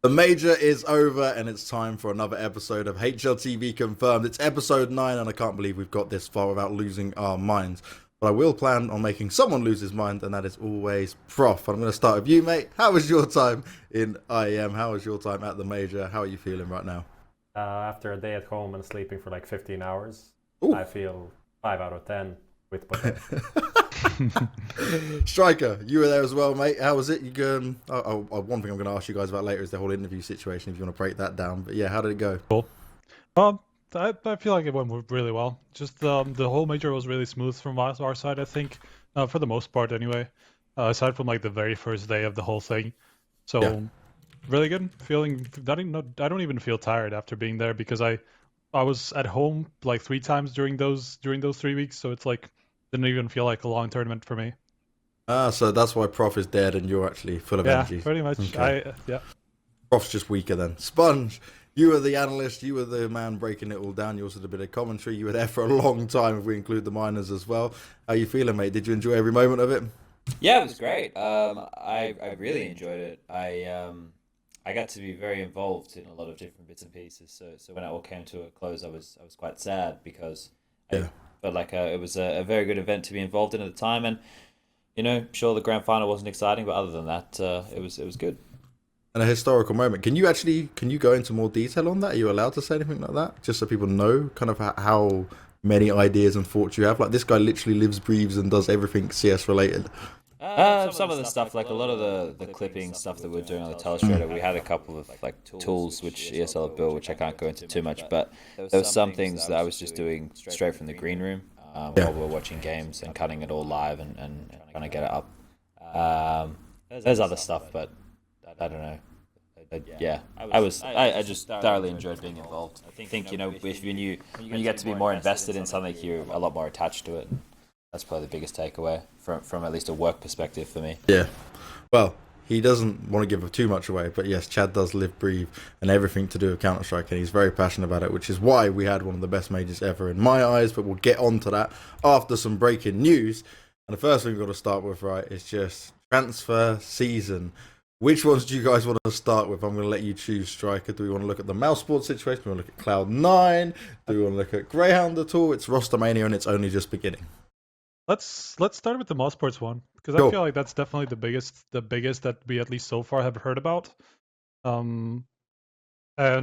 The major is over and it's time for another episode of HLTV Confirmed. It's episode 9 and I can't believe we've got this far without losing our minds. But I will plan on making someone lose his mind, and that is always Prof. I'm going to start with you, mate. How was your time in IEM? How was your time at the major? How are you feeling right now? After a day at home and sleeping for like 15 hours, Ooh. I feel 5 out of 10 with potential. Striker, you were there as well, mate. How was it? One thing I'm going to ask you guys about later is the whole interview situation, if you want to break that down. But yeah, how did it go? Cool. I feel like it went really well. Just the whole major was really smooth from our side, I think, for the most part anyway. Aside from like the very first day of the whole thing, so yeah. Really good. Feeling I don't even feel tired after being there because I was at home like 3 times during those 3 weeks, so it's like didn't even feel like a long tournament for me. So that's why Prof is dead and you're actually full of energy. Yeah, pretty much. Okay. Yeah. Prof's just weaker then. Sponge, you were the analyst, you were the man breaking it all down. You also did a bit of commentary. You were there for a long time if we include the minors as well. How you feeling, mate? Did you enjoy every moment of it? Yeah, it was great. I really enjoyed it. I got to be very involved in a lot of different bits and pieces. So when it all came to a close, I was quite sad because I felt like it was a very good event to be involved in at the time. And sure, the grand final wasn't exciting, but other than that, it was good. And a historical moment. Can you go into more detail on that? Are you allowed to say anything like that, just so people know kind of how many ideas and thoughts you have? Like, this guy literally lives, breathes, and does everything CS related. Some of the stuff, like a lot of the clipping stuff that we're doing on the Telestrator, we had a couple of like tools which ESL have built, which I can't go into too much, but there were some things that I was just doing straight from the green room while we were watching games and cutting it all live and trying to get it up. There's other stuff, but I don't know. I just thoroughly enjoyed being involved. I think when you get to be more invested in something, you're a lot more attached to it. That's probably the biggest takeaway from at least a work perspective for me. Yeah. Well, he doesn't want to give too much away, but yes, Chad does live, breathe, and everything to do with Counter-Strike, and he's very passionate about it, which is why we had one of the best majors ever in my eyes, but we'll get on to that after some breaking news. And the first thing we've got to start with, right, is just transfer season. Which ones do you guys want to start with? I'm going to let you choose, Striker. Do we want to look at the mouseboard situation? Do we want to look at Cloud9? Do we want to look at Grayhound at all? It's Roster Mania and it's only just beginning. Let's start with the mousesports one, because I feel like that's definitely the biggest that we at least so far have heard about. And I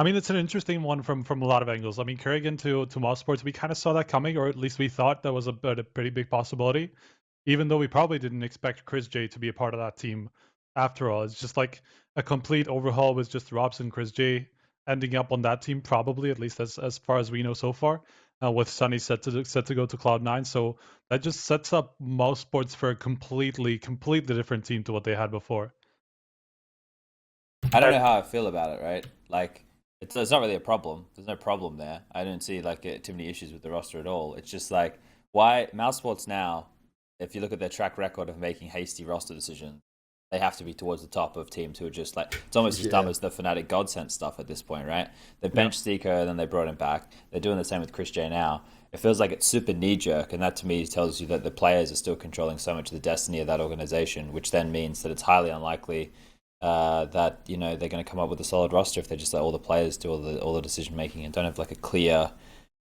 mean, it's an interesting one from a lot of angles. I mean, Kerrigan to mousesports, we kind of saw that coming, or at least we thought that was a pretty big possibility, even though we probably didn't expect Chris J to be a part of that team. After all, it's just like a complete overhaul with just Robson, Chris J ending up on that team, probably, at least as far as we know so far. With Sunny set to go to Cloud9, so that just sets up mousesports for a completely different team to what they had before. I don't know how I feel about it, right? Like, it's not really a problem. There's no problem there. I don't see like too many issues with the roster at all. It's just like, why mousesports now, if you look at their track record of making hasty roster decisions, they have to be towards the top of teams who are just like, it's almost as dumb as the Fnatic Godsent stuff at this point, right? They benched Sico and then they brought him back. They're doing the same with Chris J now. It feels like it's super knee-jerk, and that to me tells you that the players are still controlling so much of the destiny of that organization, which then means that it's highly unlikely that they're going to come up with a solid roster if they just let all the players do all the decision-making and don't have like a clear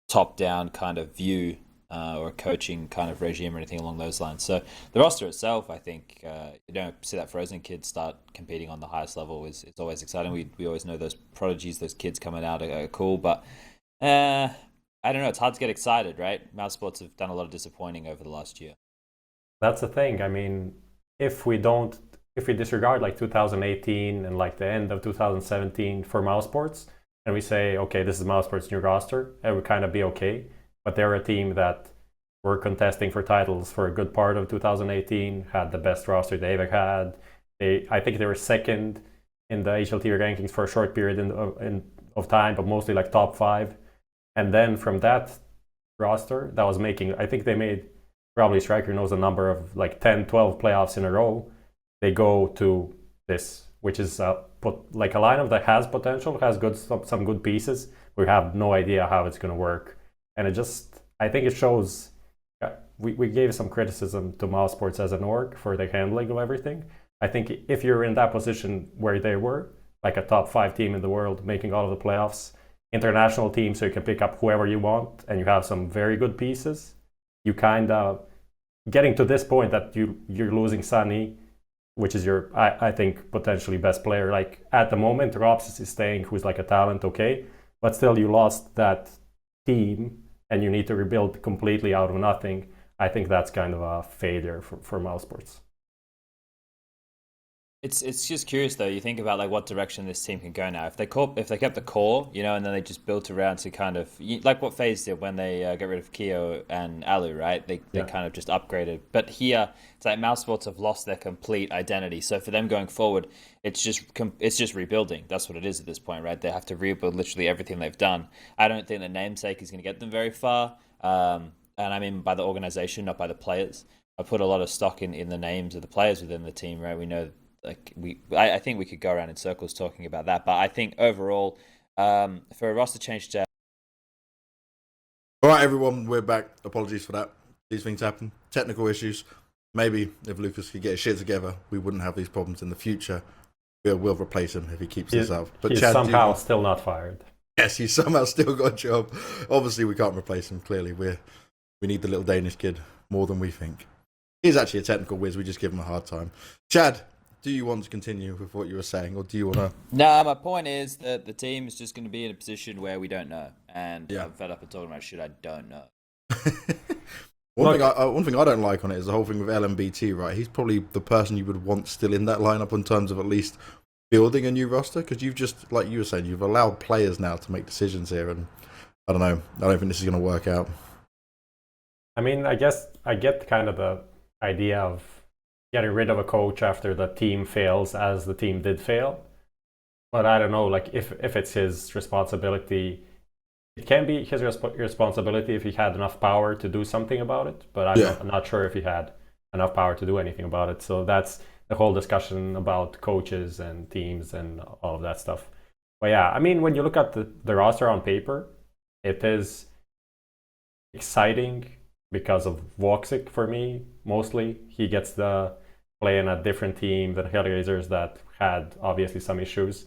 top-down kind of view or a coaching kind of regime or anything along those lines. So the roster itself, I think, you don't see that Frozen kids start competing on the highest level it's always exciting. We always know those prodigies, those kids coming out are cool, but I don't know. It's hard to get excited, right? Mousesports have done a lot of disappointing over the last year. That's the thing. I mean, if we disregard like 2018 and like the end of 2017 for mousesports, and we say, okay, this is mousesports new roster, it would kind of be okay. But they're a team that were contesting for titles for a good part of 2018, had the best roster they've ever had. I think they were second in the HLTV rankings for a short period of time, but mostly like top 5. And then from that roster that was making, I think they made, probably Striker knows the number of like 10, 12 playoffs in a row. They go to this, which is like a lineup that has potential, has some good pieces. We have no idea how it's going to work. And I think it shows, we gave some criticism to mousesports as an org for the handling of everything. I think if you're in that position where they were, like a top 5 team in the world, making all of the playoffs. International team, so you can pick up whoever you want, and you have some very good pieces. You kind of getting to this point that you're losing Sunny, which is your, I think, potentially best player. Like at the moment, Rops is staying, who's like a talent, okay, but still you lost that team, and you need to rebuild completely out of nothing. I think that's kind of a failure for mousesports. It's just curious though. You think about like what direction this team can go now. If they kept the core, you know, and then they just built around to kind of like what FaZe did when they got rid of Keo and Alu, right? They kind of just upgraded. But here, it's like mousesports have lost their complete identity. So for them going forward, it's just rebuilding. That's what it is at this point, right? They have to rebuild literally everything they've done. I don't think the namesake is going to get them very far. And I mean by the organization, not by the players. I put a lot of stock in the names of the players within the team, right? We know. Like I think we could go around in circles talking about that, but I think overall, for a roster change to... All right, everyone, we're back. Apologies for that. These things happen. Technical issues. Maybe if Lucas could get his shit together, we wouldn't have these problems in the future. We'll replace him if he keeps this up. But he's Chad, somehow still not fired. Yes, he's somehow still got a job. Obviously, we can't replace him. Clearly, we need the little Danish kid more than we think. He's actually a technical whiz. We just give him a hard time. Chad, do you want to continue with what you were saying, or do you want to... No, my point is that the team is just going to be in a position where we don't know. And I'm fed up of talking about shit I don't know. One thing I don't like on it is the whole thing with LMBT, right? He's probably the person you would want still in that lineup in terms of at least building a new roster, because you've just, like you were saying, you've allowed players now to make decisions here, and I don't know. I don't think this is going to work out. I mean, I guess I get kind of the idea of getting rid of a coach after the team fails, as the team did fail. But I don't know, like if it's his responsibility, it can be his responsibility if he had enough power to do something about it. But I'm not sure if he had enough power to do anything about it. So that's the whole discussion about coaches and teams and all of that stuff. But yeah, I mean, when you look at the roster on paper, it is exciting because of Voxic for me, mostly. He gets the play in a different team than HellRaisers that had obviously some issues.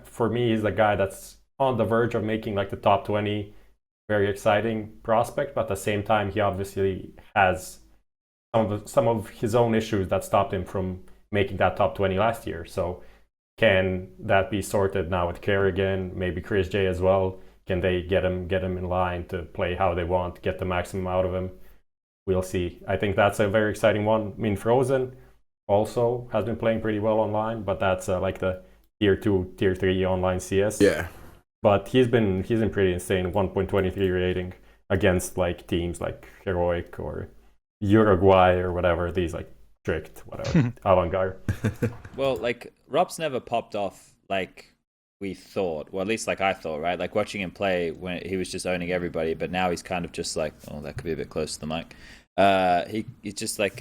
For me, he's the guy that's on the verge of making like the top 20, very exciting prospect, but at the same time, he obviously has some of his own issues that stopped him from making that top 20 last year. So can that be sorted now with Kerrigan, maybe Chris J as well? Can they get him in line to play how they want, get the maximum out of him? We'll see. I think that's a very exciting one. I mean, Frozen also has been playing pretty well online, but that's like the tier 2, tier 3 online CS. Yeah. But he's been pretty insane, 1.23 rating against like teams like Heroic or Uruguay or whatever, these like strict, whatever, avant-garde. Well, like, Rob's never popped off like we thought, well, at least like I thought, right? Like watching him play when he was just owning everybody, but now he's kind of just like, oh, that could be a bit close to the mic. He's just like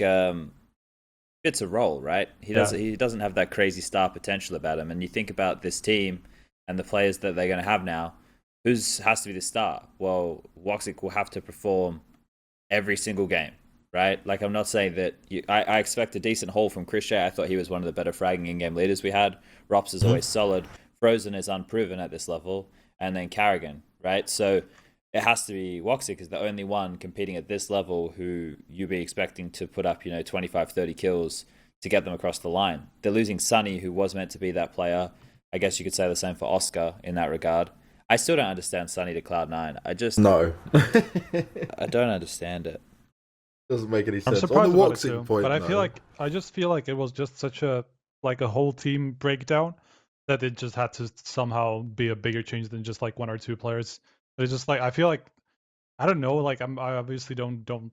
fits a role, right? He doesn't have that crazy star potential about him. And you think about this team and the players that they're going to have now, who's has to be the star? Well, Woxic will have to perform every single game, right? Like, I'm not saying that I expect a decent haul from Chris J. I thought he was one of the better fragging in-game leaders we had. Rops is always solid. Frozen is unproven at this level, and then Carrigan, right? So it has to be Woxic is the only one competing at this level who you'd be expecting to put up, 25, 30 kills to get them across the line. They're losing Sunny, who was meant to be that player. I guess you could say the same for Oscar in that regard. I still don't understand Sunny to Cloud9. No. I don't understand it. Doesn't make any sense. I'm surprised On the about it Woxic too, point, but I just feel like it was just such a whole team breakdown that it just had to somehow be a bigger change than just like one or two players. It's just like I feel like I don't know, like I obviously don't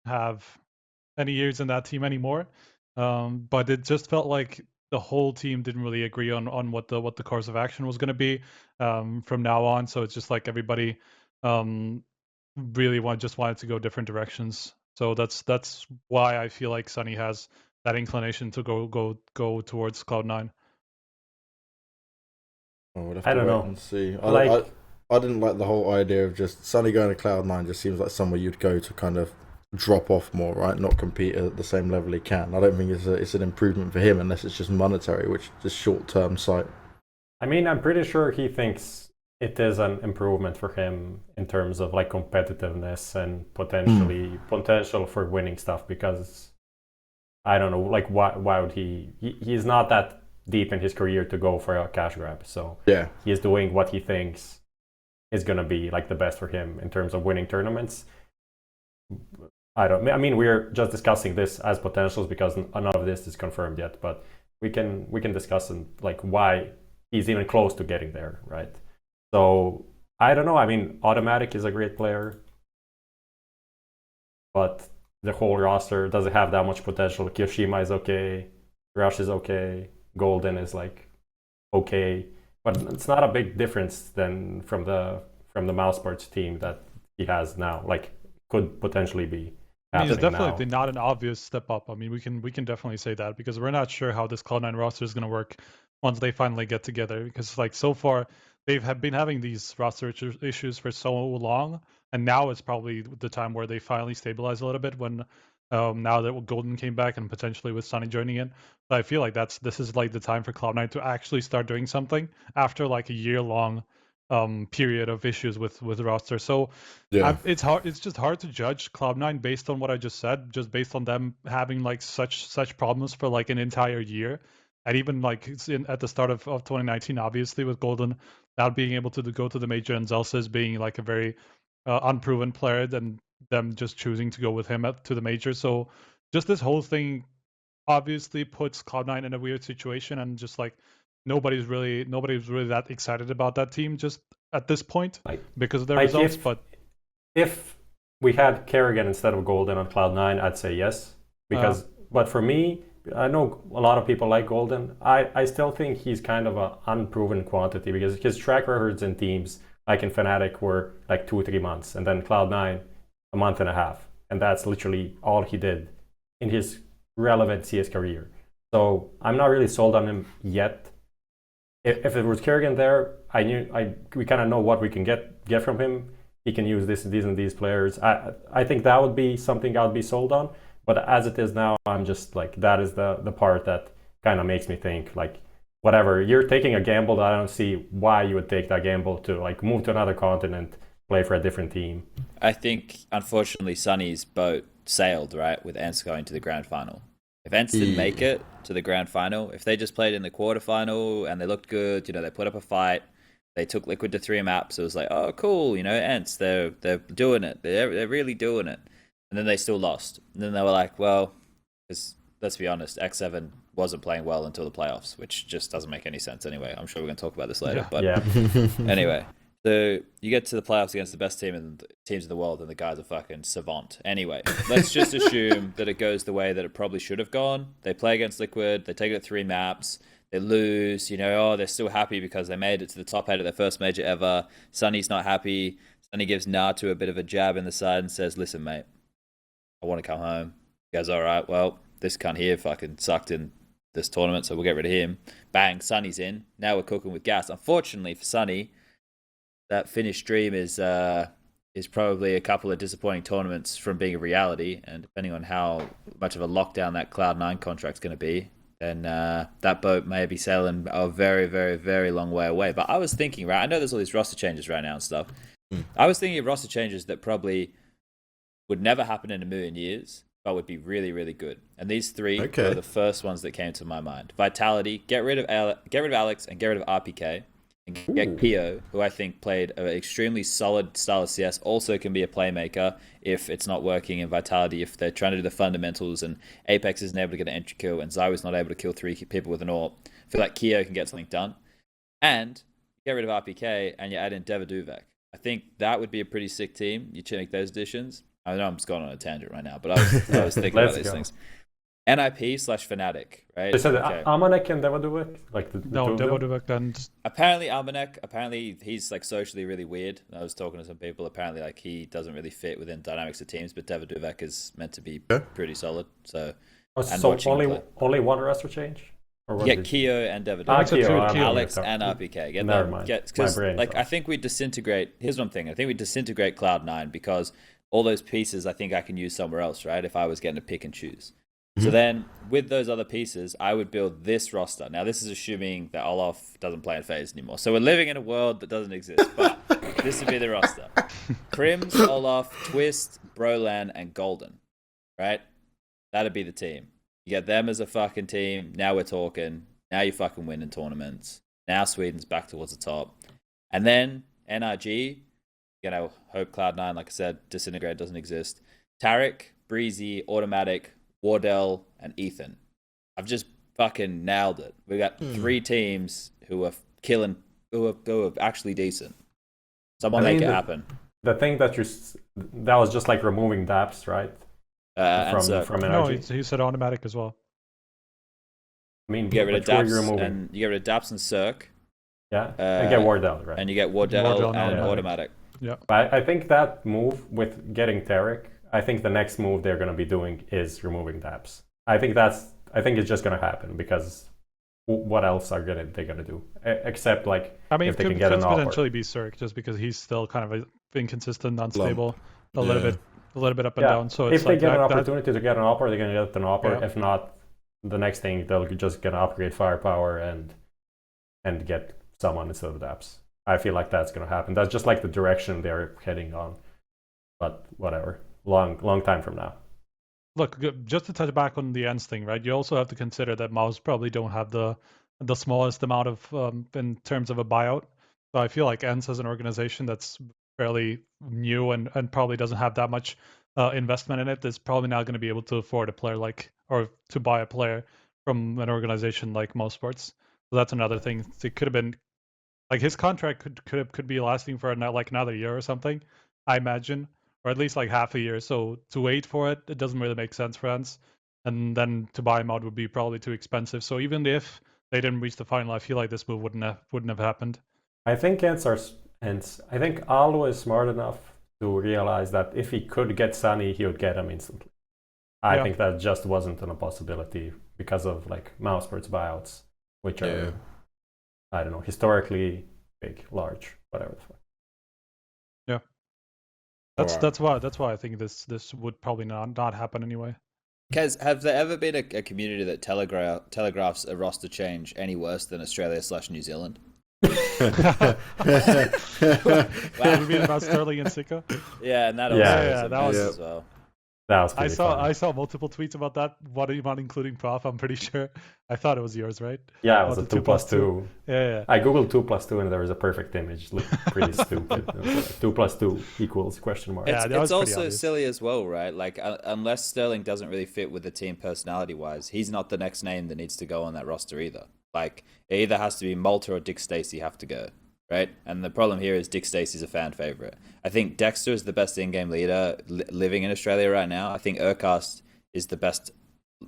have any years in that team anymore, but it just felt like the whole team didn't really agree on what the course of action was going to be from now on. So it's just like everybody really wanted to go different directions. So that's why I feel like Sunny has that inclination to go towards Cloud9. Oh, we'll have I to don't wait know. and see. Like, I didn't like the whole idea of just Sunny going to Cloud9. Just seems like somewhere you'd go to kind of drop off more, right? Not compete at the same level he can. I don't think it's an improvement for him unless it's just monetary, which is just short-term sight. I mean, I'm pretty sure he thinks it is an improvement for him in terms of like competitiveness and potential for winning stuff, because I don't know, like why would he's not that deep in his career to go for a cash grab. So yeah, he is doing what he thinks is going to be like the best for him in terms of winning tournaments. I mean, we're just discussing this as potentials because none of this is confirmed yet, but we can discuss like why he's even close to getting there, right? So I don't know. I mean, Automatic is a great player, but the whole roster doesn't have that much potential. Kyoshima is okay, Rush is okay, Golden is like okay, but it's not a big difference then from the mousesports team that he has now. Like, could potentially be. I mean, it's definitely not an obvious step up. I mean, we can definitely say that because we're not sure how this Cloud9 roster is going to work once they finally get together. Because like so far, they've been having these roster issues for so long, and now it's probably the time where they finally stabilize a little bit when now that Golden came back and potentially with Sunny joining in. But I feel like this is like the time for Cloud9 to actually start doing something after like a year-long period of issues with the roster. So yeah, it's hard. It's just hard to judge Cloud9 based on what I just said, just based on them having like such problems for like an entire year, and even like at the start of 2019, obviously with Golden not being able to go to the major and Zelsis being like a very unproven player, then them just choosing to go with him to the major. So just this whole thing obviously puts Cloud9 in a weird situation, and just like nobody's really that excited about that team just at this point because of their results. But if we had Kerrigan instead of Golden on Cloud9, I'd say yes. Because but for me, I know a lot of people like Golden. I still think he's kind of an unproven quantity because his track records in teams like in Fnatic were like 2-3 months, and then Cloud9 a month and a half, and that's literally all he did in his relevant CS career. So I'm not really sold on him yet. If it was Kerrigan there, we kind of know what we can get from him. He can use these players. I think that would be something I would be sold on. But as it is now, I'm just like, that is the part that kind of makes me think like, whatever, you're taking a gamble that I don't see why you would take that gamble to like move to another continent, play for a different team. I think unfortunately Sunny's boat sailed, right, with ENCE going to the grand final. If ENCE didn't make it to the grand final, if they just played in the quarterfinal and they looked good, they put up a fight, they took Liquid to 3 maps, it was like, oh cool, ENCE, they're doing it, they're really doing it, and then they still lost. And then they were like, well, let's be honest, X7 wasn't playing well until the playoffs, which just doesn't make any sense anyway. I'm sure we're going to talk about this later, but anyway. So you get to the playoffs against the best teams in the world, and the guy's a fucking savant. Anyway, let's just assume that it goes the way that it probably should have gone. They play against Liquid, they take it at 3 maps, they lose, they're still happy because they made it to the top 8 of their first major ever. Sunny's not happy. Sunny gives Natu a bit of a jab in the side and says, listen, mate, I want to come home. He goes, all right, well, this cunt here fucking sucked in this tournament, so we'll get rid of him. Bang, Sunny's in. Now we're cooking with gas. Unfortunately for Sunny, that Finnish dream is probably a couple of disappointing tournaments from being a reality, and depending on how much of a lockdown that Cloud9 contract's going to be, then that boat may be sailing a very, very, very long way away. But I was thinking, right, I know there's all these roster changes right now and stuff. I was thinking of roster changes that probably would never happen in a million years, but would be really, really good. And these 3 were the first ones that came to my mind. Vitality, get rid of Alex and get rid of RPK. And get Keo, who I think played an extremely solid style of CS, also can be a playmaker if it's not working in Vitality, if they're trying to do the fundamentals and Apex isn't able to get an entry kill and Zywo's not able to kill 3 people with an AWP. I feel like Keo can get something done. And get rid of RPK and you add in Devaduvek. I think that would be a pretty sick team. You make those additions. I know I'm just going on a tangent right now, but I was thinking about these things. NIP/Fnatic, right? They said Almanek and Devaduvek? Devaduvek and... Apparently Almanek, he's like socially really weird. I was talking to some people, apparently like he doesn't really fit within dynamics of teams, but Devaduvek is meant to be pretty solid. So, only one roster change? Keo and Devaduvek. Alex and RPK. Never mind. Because I think we disintegrate... Here's one thing. I think we disintegrate Cloud9 because all those pieces I think I can use somewhere else, right? If I was getting to pick and choose. So then with those other pieces, I would build this roster. Now, this is assuming that Olaf doesn't play in FaZe anymore. So we're living in a world that doesn't exist, but this would be the roster. Crims, Olaf, Twist, Brolan, and Golden, right? That'd be the team. You get them as a fucking team. Now we're talking. Now you fucking win in tournaments. Now Sweden's back towards the top. And then NRG, hope Cloud9, like I said, Disintegrate doesn't exist. Taric, Breezy, Automatic, Wardell, and Ethan. I've just fucking nailed it. We got 3 teams who are killing, who are actually decent. Someone make it happen. The thing that was just like removing DAPS, right? From No, NRG. he said automatic as well. I mean, You get rid of DAPS and you get rid of DAPS and Cirque. Yeah, and get Wardell, right? And you get Wardell and automatic. Yeah. I think that move with getting Taric, I think the next move they're going to be doing is removing DAPS. I think it's just going to happen because what else are they going to do? Except like if they can get an offer. Potentially be Cirque just because he's still kind of inconsistent, unstable, a little bit up and down. So if they get an opportunity to get an offer, they're going to get an offer. Yeah. If not, the next thing they'll just gonna upgrade firepower and get someone instead of DAPS. I feel like that's gonna happen. That's just like the direction they're heading on. But whatever, long time from now. Look, just to touch back on the ENCE thing, right? You also have to consider that mouz probably don't have the smallest amount of in terms of a buyout. So I feel like ENCE as an organization that's fairly new and probably doesn't have that much investment in it is probably not going to be able to afford a player or to buy a player from an organization like mousesports. So that's another thing. It could have been like his contract could be lasting for another year or something, I imagine, or at least like half a year. So to wait for it doesn't really make sense for ENCE. And then to buy him out would be probably too expensive. So even if they didn't reach the final, I feel like this move wouldn't have happened. I think I think Allo is smart enough to realize that if he could get Sunny, he would get him instantly. I think that just wasn't a possibility because of like mousesports buyouts, which are I don't know, historically big, large, whatever the fuck. Yeah. That's why I think this would probably not happen anyway. Kez, have there ever been a community that telegraphs a roster change any worse than Australia/New Zealand? Wow. You mean about Sterling and Sico? Yeah, and that was as well. That was I saw multiple tweets about that. One including Prof. I'm pretty sure. I thought it was yours, right? Yeah, it was a 2+2. Yeah. I googled 2+2 and there was a perfect image. It looked pretty stupid. It was like 2+2 equals question mark. It's also silly as well, right? Like unless Sterling doesn't really fit with the team personality-wise, he's not the next name that needs to go on that roster either. Like it either has to be Malta or Dick Stacey have to go. Right? And the problem here is Dick Stacey's a fan favorite. I think Dexter is the best in-game leader living in Australia right now. I think Urcast is the best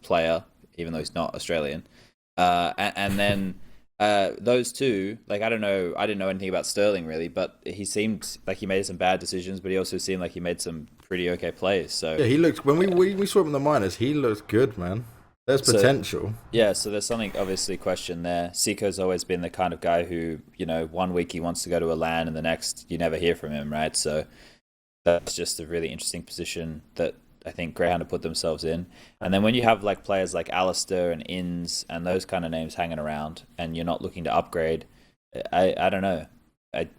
player, even though he's not Australian. And then those two, like I didn't know anything about Sterling really, but he seemed like he made some bad decisions, but he also seemed like he made some pretty okay plays. So yeah, he looked when we saw him in the minors, he looked good, man. There's potential. So there's something obviously questioned there. Sico's always been the kind of guy who, 1 week he wants to go to a LAN and the next you never hear from him, right? So that's just a really interesting position that I think Grayhound have put themselves in. And then when you have like players like Alistair and ENCE and those kind of names hanging around and you're not looking to upgrade, I don't know.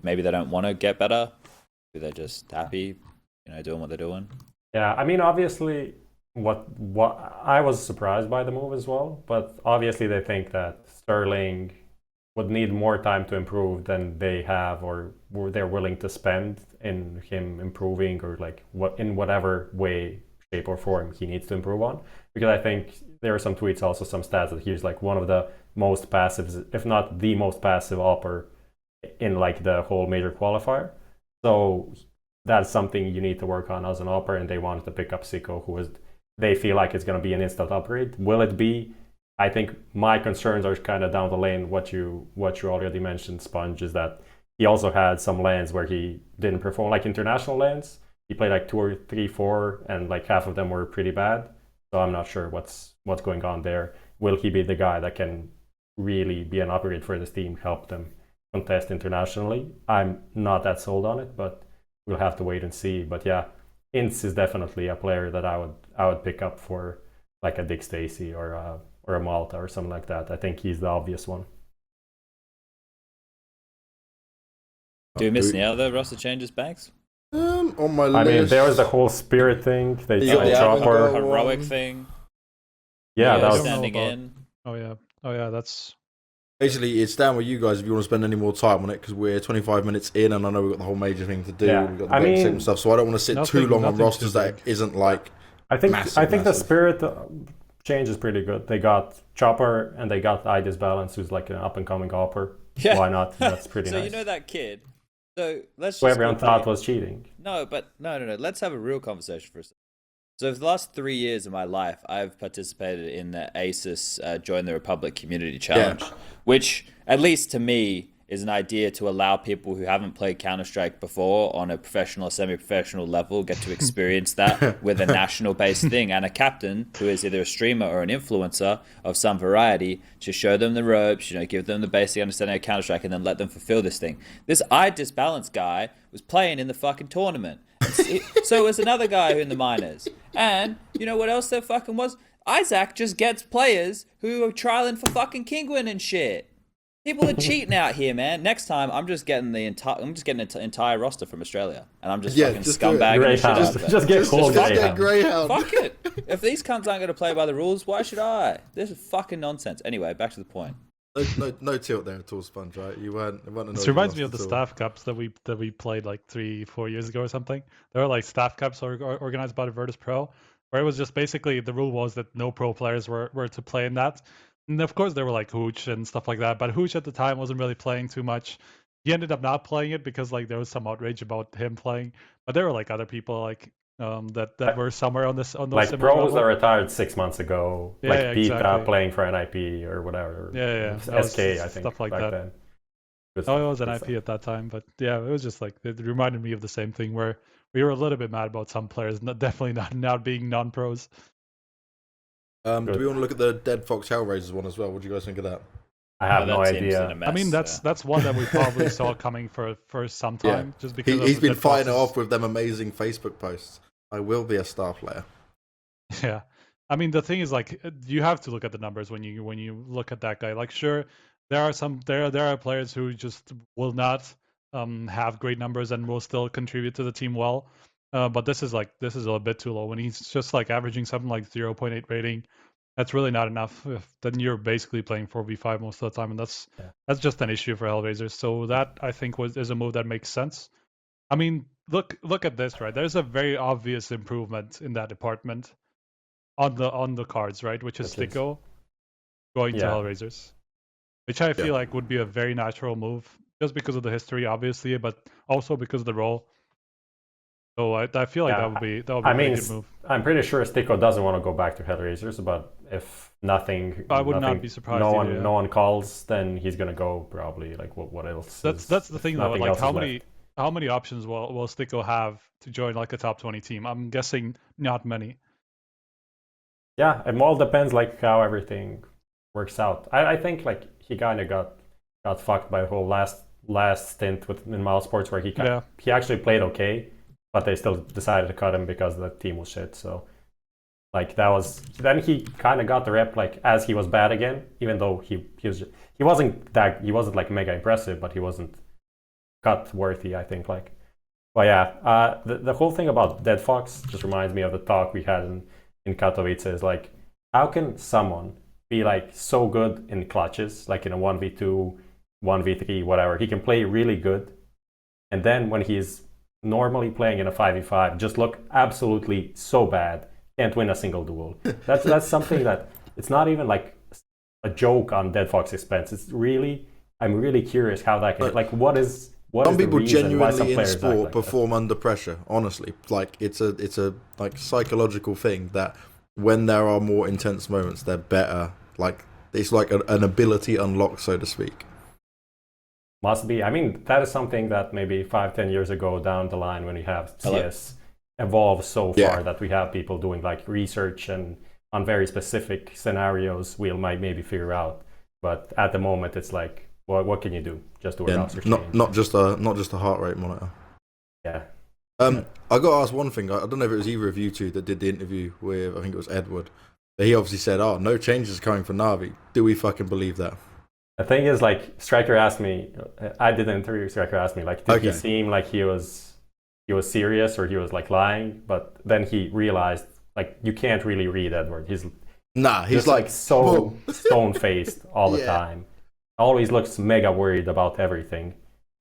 Maybe they don't want to get better. Maybe they're just happy, doing what they're doing. Yeah, I mean, obviously... What I was surprised by the move as well, but obviously they think that Sterling would need more time to improve than they have or they're willing to spend in him improving or like in whatever way, shape or form he needs to improve on. Because I think there are some tweets, also some stats that he's like one of the most passive, if not the most passive opper in like the whole major qualifier. So that's something you need to work on as an opper, and they wanted to pick up Sico, who is... They feel like it's going to be an instant upgrade. Will it be? I think my concerns are kind of down the lane. What you already mentioned, Sponge, is that he also had some lands where he didn't perform, like international lands. He played like 2 or 3, 4, and like half of them were pretty bad. So I'm not sure what's going on there. Will he be the guy that can really be an upgrade for this team, help them contest internationally? I'm not that sold on it, but we'll have to wait and see. But yeah, ENCE is definitely a player that I would pick up for like a Dick Stacy or a Malta or something like that. I think he's the obvious one. Do we miss any other roster changes, Banks? On my list. I mean, there was the whole Spirit thing. They You got tried the Chopper. Avangard Heroic one. thing. Yeah, that was standing in. Oh yeah, that's Basically, it's down with you guys if you want to spend any more time on it, because we're 25 minutes in, and I know we've got the whole major thing to do. Yeah. We've got the I basic mean, and stuff, so I don't want to sit too long on nothing rosters too that big. isn't like. I think the massive. Spirit change is pretty good. They got Chopper and they got iDisbalance, who's like an up and coming hopper. Yeah. Why not? That's pretty So nice. you know that kid. So let's just Who everyone quickly- thought was cheating. No. Let's have a real conversation for a second. So for the last 3 years of my life, I've participated in the ASUS Join the Republic Community Challenge, which, at least to me, is an idea to allow people who haven't played Counter-Strike before on a professional or semi-professional level get to experience that with a national-based thing, and a captain who is either a streamer or an influencer of some variety to show them the ropes, give them the basic understanding of Counter-Strike, and then let them fulfill this thing. This iDisbalance guy was playing in the fucking tournament. So was another guy who in the minors. And you know what else there fucking was? Isaac just gets players who are trialing for fucking Kingwin and shit. People are cheating out here, man. Next time, I'm just getting an entire roster from Australia, and I'm just fucking just do it. scumbagging the shit out of it. Just get cool Just get Grayhound. Grayhound. Fuck it. If these cunts aren't going to play by the rules, why should I? This is fucking nonsense. Anyway, back to the point. No tilt there at all, Sponge. Right? You weren't. This reminds me of the staff cups that we played like 3-4 years ago or something. There were like staff cups organized by the Virtus Pro, where it was just basically the rule was that no pro players were to play in that. And of course there were like Hooch and stuff like that, but Hooch at the time wasn't really playing too much. He ended up not playing it because like there was some outrage about him playing. But there were like other people like that were somewhere on those Like similar pros level. that retired 6 months ago, Yeah, like yeah, Pita exactly. playing for NIP or whatever. Yeah. That was SK, I think, stuff like back that. then. Oh, it was an IP at that time, but yeah, it was just like it reminded me of the same thing where we were a little bit mad about some players, definitely not being non-pros. Do we want to look at the DeadFox HellRaisers one as well? What do you guys think of that? I have no That seems in a idea. mess, I mean, that's one that we probably saw coming for some time, just because He's of been the fighting it process. off with them amazing Facebook posts. I will be a star player. Yeah, I mean the thing is like you have to look at the numbers when you look at that guy. Like sure, there are players who just will not have great numbers and will still contribute to the team well. But this is a bit too low when he's just like averaging something like 0.8 rating. That's really not enough. Then you're basically playing 4v5 most of the time, and that's just an issue for HellRaisers. So that I think is a move that makes sense. I mean, look at this, right? There's a very obvious improvement in that department on the cards, right? Which is Sico going to HellRaisers, which I feel like would be a very natural move, just because of the history, obviously, but also because of the role. So I feel like that would be a very good move. I'm pretty sure Sico doesn't want to go back to HellRaisers, but if I would not be surprised. No one calls, then he's gonna go probably. Like what else? That's the thing though. Like how many options will Sico have to join like a top 20 team? I'm guessing not many. Yeah, it all depends like how everything works out. I think like he kind of got fucked by the whole last stint in Mouse Sports where he actually played okay, but they still decided to cut him because the team was shit. So like that was then he kind of got the rep like as he was bad again, even though he wasn't like mega impressive, but he wasn't cut worthy, I think. Like, but yeah, the whole thing about DeadFox just reminds me of the talk we had in Katowice. Is like, how can someone be like so good in clutches, like in a 1v2, 1v3, whatever? He can play really good, and then when he's normally playing in a 5v5, just look absolutely so bad, can't win a single duel. That's something that it's not even like a joke on DeadFox's expense. It's really, I'm really curious how that can like what is. Some people genuinely in sport perform under pressure. Honestly, like it's a like psychological thing that when there are more intense moments, they're better. Like it's like an ability unlock, so to speak. Must be. I mean, that is something that maybe 5-10 years ago down the line, when we have CS evolved so far that we have people doing like research and on very specific scenarios, we might maybe figure out. But at the moment, it's like. What can you do? Just do a roster change. Not just a heart rate monitor. Yeah. I got to ask one thing. I don't know if it was either of you two that did the interview with, I think it was Edward. But he obviously said, "Oh, no changes are coming for Na'Vi." Do we fucking believe that? The thing is, like, Striker asked me. I did an interview. Striker asked me, like, did he seem like he was serious or he was like lying? But then he realized, like, you can't really read Edward. He's like so stone faced all the time. Always looks mega worried about everything.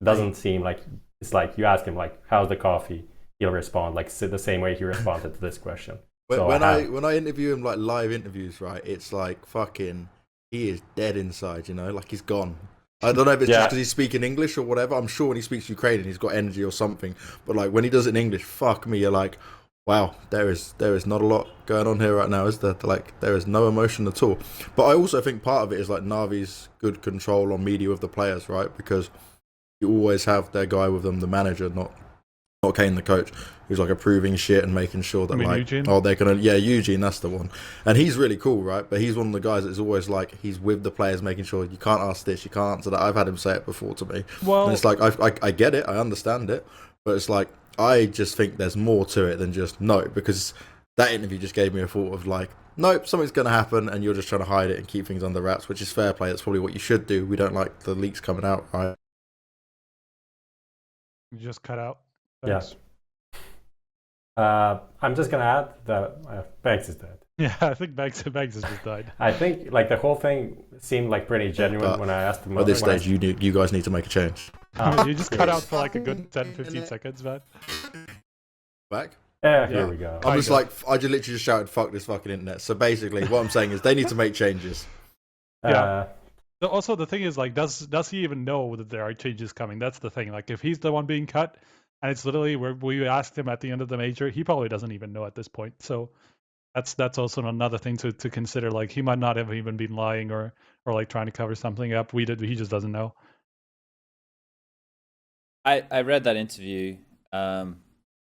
Doesn't seem like it's like you ask him like, "How's the coffee?" He'll respond like the same way he responded to this question. When I interview him like live interviews, right? It's like fucking. He is dead inside, you know, like he's gone. I don't know if it's just because he's speaking English or whatever. I'm sure when he speaks Ukrainian, he's got energy or something. But like when he does it in English, fuck me, you're like, wow, there is not a lot going on here right now, is there? Like there is no emotion at all. But I also think part of it is like Navi's good control on media with the players, right? Because you always have their guy with them, the manager, not Kane, the coach, who's like approving shit and making sure that Eugene? they're gonna Eugene, that's the one, and he's really cool, right? But he's one of the guys that's always like he's with the players, making sure you can't ask this, you can't answer that. I've had him say it before to me, and it's like I get it, I understand it, but it's like I just think there's more to it than just no, because that interview just gave me a thought of like, nope, something's gonna happen, and you're just trying to hide it and keep things under wraps, which is fair play. That's probably what you should do. We don't like the leaks coming out, right? You just cut out. Yes. I'm just gonna add that Banks is dead. Yeah, I think Banks has just died. I think like the whole thing seemed like pretty genuine when I asked him. At this stage, you guys need to make a change. You just cut out for like a good 10-15 seconds, man. Back? Yeah, here we go. I'm just like, I just literally just shouted, "Fuck this fucking internet." So basically, what I'm saying is they need to make changes. Yeah. Also, the thing is, like, does he even know that there are changes coming? That's the thing. Like, if he's the one being cut, and it's literally where we asked him at the end of the major, he probably doesn't even know at this point. So that's also another thing to consider. Like, he might not have even been lying or like trying to cover something up. He just doesn't know. I read that interview, and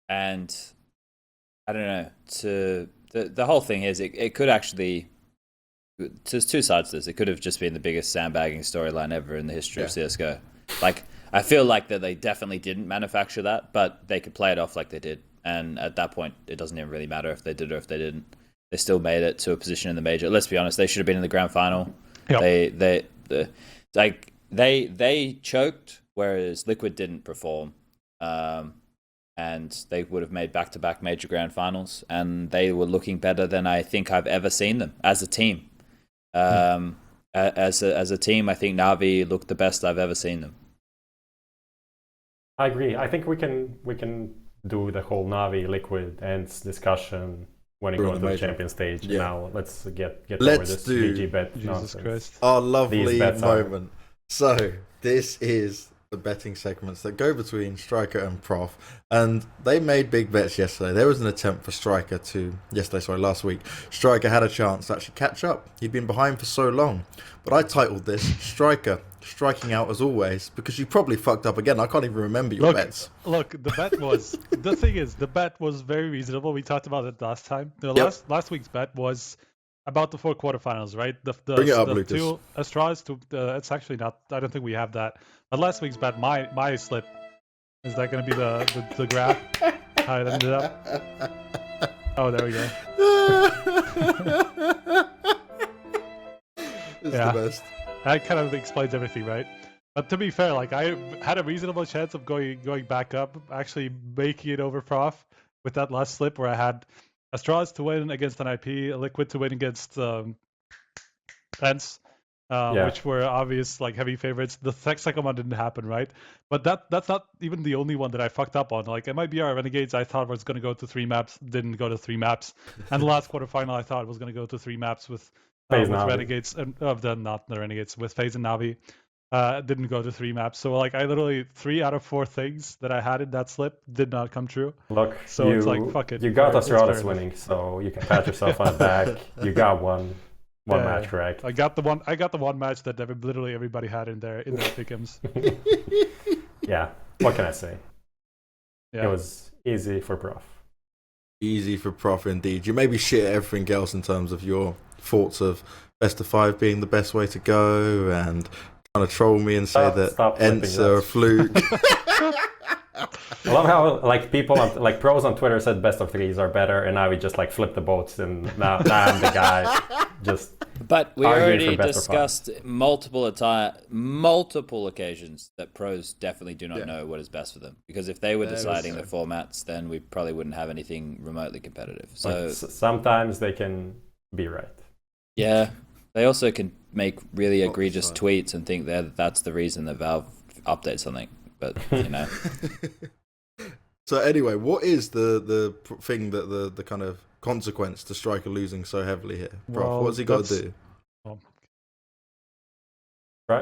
I don't know. The whole thing is it could actually. There's two sides to this. It could have just been the biggest sandbagging storyline ever in the history of CS:GO. Like, I feel like that they definitely didn't manufacture that, but they could play it off like they did. And at that point, it doesn't even really matter if they did or if they didn't. They still made it to a position in the major. Let's be honest, they should have been in the grand final. Yep. They choked, whereas Liquid didn't perform. And they would have made back-to-back major grand finals, and they were looking better than I think I've ever seen them as a team. As a team, I think Na'Vi looked the best I've ever seen them. I agree. I think we can do the whole Na'Vi Liquid ENCE discussion when we go into the champion stage. Yeah. Now let's get over this GG.BET nonsense. Our lovely moment. So this is the betting segments that go between Striker and Prof, and they made big bets yesterday. There was an attempt for Striker last week. Striker had a chance to actually catch up. He'd been behind for so long. But I titled this Striker striking out as always, because you probably fucked up again. I can't even remember your bets. Look, the bet was the thing is the bet was very reasonable. We talked about it last time. Last week's bet was about the 4 quarterfinals, right? Bring it up, Lucas. Two Astralis. It's actually not. I don't think we have that. But last week's bet, my slip, is that going to be the graph? How it ended up? Oh, there we go. It's the best. That kind of explains everything, right? But to be fair, like I had a reasonable chance of going back up, actually making it over Prof with that last slip where I had Astralis to win against an IP, Liquid to win against ENCE. Which were obvious like heavy favorites. The second one didn't happen, right? But that's not even the only one that I fucked up on. Like MIBR Renegades, I thought was going to go to 3 maps, didn't go to 3 maps, and the last quarterfinal I thought was going to go to 3 maps with Renegades and not the Renegades with FaZe and Navi. Didn't go to 3 maps. So like I literally 3 out of 4 things that I had in that slip did not come true. Look, so it's like fuck it. You got Astralis winning, so you can pat yourself on the back. You got one match correct. I got the one match that literally everybody had in their pick'ems. Yeah. What can I say? Yeah. It was easy for Prof. Easy for Prof indeed. You maybe shit at everything else in terms of your thoughts of best of 5 being the best way to go, and trying to troll me and say that ENCE are a fluke. I love how like people on, like pros on Twitter said best of threes are better, and now we just like flip the boats, and now I'm the guy just. But we arguing already for best of discussed multiple occasions that pros definitely do not know what is best for them. Because if they were deciding the formats, then we probably wouldn't have anything remotely competitive. So sometimes they can be right. Yeah, they also can make really egregious tweets and think that's the reason that Valve updates something. But you know. So anyway, what is the thing that the kind of consequence to Striker losing so heavily here? Prof, Well, what's he got to do?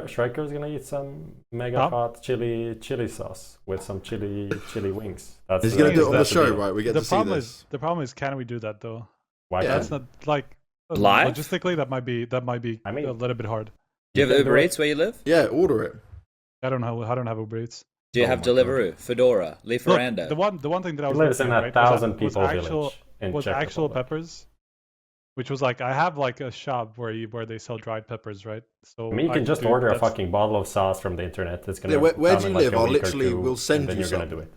Striker's gonna eat some mega hot chili sauce with some chili wings. He's gonna do it on the show, right? We get to see this. The problem is, can we do that though? Why? That's not like live. Logistically, that might be a little bit hard. Do you have Uber Eats where you live? Yeah, order it. I don't have Uber Eats. Do you have Deliveroo, Fedora, Lieferando? Look, the one thing that I was lives in a 1,000 people village in was Czech actual Republic. peppers, which was like I have like a shop where they sell dried peppers, right? So I mean, you can just order a fucking bottle of sauce from the internet. It's gonna. Where come do in you like live? a I'll week or literally two, we'll send and then you you're some. gonna do it.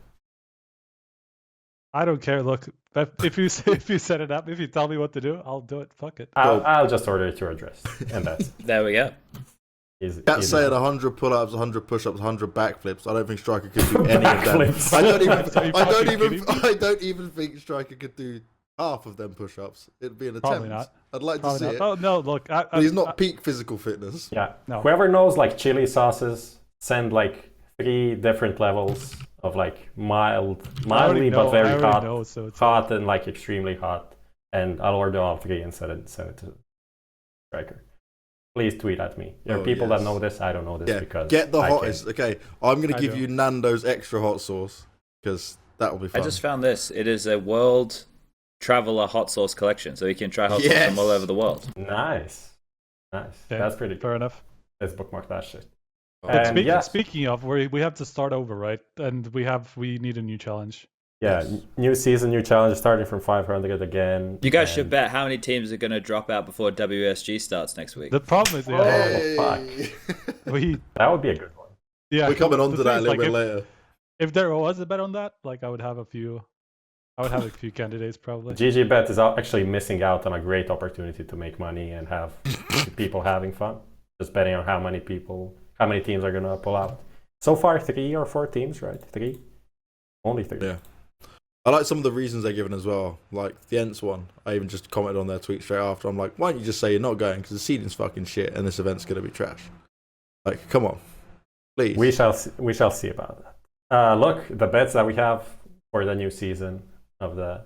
I don't care. Look, if you set it up, if you tell me what to do, I'll do it. Fuck it. I'll just order it to your address, and that's There we go. That's saying 100 pull-ups, 100 push-ups, 100 backflips. I don't think Striker could do any of them. I don't even think Striker could do half of them push-ups. It'd be an attempt. Probably not. I'd like Probably to see not. it. Oh no, look, But he's not peak physical fitness. Yeah. No. Whoever knows like chili sauces, send like 3 different levels of like mildly but very hot, hot and like extremely hot, and I'll order all 3 and send it to Striker. Please tweet at me. There are people that know this. I don't know this because get the hottest. Okay, I'm gonna give you Nando's extra hot sauce because that will be fun. I just found this. It is a world traveler hot sauce collection, so you can try hot sauce from all over the world. Nice. Yeah, that's pretty fair enough. Let's bookmark that shit. But speaking of, we have to start over, right? And we need a new challenge. Yeah, new season, new challenge, starting from 500 again. You guys should bet how many teams are going to drop out before WESG starts next week. The problem is, fuck. That would be a good one. Yeah, we're coming on to that a little bit later. If there was a bet on that, like I would have a few candidates probably. GG.BET is actually missing out on a great opportunity to make money and have people having fun. Just betting on how many teams are going to pull out. So far, 3 or 4 teams, right? 3? Only 3. Yeah. I like some of the reasons they're given as well. Like the ENCE one, I even just commented on their tweet straight after. I'm like, why don't you just say you're not going because the seeding's fucking shit and this event's going to be trash. Like, come on. Please. We shall see about that. Look, the bets that we have for the new season of the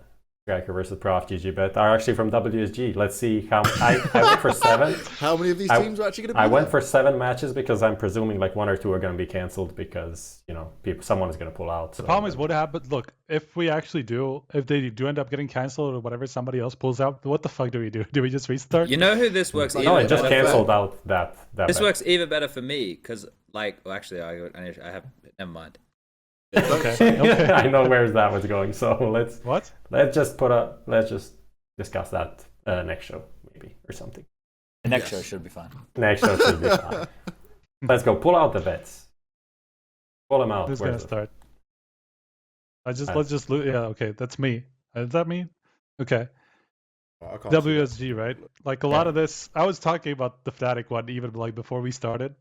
Striker versus Prof GG.BET are actually from WSG. Let's see how I went for 7. How many of these teams are actually going to be I went for 7 matches because I'm presuming like 1 or 2 are going to be cancelled because, you know, someone is going to pull out. The problem is what happens. Look, if they do end up getting cancelled or whatever, somebody else pulls out, what the fuck do we do? Do we just restart? You know who this works even better? No, it just cancelled out that This bet. works even better for me because, like, well, actually, I have, never mind. Okay. I know where that was going. So let's just discuss that next show maybe or something. The next show should be fine. Next show should be fine. Let's go. Pull out the bets. Pull them out. Who's gonna start? Let's just yeah. Okay, that's me. Is that me? Okay. WSG, right? Like a lot of this, I was talking about the Fnatic one even like before we started.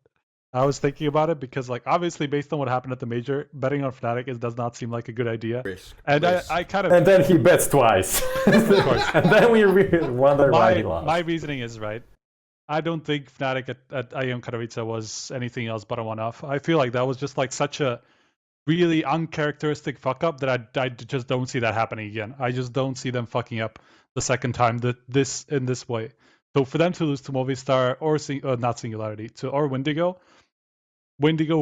I was thinking about it because, like, obviously, based on what happened at the major, betting on Fnatic does not seem like a good idea. I kind of. And then he bets twice. Of course. And then we wonder why he lost. My reasoning is right. I don't think Fnatic at IEM Katowice was anything else but a one-off. I feel like that was just like such a really uncharacteristic fuck up that I just don't see that happening again. I just don't see them fucking up the second time in this way. So for them to lose to Movistar or not Singularity or Windigo,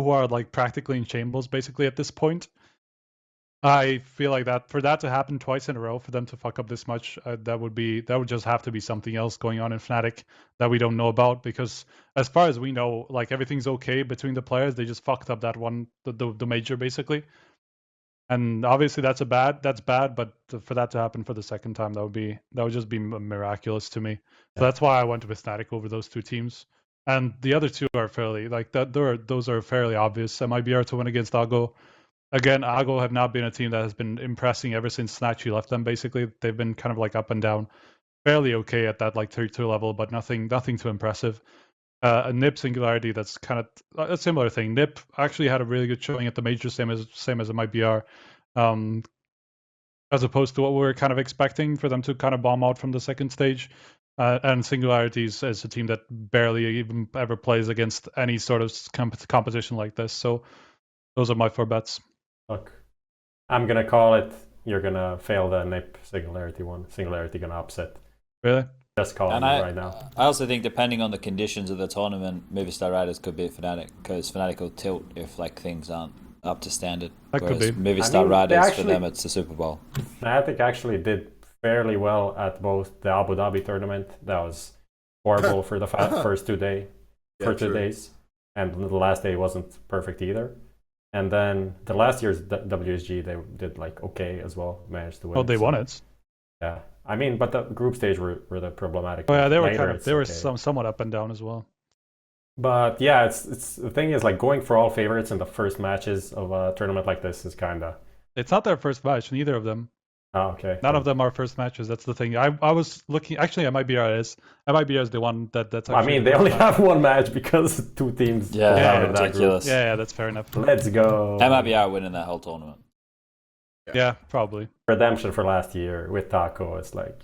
who are like practically in shambles basically at this point, I feel like that for that to happen twice in a row, for them to fuck up this much, that would just have to be something else going on in Fnatic that we don't know about. Because as far as we know, like everything's okay between the players. They just fucked up that one, the major basically. And obviously that's bad. But for that to happen for the second time, that would just be miraculous to me. So that's why I went with Fnatic over those 2 teams. And the other 2 are fairly like that. Those are fairly obvious. MIBR to win against Dago, again, Argo have not been a team that has been impressing ever since Snatchy left them. Basically, they've been kind of like up and down, fairly okay at that like tier 2 level, but nothing too impressive. A NIP Singularity, that's kind of a similar thing. NIP actually had a really good showing at the major, same as a MIBR, as opposed to what we were kind of expecting for them to kind of bomb out from the second stage. And Singularities is a team that barely even ever plays against any sort of competition like this. So those are my 4 bets. Look, I'm gonna call it. You're gonna fail the NIP Singularity one. Singularity gonna upset. Really? Just calling it right now. I also think depending on the conditions of the tournament, Movistar Riders could beat Fnatic, because Fnatic will tilt if like things aren't up to standard. That could be. Movistar Riders, for them, it's the Super Bowl. Fnatic actually did fairly well at both the Abu Dhabi tournament. That was horrible for the first 2 days. And the last day wasn't perfect either. And then the last year's WSG, they did like okay as well, managed to win. Oh, they won it. Yeah, I mean, but the group stage were the problematic. Oh yeah, they were somewhat up and down as well. But yeah, it's the thing is like going for all favorites in the first matches of a tournament like this is kind of. It's not their first match, neither of them. Oh, okay. None of them are first matches. That's the thing. I was looking. Actually, MIBR is the one that's. I mean, they only have one match because 2 teams. Yeah, ridiculous. Yeah, that's fair enough. Let's go. MIBR winning that whole tournament. Yeah, probably. Redemption for last year with Taco. It's like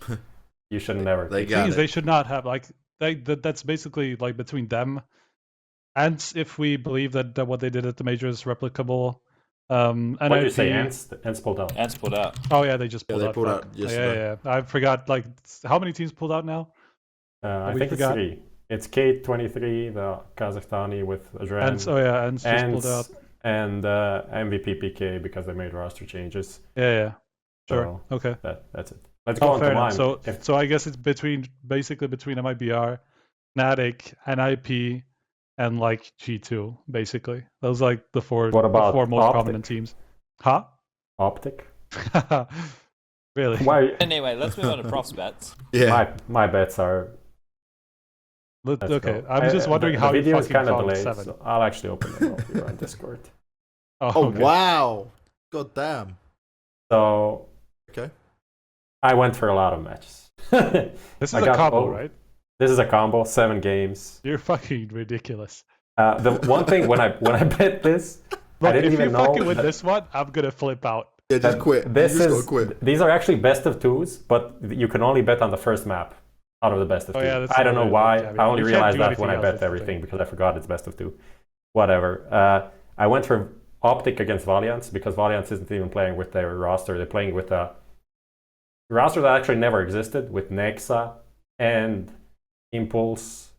you should never. They should not have like that's basically like between them, and if we believe that what they did at the major is replicable. And what did you say? ENCE pulled out. ENCE pulled out. Oh yeah, they just pulled out. They pulled out yesterday. Yeah. I forgot. Like, how many teams pulled out now? I think it's 3. It's Kate23, the Kazakhstani with Adren. ENCE just pulled out. And MVP PK because they made roster changes. Yeah. Sure. So okay. That's it. Let's go on to mine. So I guess it's basically between MIBR, Fnatic, NIP, and like G2, basically. Those are like the 4 most prominent teams. Huh? Optic? Really? Why? Anyway, let's move on to props bets. Yeah. My bets are. Okay, I was just wondering how the you video is fucking kind of found delayed, 7. so I'll actually open them up here on Discord. Oh, okay. wow. God damn. So. Okay. I went for a lot of matches. This is a combo, right? This is a combo, 7 games. You're fucking ridiculous. The one thing when I bet this, Look, I didn't even know. If you fucking win this one, I'm gonna flip out. Yeah, just quit. Gotta quit. These are actually best of 2s, but you can only bet on the first map out of the best of 2. Yeah, I don't know why. I only realized that when I bet everything because I forgot it's best of 2. Whatever. I went for Optic against Valiance because Valiance isn't even playing with their roster. They're playing with a roster that actually never existed with Nexa and Impulse.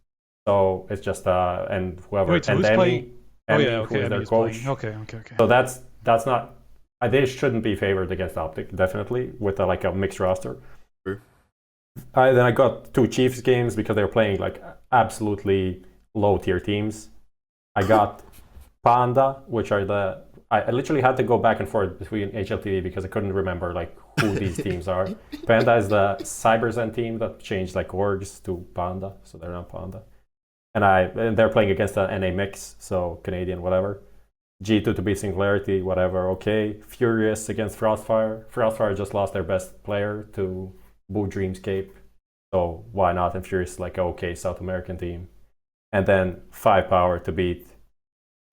So it's just and whoever. Wait, so and who's playing? who is their coach. Okay. So that's not. They shouldn't be favored against Optic, definitely, with like a mixed roster. True. Then I got 2 Chiefs games because they were playing like absolutely low tier teams. I got Panda, which are I literally had to go back and forth between HLTV because I couldn't remember like who these teams are. Panda is the CyberZen team that changed like orgs to Panda, so they're not Panda. And they're playing against the NA mix, so Canadian, whatever. G2 to be Singularity, whatever, okay. Furious against Frostfire. Frostfire just lost their best player to Boo Dreamscape, so why not? And Furious like okay South American team. And then 5 Power to beat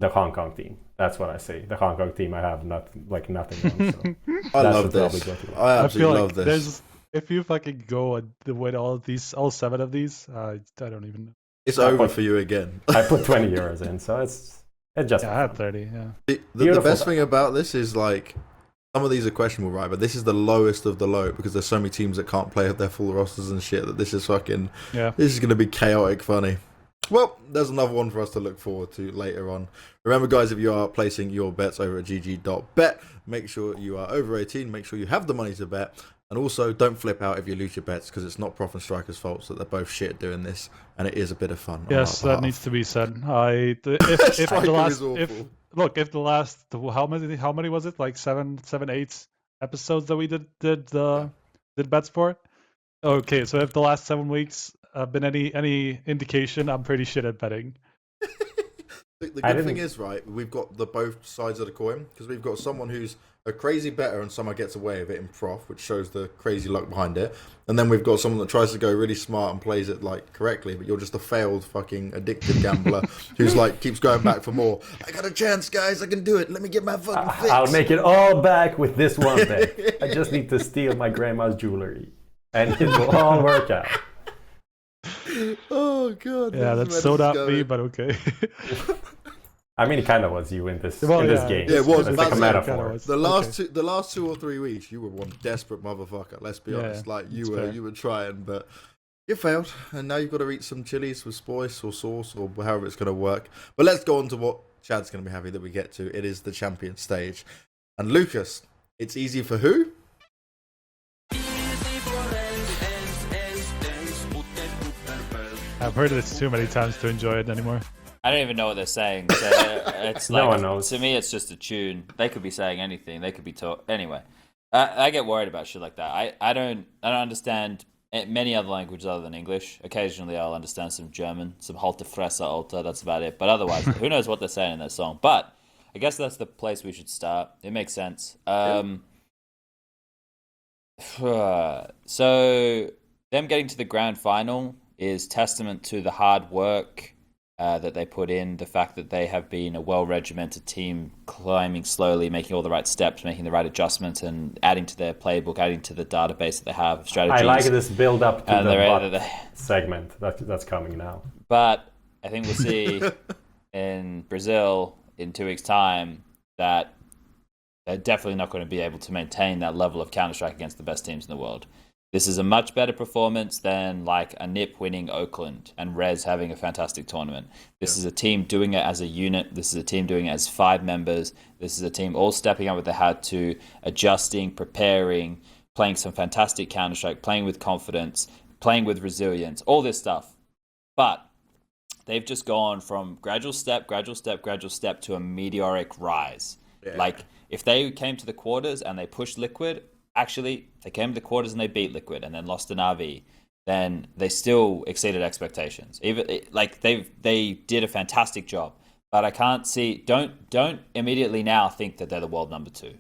the Hong Kong team. That's what I say. The Hong Kong team I have nothing on. So I love this. I absolutely love this. If you fucking go and win all 7 of these, I don't even know. It's over for you again. I put 20 euros in, so it's just. Yeah, I had 30. Yeah. The best thing about this is like some of these are questionable, right? But this is the lowest of the low because there's so many teams that can't play at their full rosters and shit. That this is fucking. Yeah. This is gonna be chaotic funny. Well, there's another one for us to look forward to later on. Remember, guys, if you are placing your bets over at GG.BET, make sure you are over 18. Make sure you have the money to bet. And also, don't flip out if you lose your bets because it's not Prof and Striker's fault that they're both shit at doing this. And it is a bit of fun. Yes, that needs to be said. If the last how many was it? Like 7, 8 episodes that we did bets for? Okay, so if the last 7 weeks been any indication, I'm pretty shit at betting. The good thing is, right, we've got the both sides of the coin, because we've got someone who's a crazy better and someone gets away with it in prof, which shows the crazy luck behind it. And then we've got someone that tries to go really smart and plays it like correctly, but you're just a failed fucking addicted gambler who's like keeps going back for more. I got a chance, guys. I can do it. Let me get my fucking fix. I'll make it all back with this one day. I just need to steal my grandma's jewelry, and it will all work out. Oh god. Yeah, that's so not me, but okay. I mean, it kind of was you in this game. Yeah, it was. It's like a metaphor. The last 2 or 3 weeks, you were one desperate motherfucker. Let's be honest. Like you were trying, but you failed, and now you've got to eat some chilies with spice or sauce or however it's going to work. But let's go on to what Chad's going to be happy that we get to. It is the champion stage, and Lucas, it's easy for who? I've heard this too many times to enjoy it anymore. I don't even know what they're saying. So it's like, no one knows. To me, it's just a tune. They could be saying anything. They could be anyway. I get worried about shit like that. I don't understand many other languages other than English. Occasionally, I'll understand some German, some Halte Fresse, Alter. That's about it. But otherwise, who knows what they're saying in that song? But I guess that's the place we should start. It makes sense. So them getting to the grand final is testament to the hard work that they put in, the fact that they have been a well-regimented team, climbing slowly, making all the right steps, making the right adjustments, and adding to their playbook, adding to the database that they have of strategies. I like this build-up to the segment that's coming now. But I think we'll see in Brazil in 2 weeks' time that they're definitely not going to be able to maintain that level of Counter-Strike against the best teams in the world. This is a much better performance than like a NIP winning Oakland and Rez having a fantastic tournament. This is a team doing it as a unit. This is a team doing it as 5 members. This is a team all stepping up with their hat to adjusting, preparing, playing some fantastic Counter-Strike, playing with confidence, playing with resilience, all this stuff. But they've just gone from gradual step to a meteoric rise. Yeah. Like if they came to the quarters and they pushed Liquid, actually, they came to the quarters and they beat Liquid and then lost an RV, then they still exceeded expectations. Even like they did a fantastic job. But I can't see. Don't immediately now think that they're the world number 2,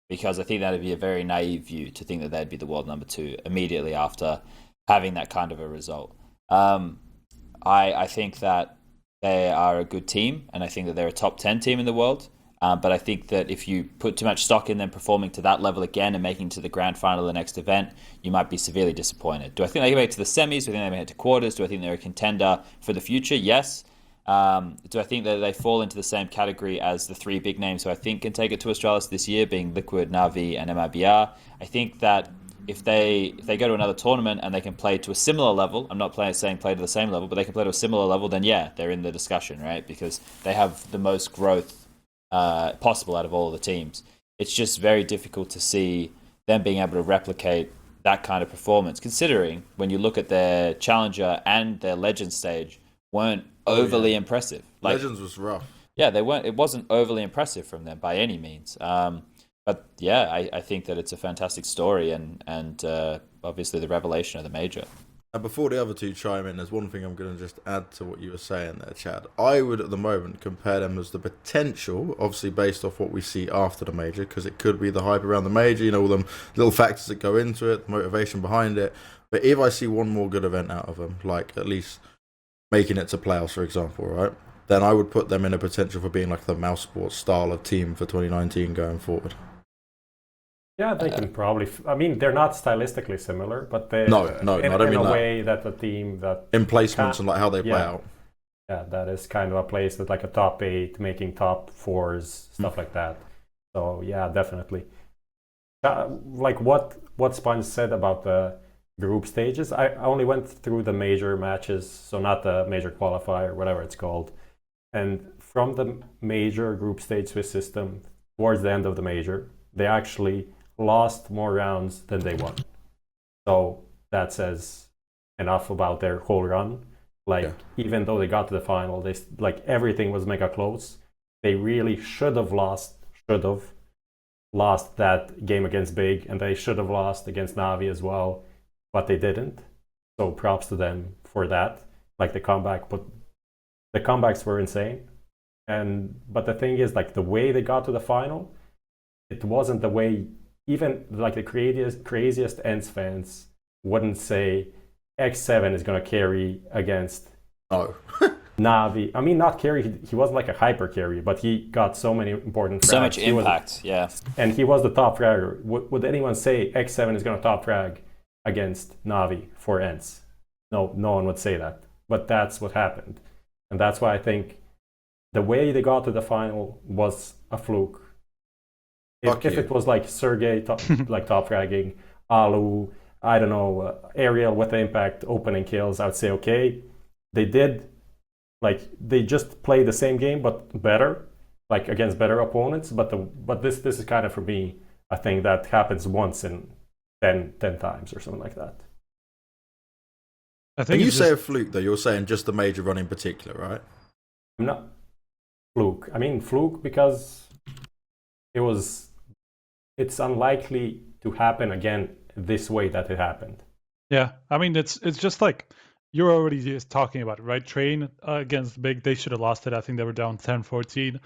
because I think that'd be a very naive view to think that they'd be the world number 2 immediately after having that kind of a result. I think that they are a good team, and I think that they're a top 10 team in the world. But I think that if you put too much stock in them performing to that level again and making to the grand final of the next event, you might be severely disappointed. Do I think they can make it to the semis? Do I think they make it to quarters? Do I think they're a contender for the future? Yes. Do I think that they fall into the same category as the 3 big names who I think can take it to Astralis this year, being Liquid, Na'Vi, and MIBR? I think that if they go to another tournament and they can play to a similar level, I'm not saying play to the same level, but they can play to a similar level, then yeah, they're in the discussion, right? Because they have the most growth possible out of all of the teams. It's just very difficult to see them being able to replicate that kind of performance, considering when you look at their Challenger and their Legends stage weren't overly impressive. Like, Legends was rough. Yeah, they weren't. It wasn't overly impressive from them by any means. But yeah, I think that it's a fantastic story and obviously the revelation of the major. And before the other two chime in, there's one thing I'm going to just add to what you were saying there, Chad. I would, at the moment, compare them as the potential, obviously based off what we see after the major, because it could be the hype around the major, you know, all them little factors that go into it, the motivation behind it. But if I see one more good event out of them, like at least making it to playoffs, for example, right, then I would put them in a potential for being like the mouse sports style of team for 2019 going forward. Yeah, they can probably. I mean, they're not stylistically similar, but they in a way that the team that in placements and like how they play out. Yeah, that is kind of a place that like a top 8, making top 4s, stuff like that. So yeah, definitely. Like what Sponge said about the group stages, I only went through the major matches, so not the major qualifier, whatever it's called. And from the major group stage Swiss system towards the end of the major, they actually lost more rounds than they won. So that says enough about their whole run. Like, even though they got to the final, they like everything was mega close. They really should have lost that game against Big, and they should have lost against Na'Vi as well, but they didn't. So props to them for that. Like the comeback, but the comebacks were insane. But the thing is, like, the way they got to the final, it wasn't the way even like the craziest ENCE fans wouldn't say X7 is going to carry against Navi. I mean, not carry, he wasn't like a hyper carry, but he got so many important frags. So much impact, yeah. And he was the top fragger. Would anyone say X7 is going to top frag against Navi for ENCE? No one would say that. But that's what happened. And that's why I think the way they got to the final was a fluke. If it was like Sergey top fragging, Alu, I don't know, Ariel with the impact opening kills, I would say okay. They just played the same game but better, like against better opponents. But this is kind of, for me, a thing that happens once in 10 times or something like that. I think when you say a fluke, though, you're saying just the major run in particular, right? I'm not fluke. I mean fluke because it's unlikely to happen again this way that it happened. Yeah, I mean it's just like you're already just talking about it, right? Train against Big, they should have lost it. I think they were down 10-14.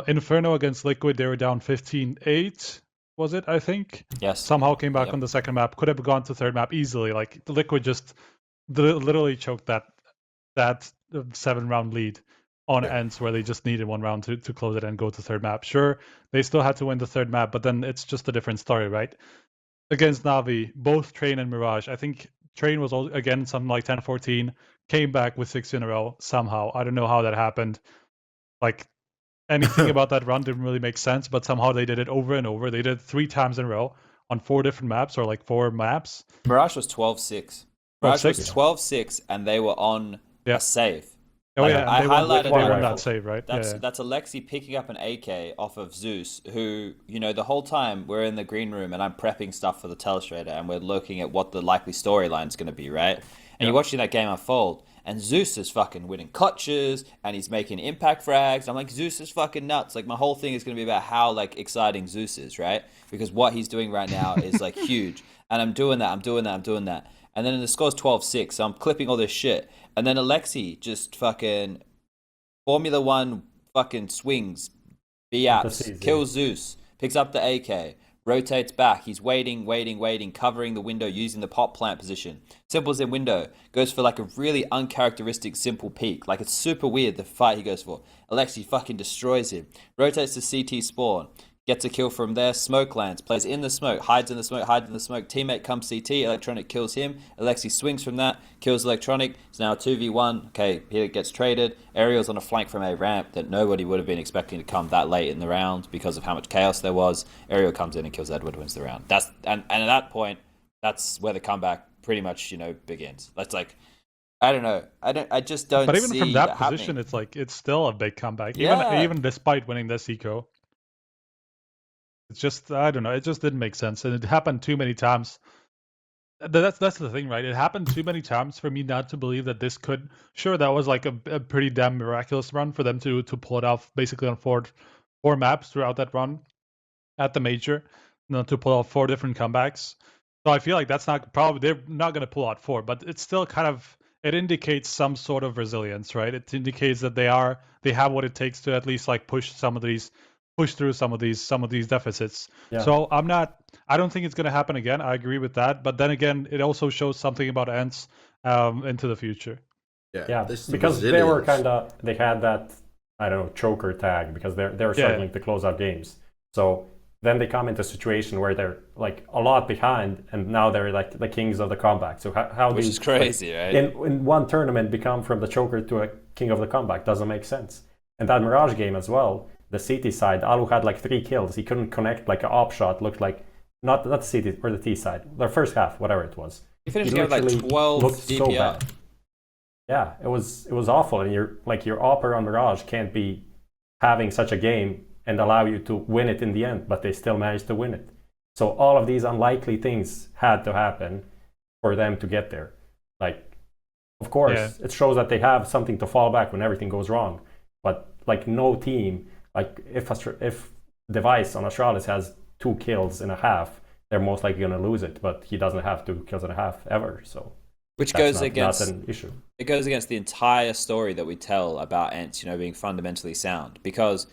Inferno against Liquid, they were down 15-8. Was it? I think. Yes. Somehow came back on the second map. Could have gone to third map easily. Like the Liquid just literally choked that 7-round lead on ENCE, where they just needed 1 round to close it and go to third map. Sure, they still had to win the third map, but then it's just a different story, right? Against Navi, both Train and Mirage, I think Train was again something like 10-14, came back with 6 in a row somehow. I don't know how that happened. Like, anything about that run didn't really make sense, but somehow they did it over and over. They did it 3 times in a row on 4 different maps, or like 4 maps. Mirage was 12-6. Mirage was 12-6, and they were on a save. Oh like, yeah, I highlighted they won that save, right? That's Alexi picking up an AK off of Zeus, who, you know, the whole time we're in the green room and I'm prepping stuff for the telestrator and we're looking at what the likely storyline is going to be, right? And you're watching that game unfold, and Zeus is fucking winning clutches and he's making impact frags. I'm like, Zeus is fucking nuts. Like, my whole thing is going to be about how like exciting Zeus is, right? Because what he's doing right now is like huge. And I'm doing that. And then the score's 12-6, so I'm clipping all this shit. And then Alexi just fucking Formula 1 fucking swings, B-apps, kills Zeus, picks up the AK, rotates back. He's waiting, covering the window using the pot plant position. Simples in window, goes for like a really uncharacteristic simple peek. Like, it's super weird, the fight he goes for. Alexi fucking destroys him. Rotates to CT spawn. Gets a kill from there, smoke lands, plays in the smoke, hides in the smoke, teammate comes CT, Electronic kills him, Alexi swings from that, kills Electronic, it's now a 2v1, okay, here it gets traded, Ariel's on a flank from a ramp that nobody would have been expecting to come that late in the round because of how much chaos there was. Ariel comes in and kills Edward, wins the round. And at that point, that's where the comeback pretty much, you know, begins. That's like, I don't know. I just don't see. But even from that position, happening. it's like, it's still a big comeback. Yeah. Even despite winning the Sico. It's just, I don't know, it just didn't make sense. And it happened too many times. That's the thing, right? It happened too many times for me not to believe that this could... Sure, that was like a pretty damn miraculous run for them to pull it off basically on four maps throughout that run at the major, to pull off 4 different comebacks. So I feel like that's not... Probably they're not going to pull out 4, but it's still kind of... It indicates some sort of resilience, right? It indicates that they have what it takes to at least like push through some of these deficits. Yeah. So I don't think it's going to happen again. I agree with that. But then again, it also shows something about ENCE into the future. Yeah, because they were they had that, I don't know, choker tag because they were struggling to close out games. So then they come into a situation where they're like a lot behind, and now they're like the kings of the comeback. So how which is crazy, like, right? In one tournament, become from the choker to a king of the comeback doesn't make sense. And that Mirage game as well. The CT side, Alu had like 3 kills. He couldn't connect, like an op shot looked like, not the CT or the T side, their first half, whatever it was. He finished with like 12 DPI. So yeah, it was awful. And your opper on Mirage can't be having such a game and allow you to win it in the end, but they still managed to win it. So all of these unlikely things had to happen for them to get there. Like, of course, it shows that they have something to fall back when everything goes wrong. But like no team... Like if Device on Astralis has 2 kills in a half, they're most likely going to lose it. But he doesn't have 2 kills in a half ever. So Which that's goes not against an issue. It goes against the entire story that we tell about ENCE, being fundamentally sound, because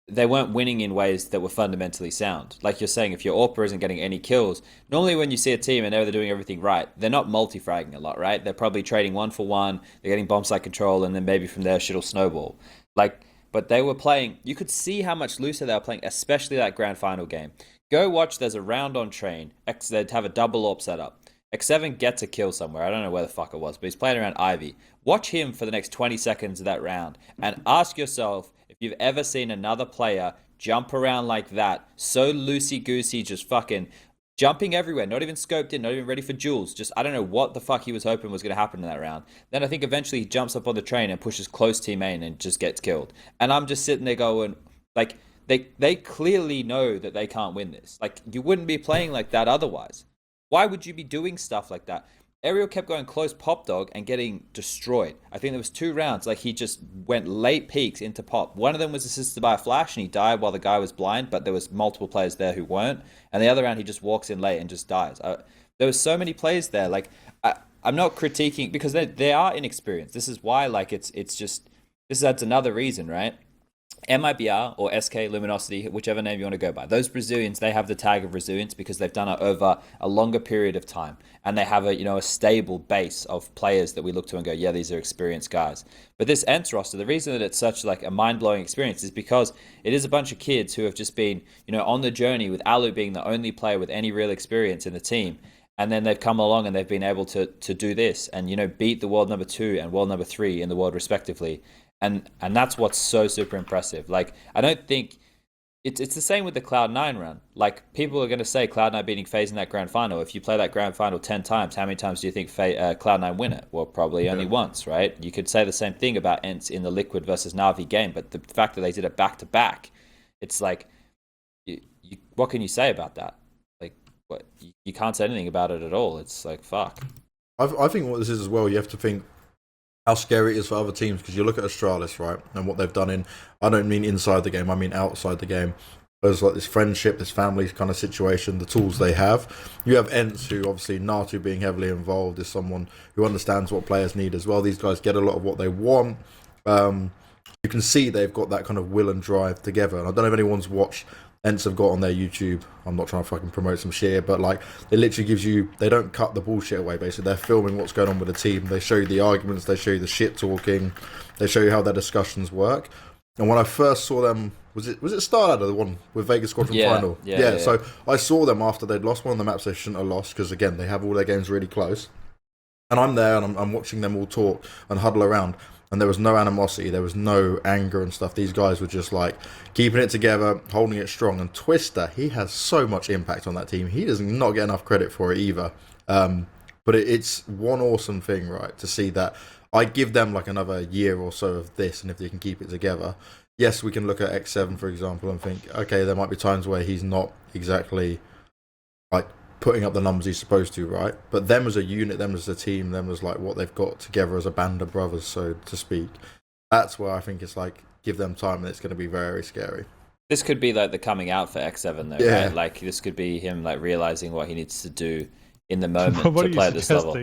they weren't winning in ways that were fundamentally sound. Like you're saying, if your AWPer isn't getting any kills, normally when you see a team and they're doing everything right, they're not multi-fragging a lot, right? They're probably trading 1-for-1, they're getting bomb site control, and then maybe from there shit'll snowball. But they were playing, you could see how much looser they were playing, especially that grand final game. Go watch, there's a round on train, they'd have a double AWP setup. X7 gets a kill somewhere. I don't know where the fuck it was, but he's playing around Ivy. Watch him for the next 20 seconds of that round and ask yourself if you've ever seen another player jump around like that, so loosey-goosey, just fucking jumping everywhere, not even scoped in, not even ready for duels. Just, I don't know what the fuck he was hoping was going to happen in that round. Then I think eventually he jumps up on the train and pushes close team main and just gets killed. And I'm just sitting there going, like, they clearly know that they can't win this. Like, you wouldn't be playing like that otherwise. Why would you be doing stuff like that? Ariel kept going close pop dog and getting destroyed. I think there was 2 rounds, like he just went late peaks into pop. One of them was assisted by a flash and he died while the guy was blind, but there was multiple players there who weren't. And the other round he just walks in late and just dies. There was so many players there. Like, I'm not critiquing because they are inexperienced. This is why, like, it's just, that's another reason, right? MIBR or SK Luminosity, whichever name you want to go by. Those Brazilians, they have the tag of resilience because they've done it over a longer period of time. And they have a stable base of players that we look to and go, yeah, these are experienced guys. But this ENCE roster, the reason that it's such like a mind-blowing experience is because it is a bunch of kids who have just been, on the journey with Alu being the only player with any real experience in the team. And then they've come along and they've been able to do this and, beat the world number 2 and world number 3 in the world respectively. And that's what's so super impressive. Like, I don't think it's the same with the Cloud9 run. Like, people are going to say Cloud9 beating FaZe in that grand final. If you play that grand final 10 times, how many times do you think Cloud9 win it? Well, probably only once, right? You could say the same thing about ENCE in the Liquid versus Na'Vi game, but the fact that they did it back to back, it's like, what can you say about that? Like, what you can't say anything about it at all. It's like, fuck. I think what this is as well, you have to think how scary it is for other teams, because you look at Astralis, right, and what they've done I don't mean inside the game, I mean outside the game. There's like this friendship, this family kind of situation, the tools they have. You have ENCE, who obviously Natus being heavily involved is someone who understands what players need as well. These guys get a lot of what they want. You can see they've got that kind of will and drive together. And I don't know if anyone's watched ENCE have got on their YouTube. I'm not trying to fucking promote some shit, but like, it literally gives you, they don't cut the bullshit away, basically. They're filming what's going on with the team. They show you the arguments, they show you the shit talking, they show you how their discussions work. And when I first saw them, was it Starladder, the one with Vegas Squadron final? Yeah. So I saw them after they'd lost one of the maps they shouldn't have lost, because again, they have all their games really close. And I'm there and I'm watching them all talk and huddle around. And there was no animosity, there was no anger and stuff. These guys were just like keeping it together, holding it strong. And Twister, he has so much impact on that team. He does not get enough credit for it either. But it's one awesome thing, right, to see that. I give them like another year or so of this, and if they can keep it together. Yes, we can look at X7, for example, and think, okay, there might be times where he's not exactly like putting up the numbers he's supposed to, right? But them as a unit, them as a team, them as like what they've got together as a band of brothers, so to speak. That's where I think it's like, give them time and it's going to be very scary. This could be like the coming out for X7 though, right? Like, this could be him like realizing what he needs to do in the moment to play at this level.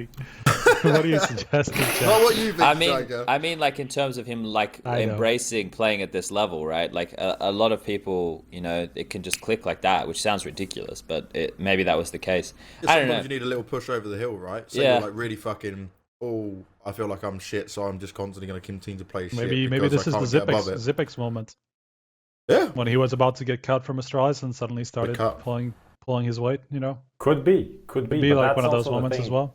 What are you suggesting, Chad? Well, what you think, I mean, like, in terms of him like embracing playing at this level, right? Like, a lot of people, it can just click like that, which sounds ridiculous, but maybe that was the case. I don't know. You need a little push over the hill, right? So yeah. You're like really fucking, I feel like I'm shit, so I'm just constantly going to continue to play shit. Maybe this is the Zipex moment. Yeah. When he was about to get cut from Astralis and suddenly started pulling his weight, Could be. Could be like one of those moments as well.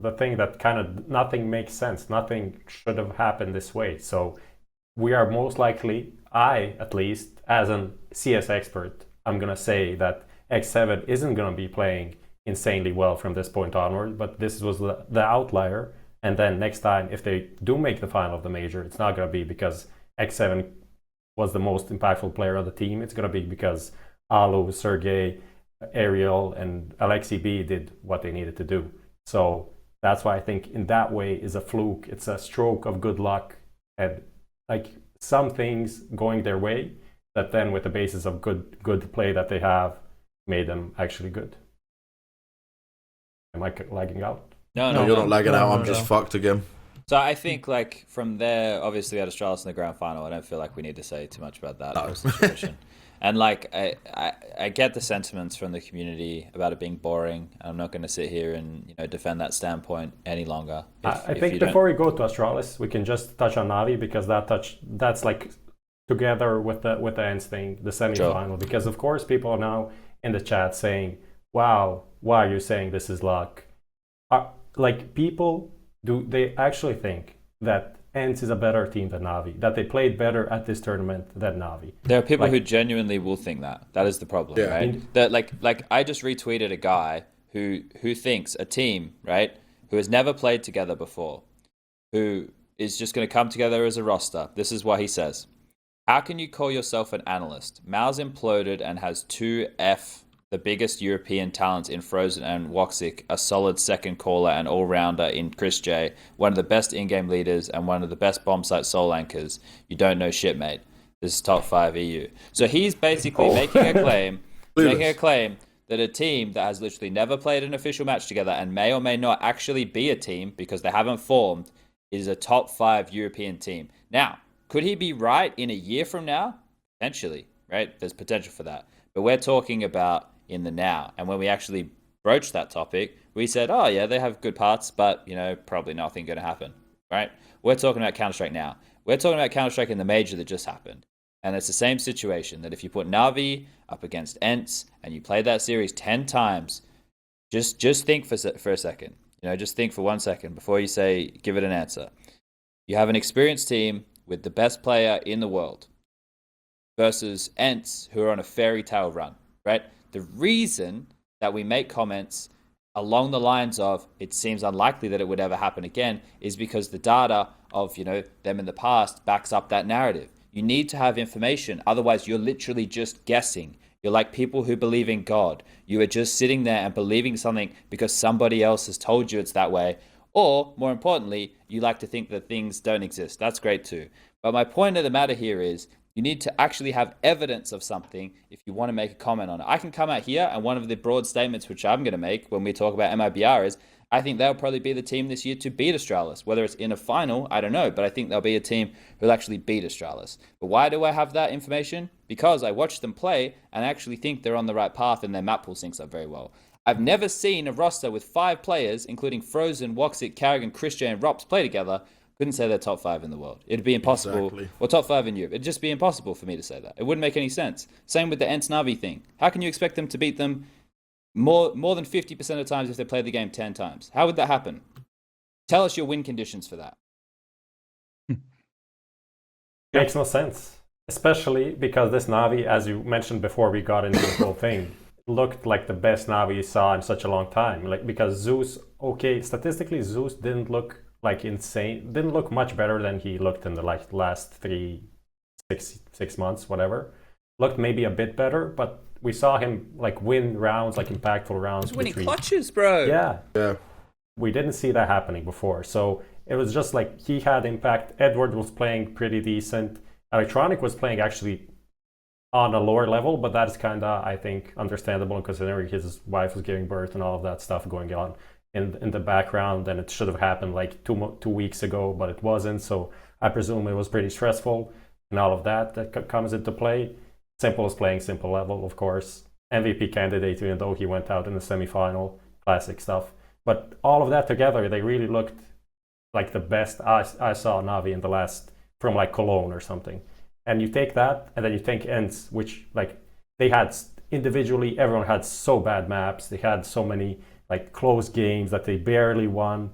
The thing that kind of nothing makes sense. Nothing should have happened this way. So we are most likely, I at least, as a CS expert, I'm going to say that X7 isn't going to be playing insanely well from this point onward, but this was the outlier. And then next time, if they do make the final of the major, it's not going to be because X7 was the most impactful player on the team. It's going to be because Alu, Sergey, Ariel, and Alexi B did what they needed to do. So that's why I think in that way is a fluke. It's a stroke of good luck, and like some things going their way that then with the basis of good play that they have made them actually good. Am I lagging out? No, you're not lagging out. I'm just fucked again. So I think, like, from there, obviously we had Astralis in the grand final. I don't feel like we need to say too much about that whole situation. And, like, I get the sentiments from the community about it being boring. I'm not going to sit here and, defend that standpoint any longer. I think before we go to Astralis, we can just touch on Navi, because that's like together with the ENCE thing, the semi-final. Sure. Because, of course, people are now in the chat saying, wow, why are you saying this is luck? Like, people... Do they actually think that ENCE is a better team than Navi? That they played better at this tournament than Navi? There are people who genuinely will think that. That is the problem, right? That like I just retweeted a guy who thinks a team, right, who has never played together before, who is just going to come together as a roster. This is what he says: how can you call yourself an analyst? mouz imploded and has 2F. The biggest European talents in Frozen and WESG, a solid second caller and all-rounder in Chris J, one of the best in-game leaders and one of the best bomb site soul anchors. You don't know shit, mate. This is top 5 EU. So he's basically making a claim that a team that has literally never played an official match together and may or may not actually be a team because they haven't formed is a top 5 European team. Now, could he be right in a year from now? Potentially, right? There's potential for that. But we're talking about in the now. And when we actually broached that topic, we said, oh yeah, they have good parts, but probably nothing going to happen, right? We're talking about Counter-Strike now. We're talking about Counter-Strike in the major that just happened. And it's the same situation that if you put Navi up against ENCE and you play that series 10 times, just think for a second. Just think for 1 second before you say, give it an answer. You have an experienced team with the best player in the world versus ENCE, who are on a fairy tale run, right? The reason that we make comments along the lines of it seems unlikely that it would ever happen again is because the data of them in the past backs up that narrative. You need to have information, otherwise you're literally just guessing. You're like people who believe in God. You are just sitting there and believing something because somebody else has told you it's that way, or more importantly, you like to think that things don't exist. That's great too. But my point of the matter here is you need to actually have evidence of something if you want to make a comment on it. I can come out here, and one of the broad statements which I'm going to make when we talk about MIBR is I think they'll probably be the team this year to beat Astralis. Whether it's in a final, I don't know, but I think they'll be a team who'll actually beat Astralis. But why do I have that information? Because I watched them play and I actually think they're on the right path and their map pool syncs up very well. I've never seen a roster with 5 players, including Frozen, WESG, Carrigan, Christian, and Rops, play together. Couldn't say they're top 5 in the world. It'd be impossible. Exactly. Or top 5 in Europe. It'd just be impossible for me to say that. It wouldn't make any sense. Same with the ENCE Navi thing. How can you expect them to beat them more than 50% of times if they play the game 10 times? How would that happen? Tell us your win conditions for that. Makes no sense. Especially because this Navi, as you mentioned before we got into the whole thing, looked like the best Navi you saw in such a long time. Like, because Zeus, okay, statistically Zeus didn't look like insane, didn't look much better than he looked in the last 6 months, whatever. Looked maybe a bit better, but we saw him win rounds, impactful rounds. Winning clutches, bro. Yeah. We didn't see that happening before. So it was just he had impact. Edward was playing pretty decent. Electronic was playing actually on a lower level, but that's kind of, I think, understandable considering his wife was giving birth and all of that stuff going on in the background, and it should have happened 2 weeks ago, but it wasn't. So I presume it was pretty stressful, and all of that comes into play. Simple is playing simple level, of course. MVP candidate, even though he went out in the semifinal, classic stuff. But all of that together, they really looked like the best I saw Navi in the last, from Cologne or something. And you take that, and then you take ENCE, which they had individually, everyone had so bad maps. They had so many close games that they barely won.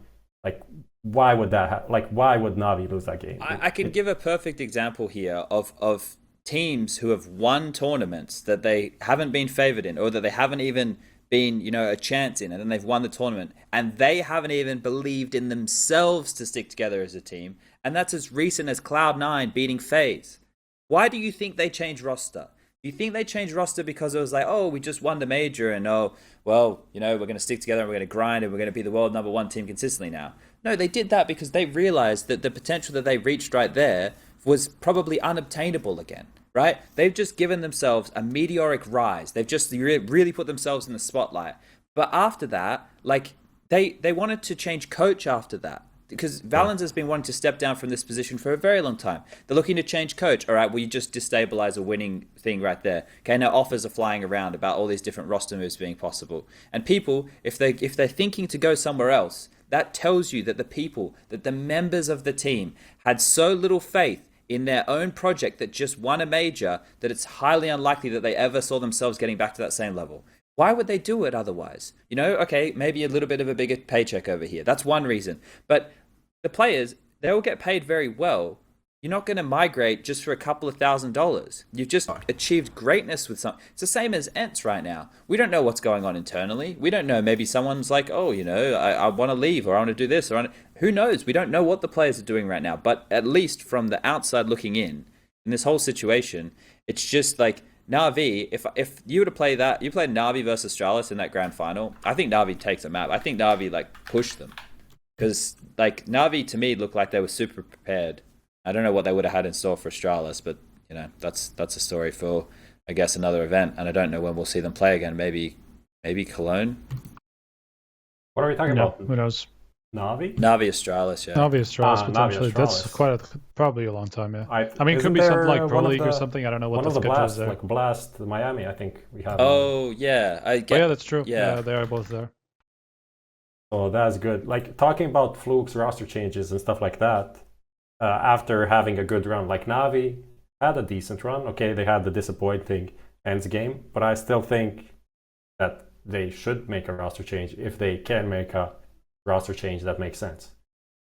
Why would that why would Navi lose that game? I could give a perfect example here of teams who have won tournaments that they haven't been favored in, or that they haven't even been, a chance in, and then they've won the tournament, and they haven't even believed in themselves to stick together as a team. And that's as recent as Cloud9 beating FaZe. Why do you think they changed roster? Do you think they changed roster because it was we just won the major and we're going to stick together and we're going to grind and we're going to be the world #1 team consistently now? No, they did that because they realized that the potential that they reached right there was probably unobtainable again, right? They've just given themselves a meteoric rise. They've just really put themselves in the spotlight. But after that, they wanted to change coach after that. Because Valens has been wanting to step down from this position for a very long time. They're looking to change coach. All right, well, you just destabilize a winning thing right there. Okay, now offers are flying around about all these different roster moves being possible. And people, if they're thinking to go somewhere else, that tells you that the members of the team had so little faith in their own project that just won a major that it's highly unlikely that they ever saw themselves getting back to that same level. Why would they do it otherwise? You know, okay, maybe a little bit of a bigger paycheck over here. That's one reason. But the players, they all get paid very well. You're not going to migrate just for a couple of $1,000s. You've just achieved greatness with something. It's the same as ENCE right now. We don't know what's going on internally. We don't know. Maybe someone's like, oh, you know, I want to leave, or I want to do this, or who knows? We don't know what the players are doing right now. But at least from the outside looking in this whole situation, it's just like, Na'Vi, if you were to play that, you played Na'Vi versus Astralis in that grand final, I think Na'Vi takes a map. I think Na'Vi like pushed them. Because like Na'Vi to me looked like they were super prepared. I don't know what they would have had in store for Astralis, but you know, that's a story for I guess another event, and I don't know when we'll see them play again. Maybe Cologne. What are we talking about? Who knows? Na'Vi? Na'Vi Astralis, yeah. Na'Vi Astralis Na'Vi potentially. That's Astralis. probably a long time, yeah. I isn't mean, it could be there, something like Pro one of League or the- something. I don't know what One the of the schedule is Blast, there. like Blast Miami, I think we have. Oh yeah, Oh yeah, that's true. Yeah. Yeah, they are both there. So that's good. Like talking about flukes, roster changes, and stuff like that. After having a good run, like Na'Vi had a decent run. Okay, they had the disappointing ends game, but I still think that they should make a roster change if they can make a roster change that makes sense.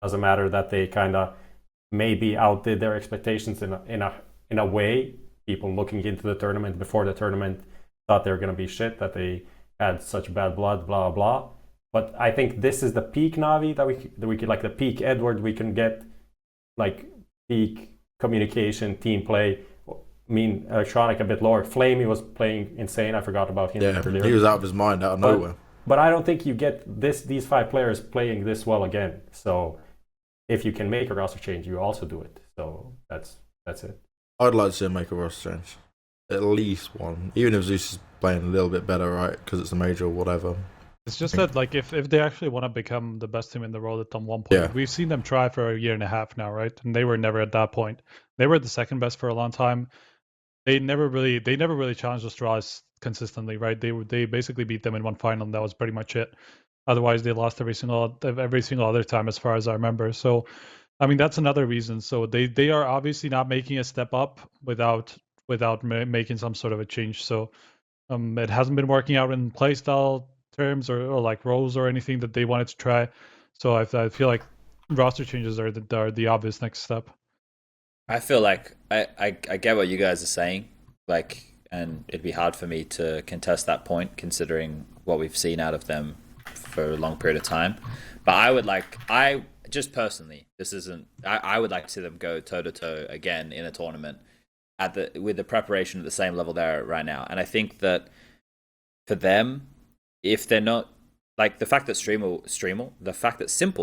Doesn't matter that they kind of maybe outdid their expectations in a way. People looking into the tournament before the tournament thought they were going to be shit, that they had such bad blood, blah blah. But I think this is the peak Na'Vi that we could like the peak Edward we can get, like peak communication, team play. I mean, electronic a bit lower. Flamey was playing insane. I forgot about him earlier. He was out of his mind out of nowhere. But I don't think you get these 5 players playing this well again. So if you can make a roster change, you also do it. So that's it. I'd like to see him make a roster change. At least one. Even if Zeus is playing a little bit better, right? Because it's a major or whatever. It's just that, like, if they actually want to become the best team in the world at one point, we've seen them try for a year and a half now, right? And they were never at that point. They were the second best for a long time. They never really challenged Astralis consistently, right? They basically beat them in one final, and that was pretty much it. Otherwise, they lost every single other time, as far as I remember. So, I mean, that's another reason. So they are obviously not making a step up without making some sort of a change. So, it hasn't been working out in playstyle terms or like roles or anything that they wanted to try. So I feel like roster changes are the obvious next step. I feel like I get what you guys are saying, like, and it'd be hard for me to contest that point considering what we've seen out of them for a long period of time. But I would personally, I would like to see them go toe to toe again in a tournament with the preparation at the same level they're at right now. And I think that for them, if they're not, like, the fact that Simple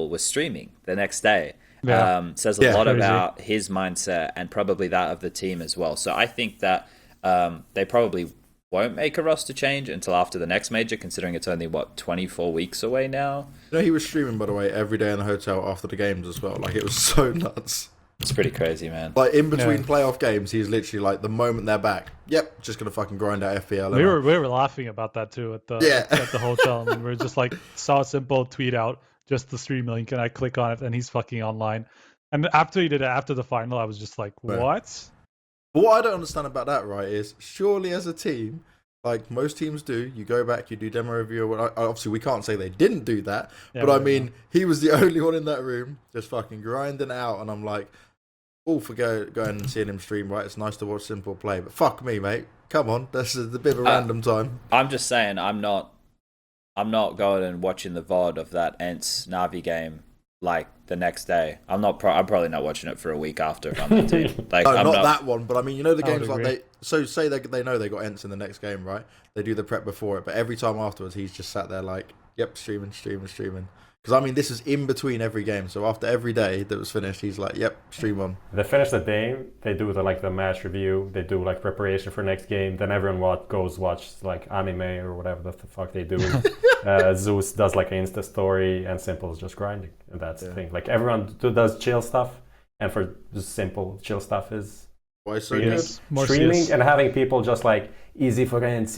was streaming the next day says a lot about his mindset and probably that of the team as well. So I think that they probably won't make a roster change until after the next major, considering it's only 24 weeks away now. You know, he was streaming, by the way, every day in the hotel after the games as well. Like, it was so nuts. It's pretty crazy, man. Like, in between playoff games, he's literally like, the moment they're back, yep, just gonna fucking grind out FPL. We were laughing about that too at the hotel. And we were just like, saw a Simple tweet out just the stream link, and I click on it, and he's fucking online. And after he did it after the final, I was just like, what? But what I don't understand about that, right, is surely as a team, like most teams do, you go back, you do demo review. Obviously, we can't say they didn't do that, but I mean, he was the only one in that room just fucking grinding out, and I'm like, all for going and seeing him stream, right? It's nice to watch Simple play, but fuck me, mate. Come on, this is a bit of a random time. I'm just saying, I'm not going and watching the VOD of that ENCE Na'Vi game like the next day. I'm probably not watching it for a week after if I'm the team. Like, no, I'm not that one, but I mean, you know the games like agree. say they know they got ENCE in the next game, right? They do the prep before it, but every time afterwards, he's just sat there like, yep, streaming. Because I mean, this is in between every game. So after every day that was finished, he's like, "Yep, stream on." They finish the game. They do the match review. They do like preparation for next game. Then everyone goes watch like anime or whatever the fuck they do. Zeus does like an Insta story, and Simple is just grinding, and that's the thing. Like everyone does chill stuff, and for just Simple chill stuff is Why so streaming, good? More streaming CS. and having people just like easy for ends,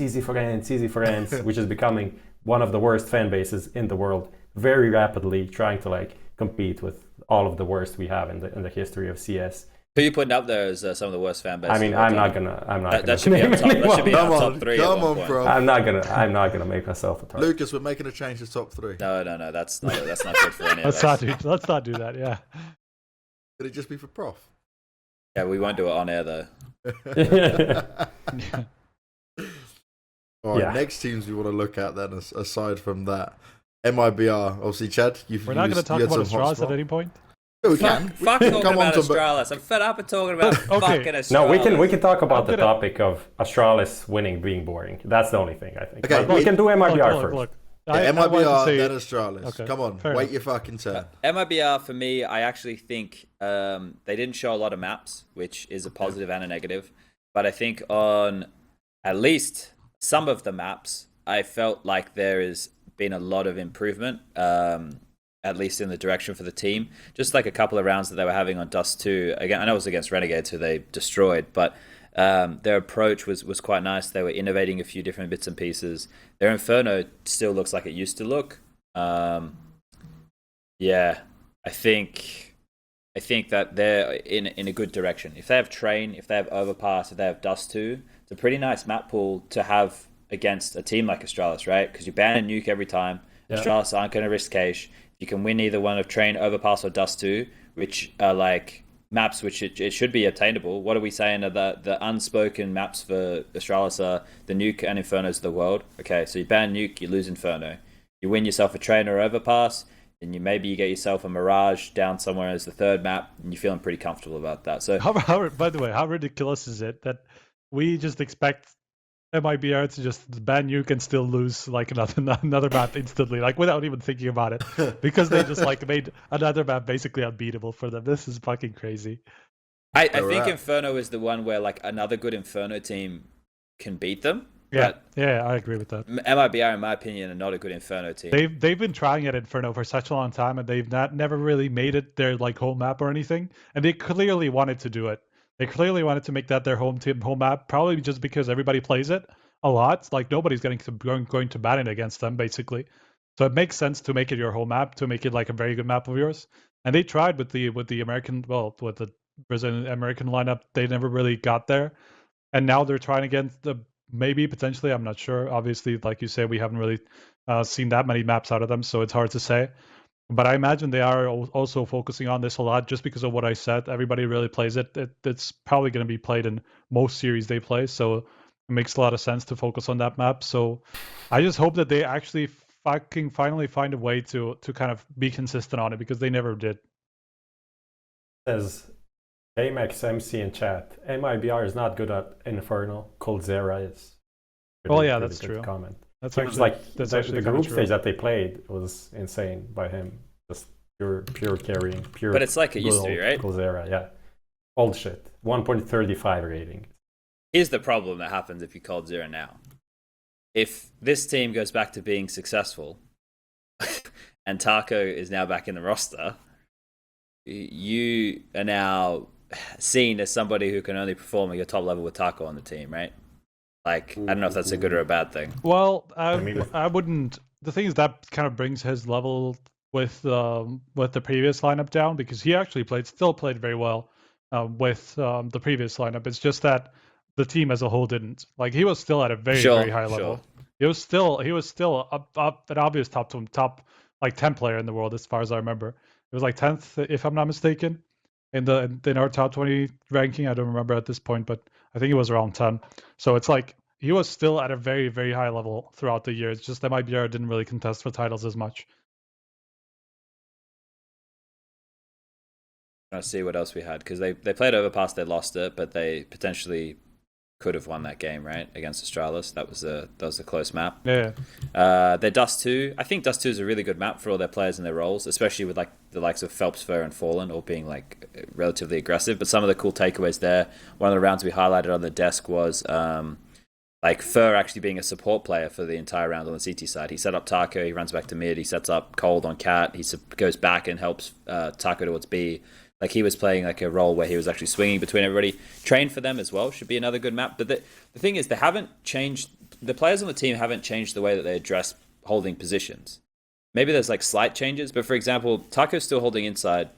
which is becoming one of the worst fan bases in the world. Very rapidly trying to like compete with all of the worst we have in the history of CS. Who are you putting up there as some of the worst fan bases? I mean, I'm not gonna. That should be up top. That should be Come up on, top 3. come at one on, point. bro. I'm not gonna make myself a target. Lucas, we're making a change to top 3. No, that's not good for any of Let's us. let's not do that. Yeah. Could it just be for Prof? Yeah, we won't do it on air though. All right, Yeah. next teams we want to look at then, aside from that, MIBR. Obviously, Chad, We're not going to talk about Astralis at any point. Yeah, we can. Fuck We can talking come on about to- Astralis. I'm fed up of talking about Okay. fucking Astralis. No, we can talk about I'm the gonna- topic of Astralis winning being boring. That's the only thing I think. Okay, But we can do MIBR first. Look. Yeah, I wanted to MIBR, say- then Astralis. Okay, Come on, fair wait enough. your fucking turn. MIBR for me, I actually think they didn't show a lot of maps, which is a positive and a negative. But I think on at least some of the maps, I felt like there has been a lot of improvement, at least in the direction for the team. Just like a couple of rounds that they were having on Dust 2. Again, I know it was against Renegades who they destroyed, but their approach was quite nice. They were innovating a few different bits and pieces. Their Inferno still looks like it used to look. Yeah, I think that they're in a good direction. If they have Train, if they have Overpass, if they have Dust 2, it's a pretty nice map pool to have against a team like Astralis, right? Because you ban a nuke every time. Yeah. Astralis aren't going to risk cache. You can win either one of Train, Overpass, or Dust 2, which are like maps which it should be obtainable. What are we saying are the unspoken maps for Astralis are the nuke and Infernos of the world? Okay, so you ban nuke, you lose Inferno. You win yourself a Train or Overpass, and maybe you get yourself a Mirage down somewhere as the third map, and you're feeling pretty comfortable about that. So By the way, how ridiculous is it that we just expect MIBR to just ban nuke and still lose like another map instantly, like without even thinking about it, because they just like made another map basically unbeatable for them. This is fucking crazy. I think Alright. Inferno is the one where like another good Inferno team can beat them. Yeah, But yeah, I agree with that. MIBR, in my opinion, are not a good Inferno team. They've been trying at Inferno for such a long time, and they've never really made it their like home map or anything. And they clearly wanted to do it. They clearly wanted to make that their home map, probably just because everybody plays it a lot. Like nobody's going to ban it against them, basically. So it makes sense to make it your home map, to make it like a very good map of yours. And they tried with the American, with the Brazilian American lineup. They never really got there, and now they're trying against the. Maybe potentially, I'm not sure. Obviously, like you say, we haven't really seen that many maps out of them, so it's hard to say. But I imagine they are also focusing on this a lot, just because of what I said. Everybody really plays it. It's probably going to be played in most series they play, so it makes a lot of sense to focus on that map. So I just hope that they actually fucking finally find a way to kind of be consistent on it, because they never did. Says Amex MC in chat. MIBR is not good at Inferno. Coldzera is. Well, yeah, pretty that's good true. Comment. That's It was like that's the actually group kinda true. stage that they played was insane by him. Just pure carrying, pure. But it's like it used to be, good right? Coldzera, yeah. Old shit. 1.35 rating. Here's the problem that happens if you called Zero now. If this team goes back to being successful, and Taco is now back in the roster, you are now seen as somebody who can only perform at your top level with Taco on the team, right? Like, I don't know if that's a good or a bad thing. Well, mean- I wouldn't. The thing is that kind of brings his level with the previous lineup down, because he actually still played very well with the previous lineup. It's just that the team as a whole didn't. Like, he was still at a very high level. He was still up an obvious top like 10 player in the world, as far as I remember. It was like 10th, if I'm not mistaken, in our top 20 ranking. I don't remember at this point, but I think it was around 10. So it's like he was still at a very, very high level throughout the year. It's just that MIBR didn't really contest for titles as much. Trying to see what else we had, because they played Overpass, they lost it, but they potentially could have won that game, right, against Astralis. That was a close map. Yeah. Their Dust 2, I think Dust 2 is a really good map for all their players and their roles, especially with like the likes of Phelps, Fur, and Fallen all being like relatively aggressive. But some of the cool takeaways there, one of the rounds we highlighted on the desk was like Fur actually being a support player for the entire round on the CT side. He set up Taco, he runs back to mid, he sets up Cold on Cat, he goes back and helps Taco towards B. Like he was playing like a role where he was actually swinging between everybody. Train for them as well should be another good map. But the thing is, they haven't changed. The players on the team haven't changed the way that they address holding positions. Maybe there's like slight changes, but for example, Taco's still holding inside.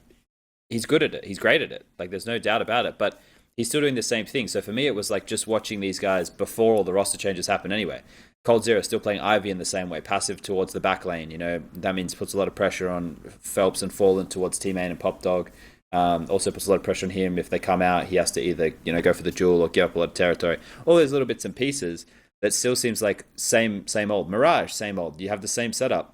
He's good at it. He's great at it. Like there's no doubt about it. But he's still doing the same thing. So for me, it was like just watching these guys before all the roster changes happen anyway. Cold Zero still playing Ivy in the same way, passive towards the back lane. You know, that means puts a lot of pressure on Phelps and Fallen towards T-Main and Pop Dog. Also puts a lot of pressure on him. If they come out, he has to either, you know, go for the duel or give up a lot of territory. All those little bits and pieces that still seems like same old. Mirage, same old. You have the same setup.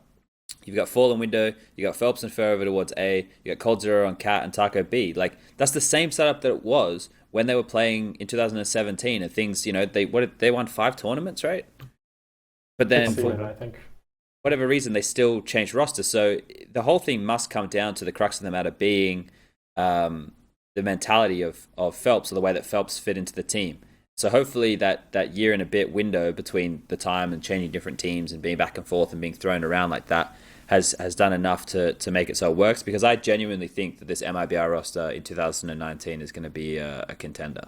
You've got Fallen window, you got Phelps and Fur over towards A, you got Cold Zero on Cat and Taco B. Like that's the same setup that it was when they were playing in 2017 and things, you know, they won 5 tournaments, right? But then for I think whatever reason they still changed rosters. So the whole thing must come down to the crux of the matter being the mentality of Phelps or the way that Phelps fit into the team. So hopefully that year and a bit window between the time and changing different teams and being back and forth and being thrown around like that has done enough to make it so it works, because I genuinely think that this MIBR roster in 2019 is going to be a contender.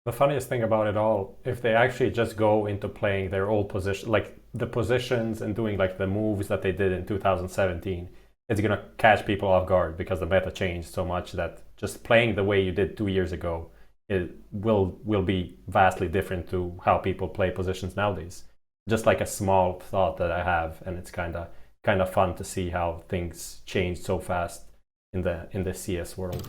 the funniest thing about it all, if they actually just go into playing their old position, like the positions and doing like the moves that they did in 2017, it's going to catch people off guard because the meta changed so much that just playing the way you did 2 years ago it will be vastly different to how people play positions nowadays. Just like a small thought that I have, and it's kind of fun to see how things change so fast in the CS world.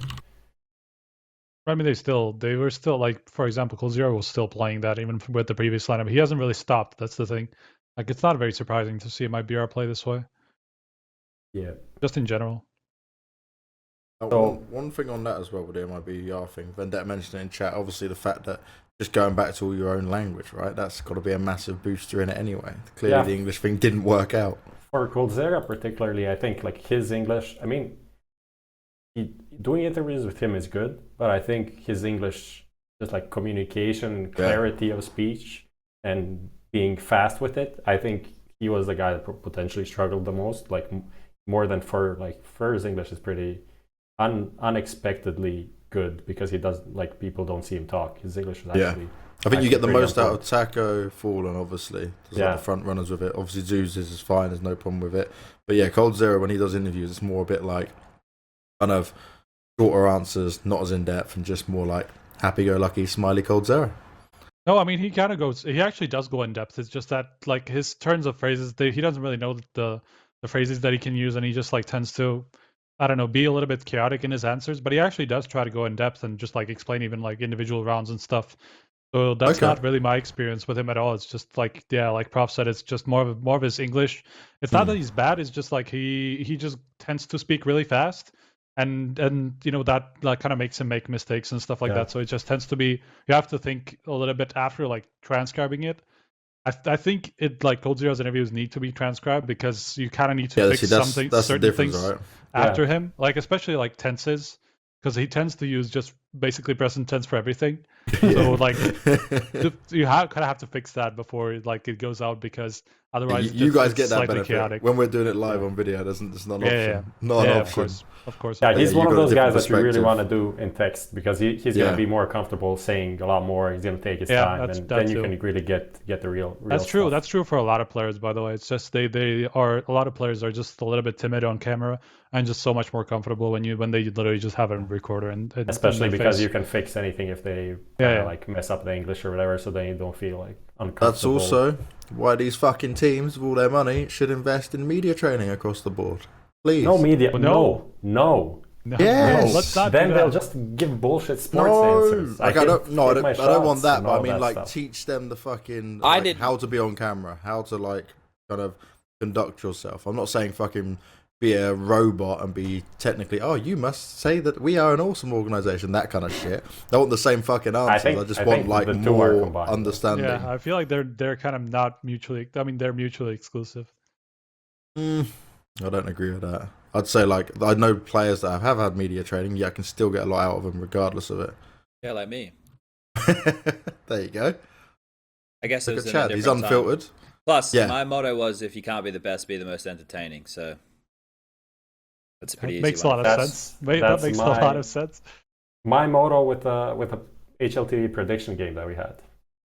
I mean, they were still like, for example, Cold Zero was still playing that even with the previous lineup. He hasn't really stopped. That's the thing. Like, it's not very surprising to see my BR play this way. Yeah. Just in general. One thing on that as well with the MIBR thing, Vendetta mentioned it in chat, obviously the fact that just going back to all your own language, right? That's got to be a massive booster in it anyway. Clearly the English thing didn't work out. For Coldzera particularly, I think like his English, I mean, doing interviews with him is good, but I think his English, just like communication, clarity of speech, and being fast with it, I think he was the guy that potentially struggled the most, like more than Fur. Like Fur's English is pretty unexpectedly good because he does, like, people don't see him talk. His English is actually I think you get the most out of Taco, Fallen, obviously. There's like the front runners with it. Obviously Zeus is fine, there's no problem with it. But yeah, Cold Zero, when he does interviews, it's more a bit like kind of shorter answers, not as in depth, and just more like happy-go-lucky, smiley Cold Zero. No, I mean, he kind of goes, he actually does go in depth. It's just that, like, his turns of phrases, he doesn't really know the phrases that he can use, and he just, like, tends to, I don't know, be a little bit chaotic in his answers, but he actually does try to go in depth and just, like, explain even, like, individual rounds and stuff. So that's not really my experience with him at all. It's just, like, yeah, like Prof said, it's just more of his English. It's not that he's bad, it's just, like, he just tends to speak really fast. And you know, that kind of makes him make mistakes and stuff like that. So it just tends to be, you have to think a little bit after, like, transcribing it. I think it, like, Cold Zero's interviews need to be transcribed because you kind of need to fix certain things right? After him, like, especially like tenses, because he tends to use just basically present tense for everything. So like you kind of have to fix that before like it goes out, because otherwise you guys get that benefit chaotic. When we're doing it live on video. It's not an option. Not an option. Of course. Yeah, he's one of those guys that you really want to do in text, because he's going to be more comfortable saying a lot more. He's going to take his time, and then you can really get the real That's true. stuff. That's true for a lot of players, by the way. It's just they are, a lot of players are just a little bit timid on camera and just so much more comfortable when they literally just have a recorder and especially because you can fix anything if they like mess up the English or whatever, so they don't feel like uncomfortable. That's also why these fucking teams with all their money should invest in media training across the board. Please. No media. Well, No. Yes. Let's not Then do they'll that. just give bullshit sports answers. Like, I don't want that, but I mean, like, stuff. teach them the fucking I how to be on camera, how to, like, kind of conduct yourself. I'm not saying fucking be a robot and be technically, oh, you must say that we are an awesome organization, that kind of shit. I want the same fucking answers. I just want like more understanding. Yeah, I feel like they're kind of not mutually. I mean, they're mutually exclusive. I don't agree with that. I'd say like I know players that have had media training. Yeah, I can still get a lot out of them regardless of it. Yeah, like me. There you go. I guess it Look was at Chad. He's unfiltered. Plus, my motto was, if you can't be the best, be the most entertaining. So that's a pretty easy. Makes a lot of sense. That makes a lot of sense. My motto with the HLTV prediction game that we had: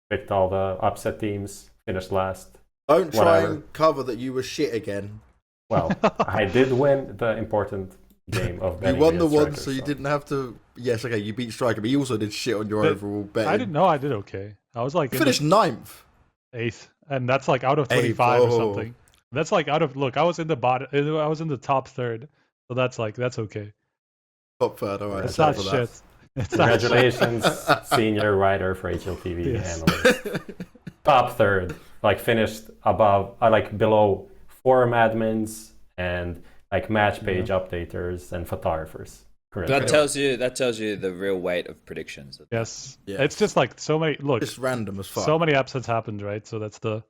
picked all the upset teams, finished last. Don't try and cover that you were shit again. Well, I did win the important game of betting. You won the one, Striker, so you didn't have to. Yes, okay, you beat Striker, but you also did shit on your overall betting. I didn't know. I did okay. I was like, you finished 9th, 8th, and that's like out of 25 or something. That's like out of look. I was in the bottom. I was in the top third, so that's okay. Top third, all right. It's not shit. Congratulations, senior writer for HLTV analyst. Top third, like finished above, like below forum admins and like match page updaters and photographers. That tells you the real weight of predictions. Yes. Yeah. It's just like so many. Look, it's random as fuck. So many upsets happened, right? So that's the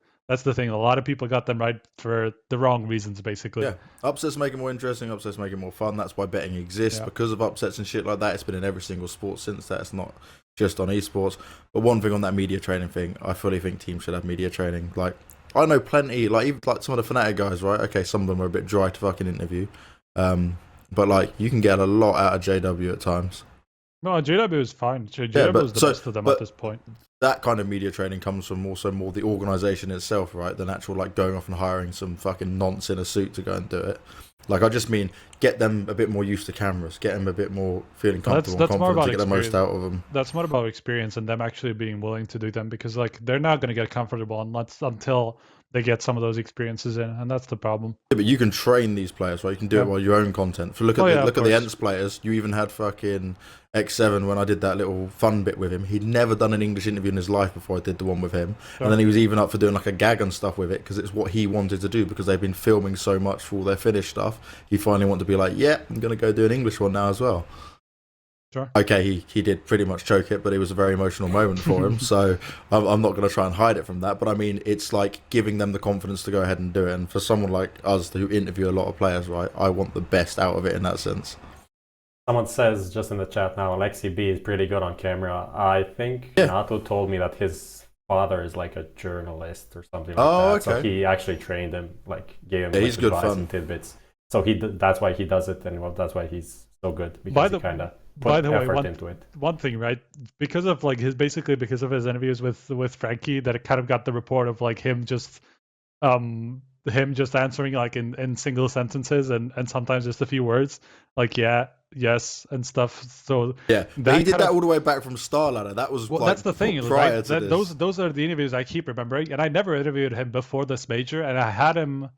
thing. A lot of people got them right for the wrong reasons, basically. Yeah, upsets make it more interesting. Upsets make it more fun. That's why betting exists, because of upsets and shit like that. It's been in every single sport since that. It's not just on esports. But one thing on that media training thing, I fully think teams should have media training. Like, I know plenty, like even like some of the Fnatic guys, right? Okay, some of them are a bit dry to fucking interview, but like you can get a lot out of JW at times. No, JW is fine. JW is the best of them at this point. That kind of media training comes from also more the organisation itself, right? Than actual like going off and hiring some fucking nonce in a suit to go and do it. Like, I just mean get them a bit more used to cameras, get them a bit more feeling comfortable and confident to get the most out of them. That's more about experience and them actually being willing to do them, because like they're not going to get comfortable until they get some of those experiences in, and that's the problem. Yeah, but you can train these players, right? You can do it while your own content. Look at the ENCE players. You even had fucking X7 when I did that little fun bit with him. He'd never done an English interview in his life before I did the one with him. Sure. And then he was even up for doing like a gag and stuff with it, because it's what he wanted to do, because they've been filming so much for all their Finnish stuff. He finally wanted to be like, yeah, I'm going to go do an English one now as well. Sure. Okay, he did pretty much choke it, but it was a very emotional moment for him. So I'm not going to try and hide it from that. But I mean, it's like giving them the confidence to go ahead and do it. And for someone like us who interview a lot of players, right, I want the best out of it in that sense. Someone says just in the chat now, Alexi B is pretty good on camera. I think Natus told me that his father is like a journalist or something like that. Okay. So he actually trained him, like gave him he's good advice fun. And tidbits. So that's why he does it, and that's why he's so good, because he kind of put effort into it. One thing, right? Because of like his interviews with Frankie, that it kind of got the report of like him just answering like in single sentences and sometimes just a few words, like yeah, yes, and stuff. So yeah, he did that all the way back from Star Ladder. That was like, that's the thing, right? Those are the interviews I keep remembering, and I never interviewed him before this major, and I had him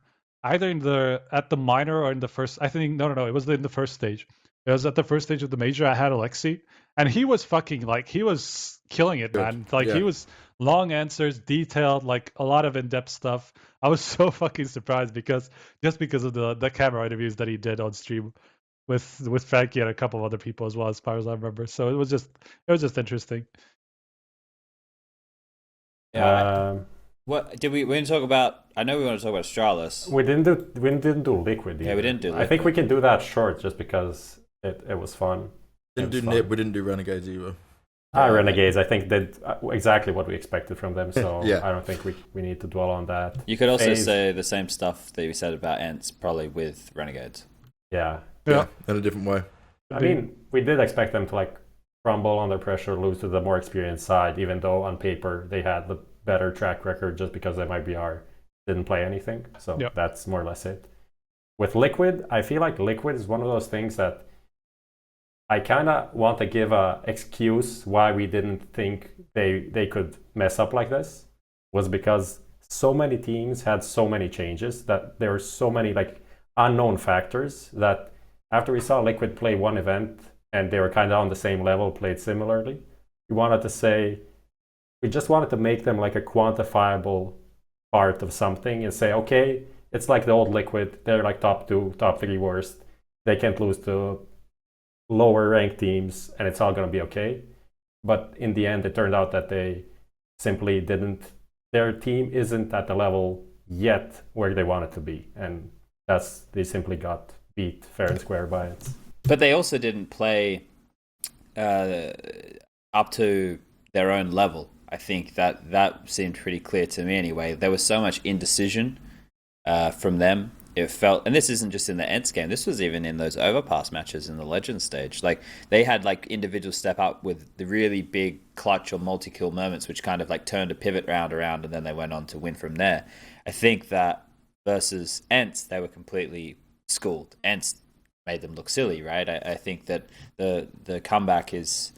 either at the minor or in the first. I think no, it was in the first stage. It was at the first stage of the major. I had Alexi, and he was fucking like he was killing it, man. Like he was long answers, detailed, like a lot of in-depth stuff. I was so fucking surprised because of the camera interviews that he did on stream with Frankie and a couple of other people as well, as far as I remember. So it was just interesting. Yeah. What did we didn't talk about? I know we want to talk about Astralis. We didn't do Liquid. Yeah, we didn't do Liquid. I think we can do that short just because it was fun. We didn't do Renegades either. Renegades, I think, did exactly what we expected from them, so I don't think we need to dwell on that. You could also say the same stuff that you said about ENCE, probably with Renegades. Yeah, in a different way. I mean, we did expect them to like crumble under pressure, lose to the more experienced side, even though on paper they had the better track record, just because MIBR didn't play anything. So that's more or less it. With Liquid, I feel like Liquid is one of those things that I kind of want to give a excuse why we didn't think they could mess up like this, was because so many teams had so many changes, that there were so many like unknown factors, that after we saw Liquid play one event and they were kind of on the same level, played similarly, we just wanted to make them like a quantifiable part of something and say, okay, it's like the old Liquid. They're like top 2, top 3 worst. They can't lose to lower ranked teams, and it's all going to be okay. But in the end, it turned out that they simply didn't. Their team isn't at the level yet where they want it to be, and they simply got beat fair and square by it. But they also didn't play up to their own level. I think that seemed pretty clear to me anyway. There was so much indecision from them. It felt, and this isn't just in the ENCE game, this was even in those overpass matches in the Legends stage. Like, they had like individuals step up with the really big clutch or multi-kill moments, which kind of like turned a pivot round around, and then they went on to win from there. I think that versus ENCE, they were completely schooled. ENCE made them look silly, right? I think that the comeback is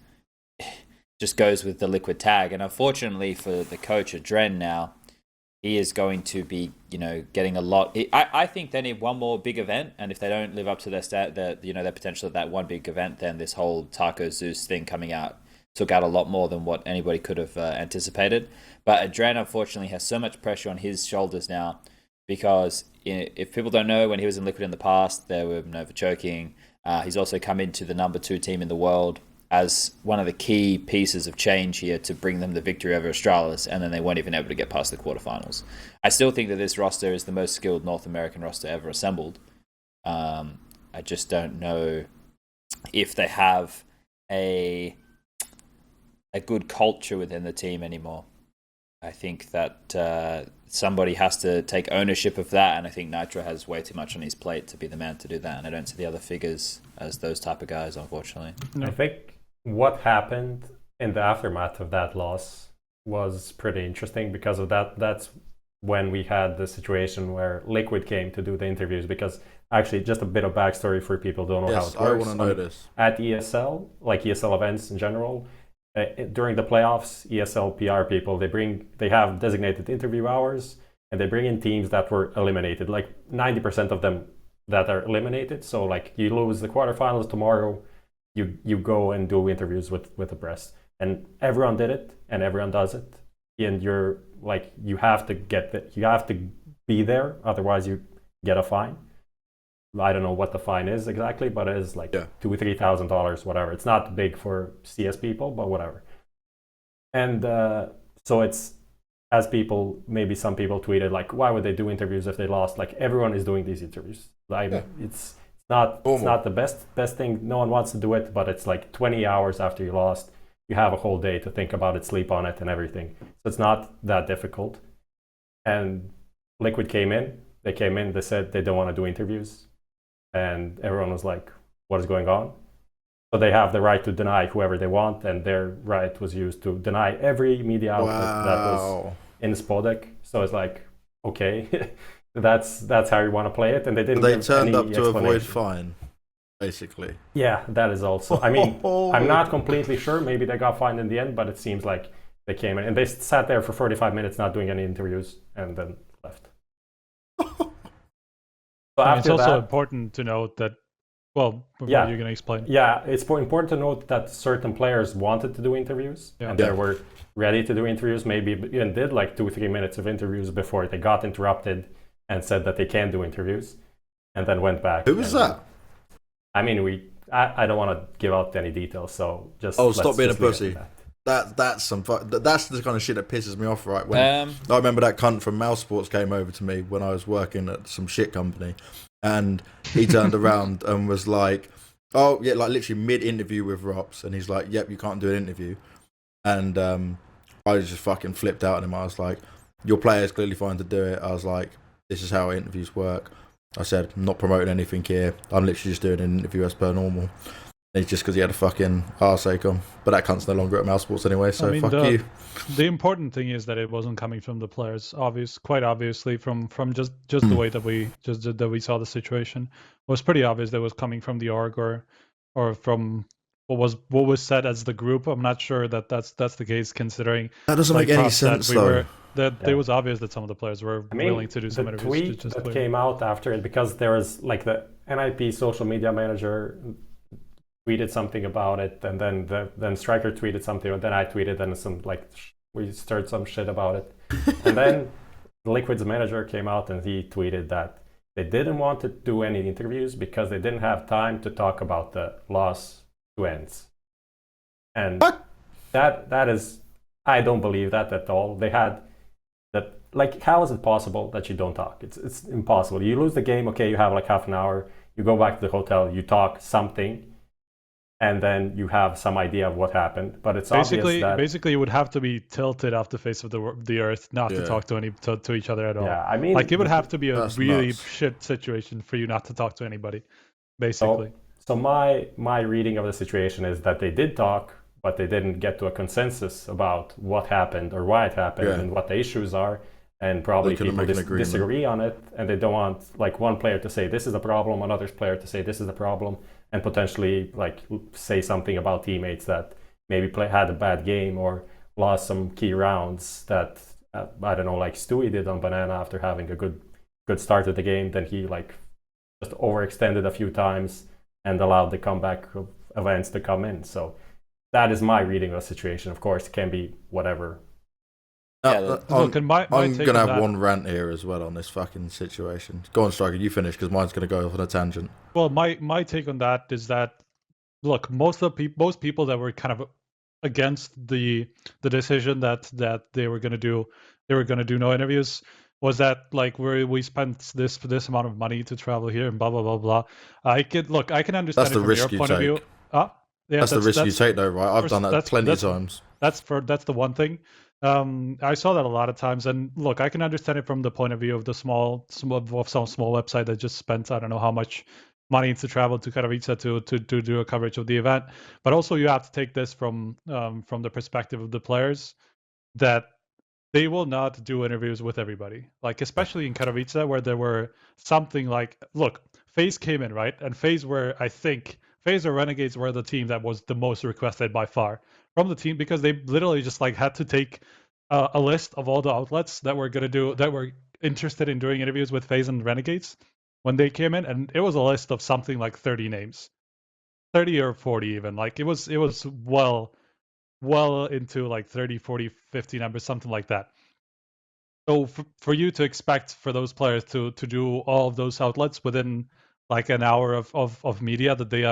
just goes with the Liquid tag, and unfortunately for the coach Adren now, he is going to be, getting a lot. I think they need one more big event, and if they don't live up to their their potential of that one big event, then this whole Taco Zeus thing coming out took out a lot more than what anybody could have anticipated. But Adren, unfortunately, has so much pressure on his shoulders now, because if people don't know, when he was in Liquid in the past, there were Nova choking. He's also come into the number 2 team in the world as one of the key pieces of change here to bring them the victory over Astralis, and then they weren't even able to get past the quarterfinals. I still think that this roster is the most skilled North American roster ever assembled. I just don't know if they have a good culture within the team anymore. I think that somebody has to take ownership of that, and I think Nitro has way too much on his plate to be the man to do that, and I don't see the other figures as those type of guys, unfortunately. No. I think what happened in the aftermath of that loss was pretty interesting, because of that's when we had the situation where Liquid came to do the interviews. Because actually, just a bit of backstory for people who don't know how it works. I want to know this. At ESL, like ESL events in general, during the playoffs, ESL PR people, they have designated interview hours, and they bring in teams that were eliminated, like 90% of them that are eliminated. So like, you lose the quarterfinals tomorrow, you go and do interviews with the press, and everyone did it, and everyone does it, and you have to be there, otherwise you get a fine. I don't know what the fine is exactly, but it is like $2,000-$3,000, whatever. It's not big for CS people, but whatever. And so it's, as maybe some people tweeted, like, why would they do interviews if they lost? Like, everyone is doing these interviews. It's not the best thing. No one wants to do it, but it's like 20 hours after you lost. You have a whole day to think about it, sleep on it, and everything. So it's not that difficult. And Liquid came in. They said they don't want to do interviews. And everyone was like, what is going on? So they have the right to deny whoever they want, and their right was used to deny every media outlet that was in Spodek. So it's like, okay, that's how you want to play it. And they didn't. They turned up to avoid fine, basically. Yeah, that is also. I mean, I'm not completely sure. Maybe they got fined in the end, but it seems like they came in and they sat there for 45 minutes not doing any interviews, and then left. So it's also important to note that, well, you're going to explain. Yeah, it's important to note that certain players wanted to do interviews, and they were ready to do interviews, maybe even did like 2-3 minutes of interviews before they got interrupted and said that they can't do interviews, and then went back. Who was that? I mean, I don't want to give out any details, so just stop being a pussy. That's the kind of shit that pisses me off, right? When I remember that cunt from Mouse Sports came over to me when I was working at some shit company, and he turned around and was like, "Oh yeah," like literally mid-interview with Rops, and he's like, "Yep, you can't do an interview," and I just fucking flipped out at him. I was like, "Your player's clearly fine to do it." I was like, "This is how interviews work." I said, "I'm not promoting anything here. I'm literally just doing an interview as per normal." It's just because he had a fucking arsehole on. But that cunt's no longer at Mouse Sports anyway, so fuck you. The important thing is that it wasn't coming from the players, quite obviously, from just the way that we saw the situation. It was pretty obvious that it was coming from the org or from what was said as the group. I'm not sure that that's the case, considering that doesn't make any sense though. It was obvious that some of the players were willing to do some interviews. The tweet that came out after it, because there was like the NIP social media manager tweeted something about it, and then Striker tweeted something, and then I tweeted, and we stirred some shit about it, and then Liquid's manager came out and he tweeted that they didn't want to do any interviews because they didn't have time to talk about the loss to ENCE. And What? that is, I don't believe that at all. They had that, like, how is it possible that you don't talk? It's impossible. You lose the game, okay, you have like half an hour, you go back to the hotel, you talk something, and then you have some idea of what happened. But it's basically obvious that basically you would have to be tilted off the face of the earth not to talk to each other at all. yeah, I mean, Like it would have to be a That's really nuts. shit situation for you not to talk to anybody, basically. So my reading of the situation is that they did talk, but they didn't get to a consensus about what happened or why it happened and what the issues are. And probably couldn't people make an agreement. disagree on it, and they don't want like one player to say this is a problem, another player to say this is a problem, and potentially like say something about teammates that maybe had a bad game or lost some key rounds that I don't know, like Stewie did on Banana after having a good start of the game. Then he like just overextended a few times and allowed the comeback of events to come in. So that is my reading of the situation. Of course, it can be whatever. Yeah, Look, and my I'm take gonna on have that- one rant here as well on this fucking situation. Go on, Striker, you finish because mine's gonna go off on a tangent. Well, my take on that is that, look, most people that were kind of against the decision that they were gonna do no interviews was that like we spent this amount of money to travel here and blah blah blah blah. I can understand That's it the from risk your you point of take. view. Yeah, That's the risk you take, though, right? I've done that plenty of times. That's the one thing. I saw that a lot of times, and look, I can understand it from the point of view of some small website that just spent I don't know how much money to travel to kind of reach that to do a coverage of the event. But also, you have to take this from the perspective of the players that they will not do interviews with everybody. Like especially in Katowice, where there were something like, look, FaZe came in, right, and FaZe I think FaZe or Renegades were the team that was the most requested by far from the team because they literally just like had to take a list of all the outlets that were interested in doing interviews with FaZe and Renegades when they came in, and it was a list of something like 30 names, 30 or 40 even. Like it was well into like 30, 40, 50 numbers, something like that. So for you to expect for those players to do all of those outlets within like an hour of media that they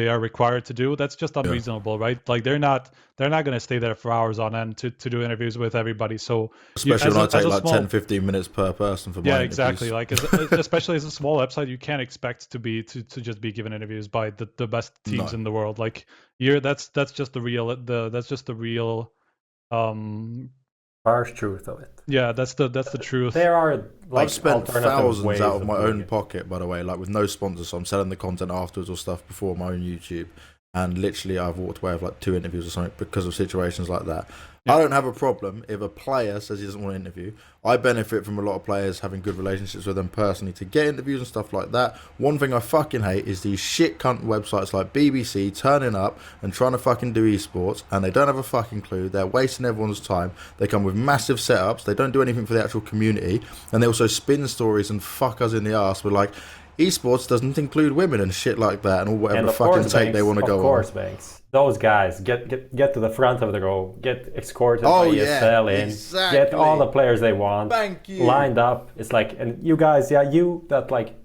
are required to do, that's just unreasonable, right? Like they're not going to stay there for hours on end to do interviews with everybody. So Especially when I take like 10, 15 minutes per person for my interviews. exactly. Like especially as a small website, you can't expect to just be given interviews by the best teams in the world. Like that's just the real Harsh truth of it. Yeah, that's the truth. There are like I've spent thousands out of my own pocket, by the way, like with no sponsors, so I'm selling the content afterwards or stuff before my own YouTube. And literally, I've walked away with like 2 interviews or something because of situations like that. Yeah. I don't have a problem if a player says he doesn't want to interview. I benefit from a lot of players having good relationships with them personally to get interviews and stuff like that. One thing I fucking hate is these shit cunt websites like BBC turning up and trying to fucking do esports, and they don't have a fucking clue. They're wasting everyone's time. They come with massive setups. They don't do anything for the actual community, and they also spin stories and fuck us in the ass with like, esports doesn't include women and shit like that, and all whatever the fucking take they want to go on. Of course, Banks. Those guys get to the front of the row, get escorted by ESL in, get all the players they want, lined up. It's like, and you guys, you that like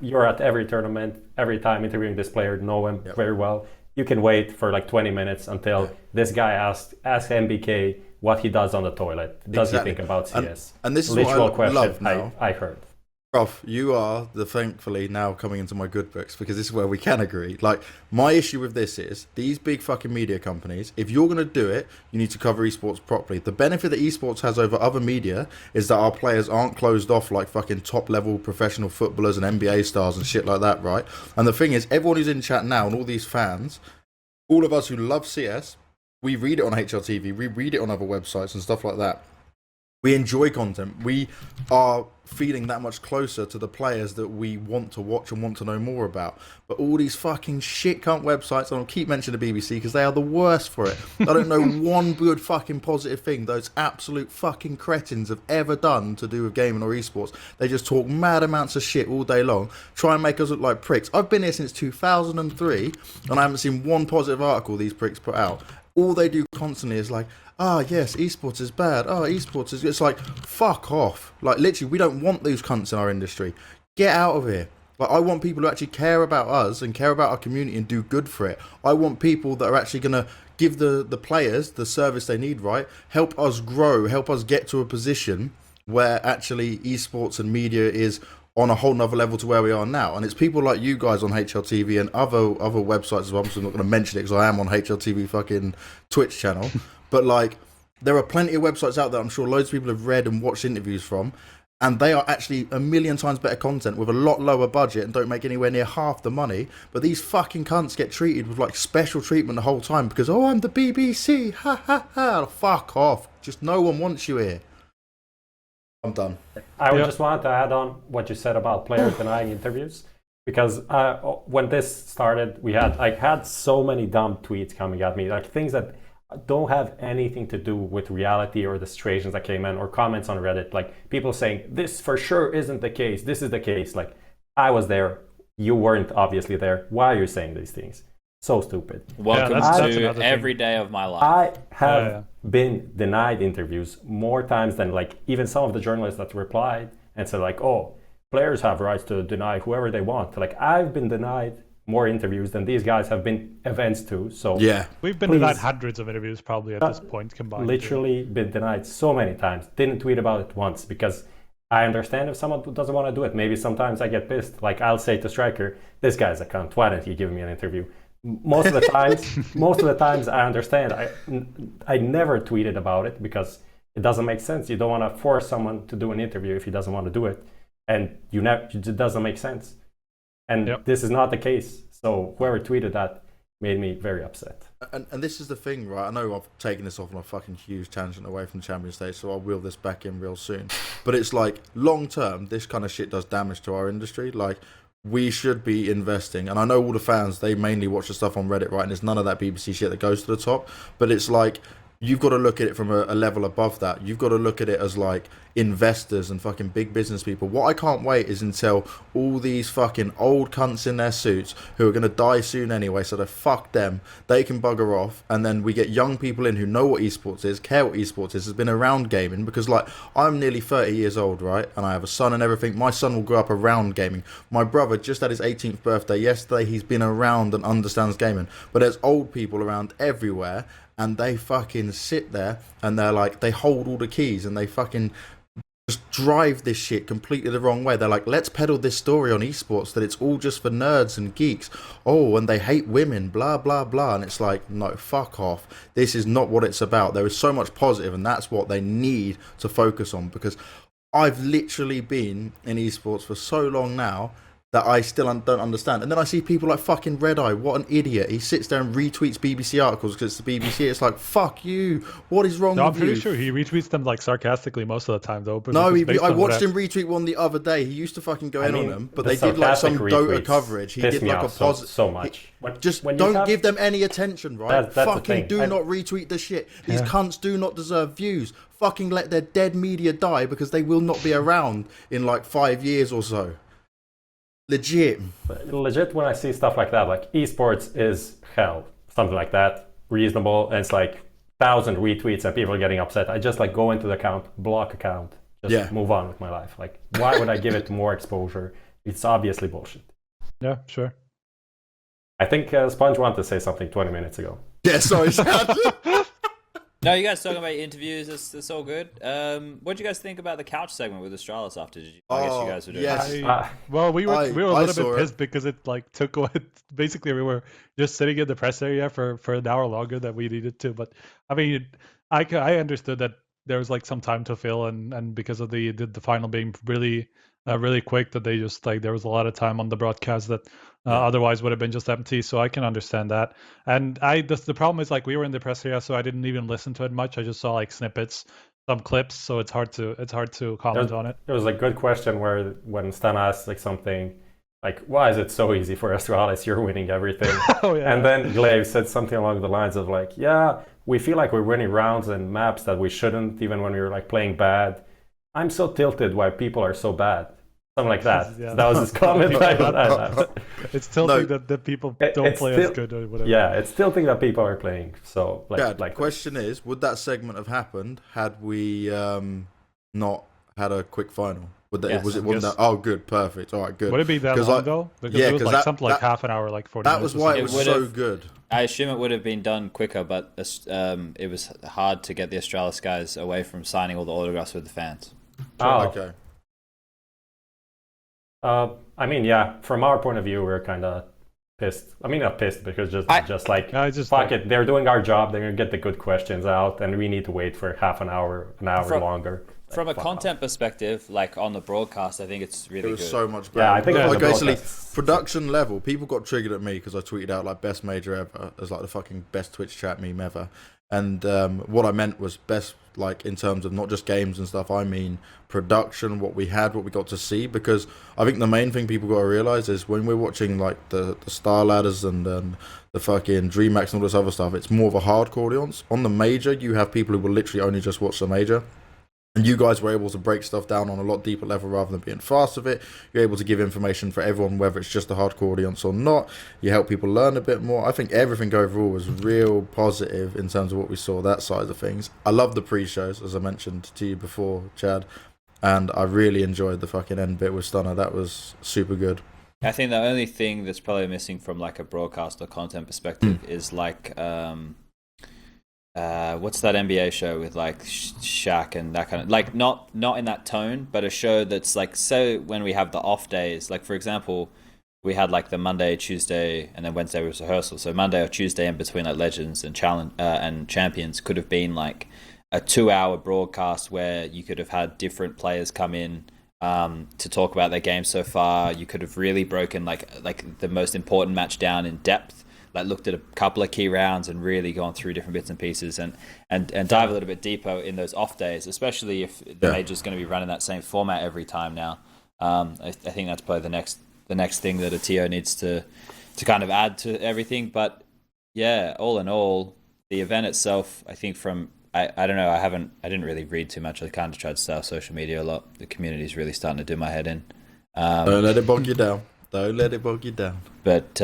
you're at every tournament, every time interviewing this player, know him very well. You can wait for like 20 minutes until this guy asks MBK what he does on the toilet. Does he think about CS? And this is literal what I love now. I heard. Prof, you are thankfully now coming into my good books, because this is where we can agree. Like, my issue with this is these big fucking media companies, if you're going to do it, you need to cover esports properly. The benefit that esports has over other media is that our players aren't closed off like fucking top level professional footballers and NBA stars and shit like that, right? And the thing is, everyone who's in chat now and all these fans, all of us who love CS, we read it on HLTV, we read it on other websites and stuff like that. We enjoy content. We are feeling that much closer to the players that we want to watch and want to know more about. But all these fucking shit cunt websites, and I'll keep mentioning the BBC because they are the worst for it. I don't know one good fucking positive thing those absolute fucking cretins have ever done to do with gaming or esports. They just talk mad amounts of shit all day long, try and make us look like pricks. I've been here since 2003 and I haven't seen one positive article these pricks put out. All they do constantly is like, yes, esports is bad. Esports is. It's like, fuck off. Like, literally, we don't want these cunts in our industry. Get out of here. Like, I want people who actually care about us and care about our community and do good for it. I want people that are actually going to give the players the service they need, right? Help us grow, help us get to a position where actually esports and media is on a whole nother level to where we are now. And it's people like you guys on HLTV and other websites as well. So I'm not going to mention it because I am on HLTV fucking Twitch channel. But like, there are plenty of websites out there I'm sure loads of people have read and watched interviews from. And they are actually a million times better content with a lot lower budget and don't make anywhere near half the money. But these fucking cunts get treated with like special treatment the whole time because, oh, I'm the BBC. Ha ha ha. Fuck off. Just no one wants you here. I'm done. I just wanted to add on what you said about players denying interviews, because when this started, I had so many dumb tweets coming at me, like things that don't have anything to do with reality or the situations that came in, or comments on Reddit, like people saying this for sure isn't the case, this is the case. Like, I was there, you weren't obviously there. Why are you saying these things? So stupid. Welcome to every day of my life. I have been denied interviews more times than like even some of the journalists that replied and said like, oh, players have rights to deny whoever they want. Like, I've been denied more interviews than these guys have been events to. So yeah, we've been denied hundreds of interviews probably at this point combined. Literally been denied so many times. Didn't tweet about it once because I understand if someone doesn't want to do it. Maybe sometimes I get pissed. Like, I'll say to Striker, this guy's a cunt. Why didn't he give me an interview? Most of the times I understand. I never tweeted about it because it doesn't make sense. You don't want to force someone to do an interview if he doesn't want to do it, and it doesn't make sense. And this is not the case. So whoever tweeted that made me very upset. And this is the thing, right? I know I've taken this off on a fucking huge tangent away from the champion stage, so I'll wheel this back in real soon. But it's like, long term, this kind of shit does damage to our industry. Like, we should be investing, and I know all the fans, they mainly watch the stuff on Reddit, right? And there's none of that BBC shit that goes to the top, but it's like, you've got to look at it from a level above that. You've got to look at it as like investors and fucking big business people. What I can't wait is until all these fucking old cunts in their suits who are going to die soon anyway, so they fuck them, they can bugger off, and then we get young people in who know what esports is, care what esports is, has been around gaming. Because like, I'm nearly 30 years old, right? And I have a son and everything. My son will grow up around gaming. My brother just had his 18th birthday yesterday. He's been around and understands gaming. But there's old people around everywhere, and they fucking sit there and they're like, they hold all the keys and they fucking just drive this shit completely the wrong way. They're like, let's peddle this story on esports that it's all just for nerds and geeks. Oh, and they hate women, blah, blah, blah. And it's like, no, fuck off. This is not what it's about. There is so much positive, and that's what they need to focus on, because I've literally been in esports for so long now that I still don't understand. And then I see people like fucking Red Eye. What an idiot. He sits there and retweets BBC articles because it's the BBC. It's like, fuck you. What is wrong with you? I'm pretty sure he retweets them like sarcastically most of the time though. No, I watched him retweet one the other day. He used to fucking go in on them, but they did like some Dota coverage. He did like a positive. So much. Just don't give them any attention, right? Fucking do not retweet the shit. These cunts do not deserve views. Fucking let their dead media die, because they will not be around in like 5 years or so. Legit, when I see stuff like that, like esports is hell, something like that, reasonable, and it's like 1,000 retweets and people are getting upset, I just like go into the account, block account, just move on with my life. Like, why would I give it more exposure? It's obviously bullshit. Yeah, sure. I think Sponge wanted to say something 20 minutes ago. Yeah, sorry. No, you guys talking about interviews. That's all good. What do you guys think about the couch segment with Astralis after? I guess you guys were doing. Yes. Well, we were a little bit pissed because it like took away. Basically, we were just sitting in the press area for an hour longer than we needed to. But I mean, I understood that there was like some time to fill, and because of the final being really quick, that they just like there was a lot of time on the broadcast that otherwise would have been just empty. So I can understand that. And the problem is like we were in the press area, so I didn't even listen to it much. I just saw like snippets, some clips, so it's hard to comment on it. There was a good question where when Stan asked like something like, why is it so easy for Astralis? You're winning everything. Oh, yeah. And then Glaive said something along the lines of like, yeah, we feel like we're winning rounds and maps that we shouldn't, even when we were like playing bad. I'm so tilted why people are so bad. Something like that. Yeah. That was his comment. It's tilting that the people don't play as good or whatever. Yeah, it's tilting that people are playing. So, The question is, would that segment have happened had we not had a quick final? Would that, Yes. was it wasn't that? Oh, good, perfect. All right, good. Would it be that long though? Because yeah, it was 'cause like that- something like that- half an hour, like 40 minutes. That was or why something. it was so good. I assume it would have been done quicker, but it was hard to get the Astralis guys away from signing all the autographs with the fans. Oh, Okay. I mean, yeah, from our point of view, we're kind of pissed. I mean, not pissed because just like, fuck it, they're doing our job. They're going to get the good questions out, and we need to wait for half an hour longer. From a content perspective, like on the broadcast, I think it's really It was good. so much better. Yeah, I think like basically broadcast- production level. People got triggered at me because I tweeted out like best major ever as like the fucking best Twitch chat meme ever. And what I meant was best, like in terms of not just games and stuff. I mean production, what we had, what we got to see. Because I think the main thing people got to realize is when we're watching like the Star Ladders and the fucking DreamHack and all this other stuff, it's more of a hardcore audience. On the major, you have people who will literally only just watch the major. And you guys were able to break stuff down on a lot deeper level rather than being fast with it. You're able to give information for everyone, whether it's just a hardcore audience or not. You help people learn a bit more. I think everything overall was real positive in terms of what we saw, that side of things. I love the pre-shows, as I mentioned to you before, Chad. And I really enjoyed the fucking end bit with Stunner. That was super good. I think the only thing that's probably missing from like a broadcast or content perspective is like what's that NBA show with like Shaq and that kind of, like not in that tone, but a show that's like, so when we have the off days, like for example, we had like the Monday, Tuesday, and then Wednesday was rehearsal. So Monday or Tuesday in between like Legends and Challenge and Champions could have been like a 2-hour broadcast where you could have had different players come in to talk about their game so far. You could have really broken like the most important match down in depth, like looked at a couple of key rounds and really gone through different bits and pieces and dive a little bit deeper in those off days, especially if the major's going to be running that same format every time now. I think that's probably the next thing that a TO needs to kind of add to everything. But yeah, all in all, the event itself, I think I don't know, I didn't really read too much. I kind of tried to stay off social media a lot. The community's really starting to do my head in. Don't let it bog you down. Don't let it bog you down. But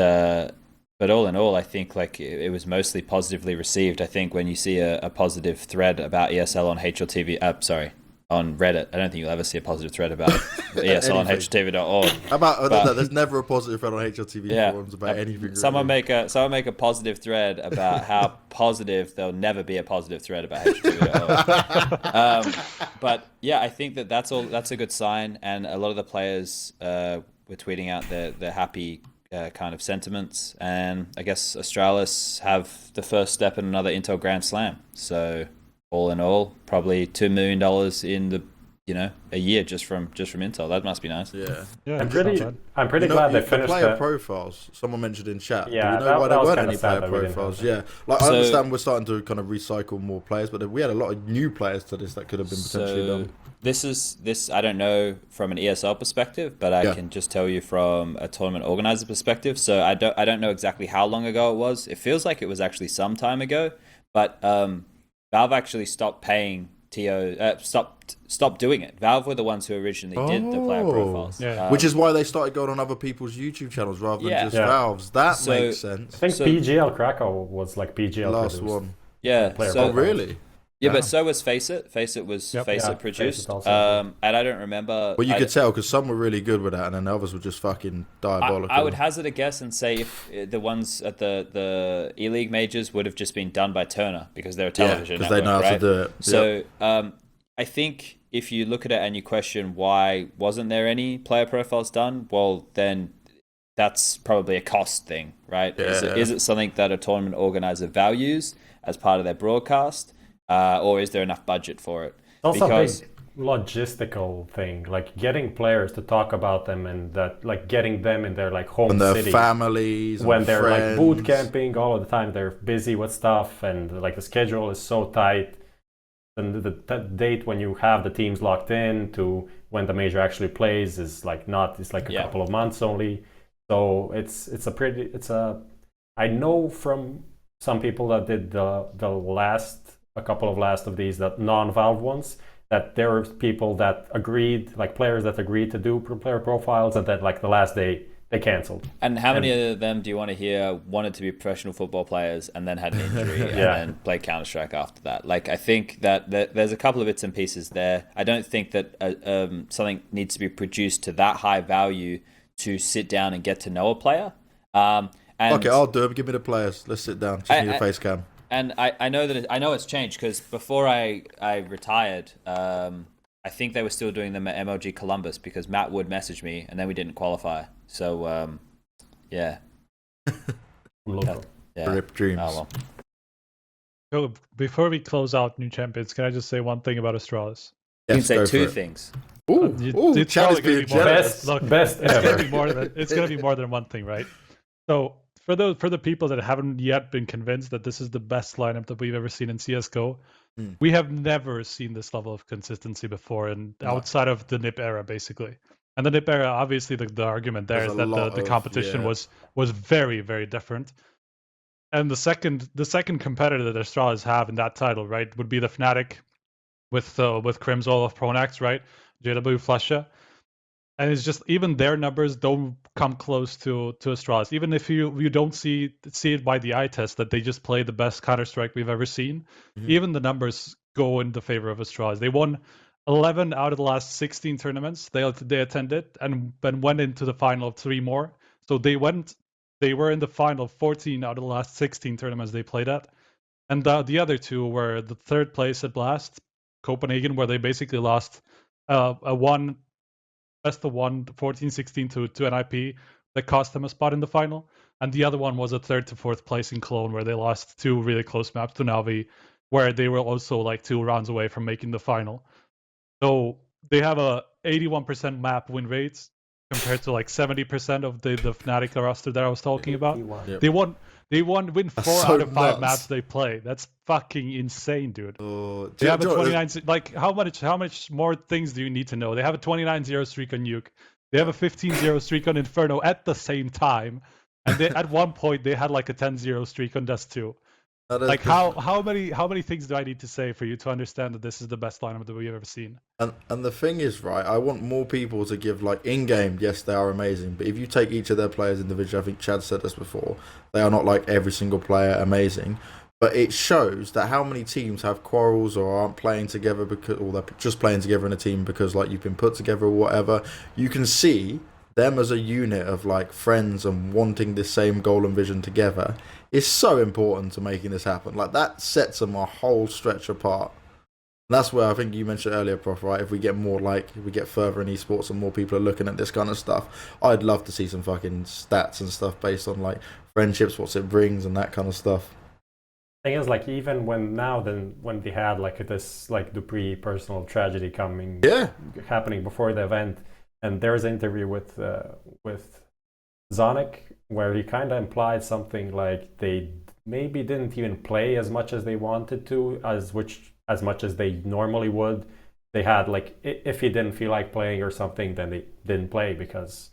all in all, I think like it was mostly positively received. I think when you see a positive thread about ESL on HLTV, on Reddit, I don't think you'll ever see a positive thread about ESL on HLTV.org. There's never a positive thread on HLTV forums about anything. Someone make a positive thread about how positive there'll never be a positive thread about HLTV.org. But yeah, I think that's a good sign, and a lot of the players were tweeting out their happy kind of sentiments, and I guess Astralis have the first step in another Intel Grand Slam. So all in all, probably $2 million in a year just from Intel. That must be nice. Yeah. I'm pretty glad they finished player the profiles. Someone mentioned in chat. Yeah, do we know why there weren't any player that we didn't profiles? have Yeah, like I understand we're starting to kind of recycle more players, but we had a lot of new players to this that could have been potentially done. This I don't know from an ESL perspective, but I can just tell you from a tournament organizer perspective. So I don't know exactly how long ago it was. It feels like it was actually some time ago, but Valve actually stopped paying TO, stopped doing it. Valve were the ones who originally did the player profiles. Yeah. Which is why they started going on other people's YouTube channels rather than just Valve's. That makes sense. I think PGL Krakow was like PGL Last produced. one. Yeah. So really? Yeah, but so was Face It. Face It was Face It produced. Face It and I don't remember. Well, you could tell because some were really good with that, and then others were just fucking diabolical. I would hazard a guess and say if the ones at the E-League majors would have just been done by Turner because they're a television because network, they know how right? to do it. So I think if you look at it and you question why wasn't there any player profiles done, well then that's probably a cost thing, right? Yeah. Is it something that a tournament organizer values as part of their broadcast? Or is there enough budget for it? It's also a big logistical thing, like getting players to talk about them and that, like getting them in their like home and their city, families, when they're friends. like boot camping all of the time. They're busy with stuff, and like the schedule is so tight. And the date when you have the teams locked in to when the major actually plays is like not. It's like a couple of months only. So I know from some people that did a couple of last of these, that non-Valve ones, that there were people that agreed, like players that agreed to do player profiles, and that like the last day they canceled. And how many of them do you want to hear wanted to be professional football players and then had an injury and then played Counter-Strike after that? Like, I think that there's a couple of bits and pieces there. I don't think that something needs to be produced to that high value to sit down and get to know a player. Okay, I'll do it. Give me the players. Let's sit down. Just need a face cam. And I know that I know it's changed because before I retired, I think they were still doing them at MLG Columbus because Matt Wood messaged me and then we didn't qualify. So, yeah. Rip dreams. Oh, well. So before we close out New Champions, can I just say one thing about Astralis? You can say two things. Ooh, Chad is being generous. Best ever. It's going to be more than one thing, right? So for the people that haven't yet been convinced that this is the best lineup that we've ever seen in CSGO, we have never seen this level of consistency before, and outside of the NIP era, basically. And the NIP era, obviously, the argument there is that the competition was very, very different. And the second competitor that Astralis have in that title, right, would be the Fnatic with Crimsol of Pronax, right, JW Flusha. And it's just, even their numbers don't come close to Astralis. Even if you don't see it by the eye test that they just play the best Counter-Strike we've ever seen, even the numbers go in the favor of Astralis. They won 11 out of the last 16 tournaments they attended, and then went into the final of 3 more. So they were in the final 14 out of the last 16 tournaments they played at. And the other two were the third place at Blast, Copenhagen, where they basically lost best of 1, 14-16 to NIP that cost them a spot in the final. And the other one was a 3rd to 4th place in Cologne, where they lost 2 really close maps to Navi, where they were also like 2 rounds away from making the final. So they have a 81% map win rates compared to like 70% of the Fnatic roster that I was talking about. Yep. They win 4 so out of 5 nuts. maps they play. That's fucking insane, dude. Oh, They have a 29. Like, how much more things do you need to know? They have a 29-0 streak on Nuke. They have a 15-0 streak on Inferno at the same time, and at one point they had like a 10-0 streak on Dust 2. Like, how many things do I need to say for you to understand that this is the best lineup that we've ever seen? And the thing is, right, I want more people to give, like, in-game, yes, they are amazing, but if you take each of their players individually, I think Chad said this before, they are not, like, every single player amazing, but it shows that how many teams have quarrels or aren't playing together because, or they're just playing together in a team because, like, you've been put together or whatever. You can see them as a unit of, like, friends and wanting this same goal and vision together is so important to making this happen. Like, that sets them a whole stretch apart. And that's where I think you mentioned earlier, Prof, right? If we get more, like, if we get further in esports and more people are looking at this kind of stuff, I'd love to see some fucking stats and stuff based on, like, friendships, what it brings and that kind of stuff. Thing is, like, even when they had like this like Dupree personal tragedy happening before the event, and there's an interview with Zonic where he kind of implied something like they maybe didn't even play as much as they wanted to, as much as they normally would. They had, like, if he didn't feel like playing or something, then they didn't play because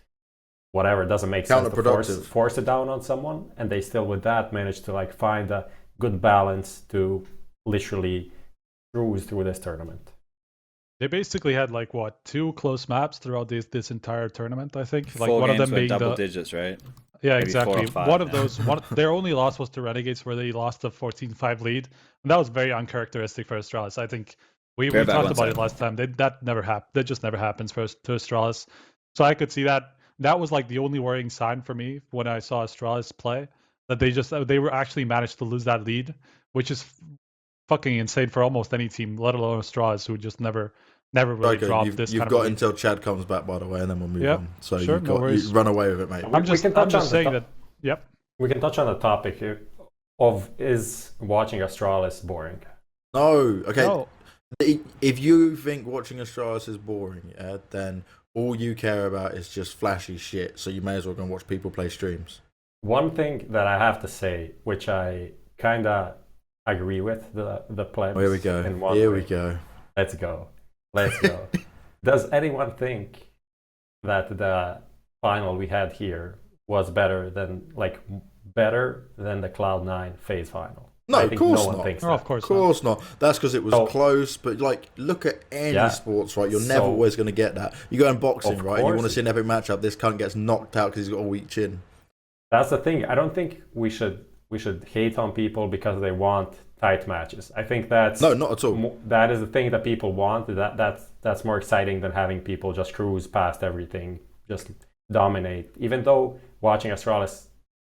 whatever, it doesn't make sense to force it down on someone, and they still with that managed to like find a good balance to literally cruise through this tournament. They basically had like 2 close maps throughout this entire tournament, I think. Like 4 one of games them being double digits, right? Yeah, Maybe exactly. 4 or 5, one of those. Their only loss was to Renegades, where they lost a 14-5 lead, and that was very uncharacteristic for Astralis. I think we talked about it last time. That never happened. That just never happens to Astralis. So I could see that. That was like the only worrying sign for me when I saw Astralis play, that they were actually managed to lose that lead, which is fucking insane for almost any team, let alone Astralis, who just never really dropped this. You've got until Chad comes back, by the way, and then we'll move on. So sure, you run away with it, mate. I'm just saying that. Yep. We can touch on the topic here of, is watching Astralis boring? No. Okay. No. If you think watching Astralis is boring, then all you care about is just flashy shit. So you may as well go and watch people play streams. One thing that I have to say, which I kind of agree with the plebs. Here we go. We go. Let's go. Does anyone think that the final we had here was better than the Cloud9 phase final? No, I of think course no one not. thinks No, that. of course Of course not. That's because it was So- close. But like, look at any sports, right? You're never So- always going to get that. You go in boxing, Of right? And you want to course. see an epic matchup. This cunt gets knocked out because he's got a weak chin. That's the thing. I don't think we should hate on people because they want tight matches. I think that's No, not at all. That is the thing that people want. That's more exciting than having people just cruise past everything, just dominate. Even though watching Astralis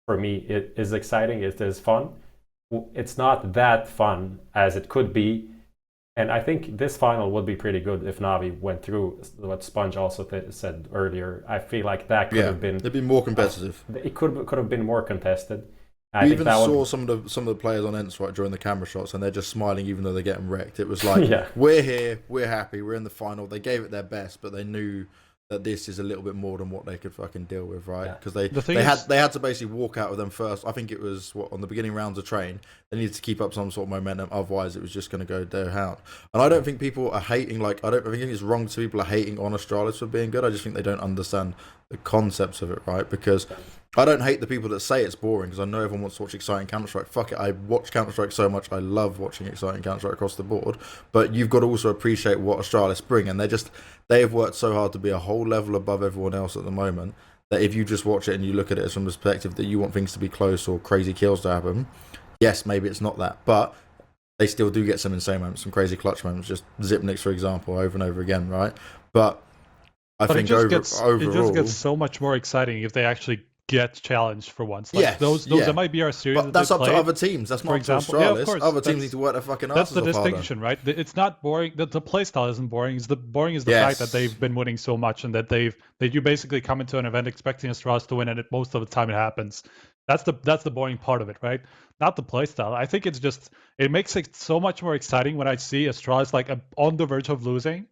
for me it is exciting, it is fun. It's not that fun as it could be, and I think this final would be pretty good if Navi went through. What Sponge also said earlier, I feel like that could have been. It'd be more competitive. It could have been more contested. We even saw some of the players on ENCE right during the camera shots, and they're just smiling even though they're getting wrecked. It was like, we're here, we're happy, we're in the final. They gave it their best, but they knew that this is a little bit more than what they could fucking deal with, right? Because they had to basically walk out with them first. I think it was on the beginning rounds of train. They needed to keep up some sort of momentum, otherwise it was just going to go down. And I don't think people are hating. I think it's wrong to people are hating on Astralis for being good. I just think they don't understand the concepts of it, right? Because I don't hate the people that say it's boring, because I know everyone wants to watch exciting Counter-Strike. Fuck it, I watch Counter-Strike so much. I love watching exciting Counter-Strike across the board. But you've got to also appreciate what Astralis bring, and they've worked so hard to be a whole level above everyone else at the moment, that if you just watch it and you look at it from the perspective that you want things to be close or crazy kills to happen, yes, maybe it's not that, but they still do get some insane moments, some crazy clutch moments, just Zipniks, for example, over and over again, right? But I think overall... It just gets so much more exciting if they actually get challenged for once. Like those MIBR series. But that's up to other teams. That's not up to Astralis. Other teams need to work their fucking asses off. That's the distinction, right? It's not boring. The playstyle isn't boring. Boring is the fact that they've been winning so much, and that you basically come into an event expecting Astralis to win, and most of the time it happens. That's the boring part of it, right? Not the playstyle. I think it makes it so much more exciting when I see Astralis like on the verge of losing,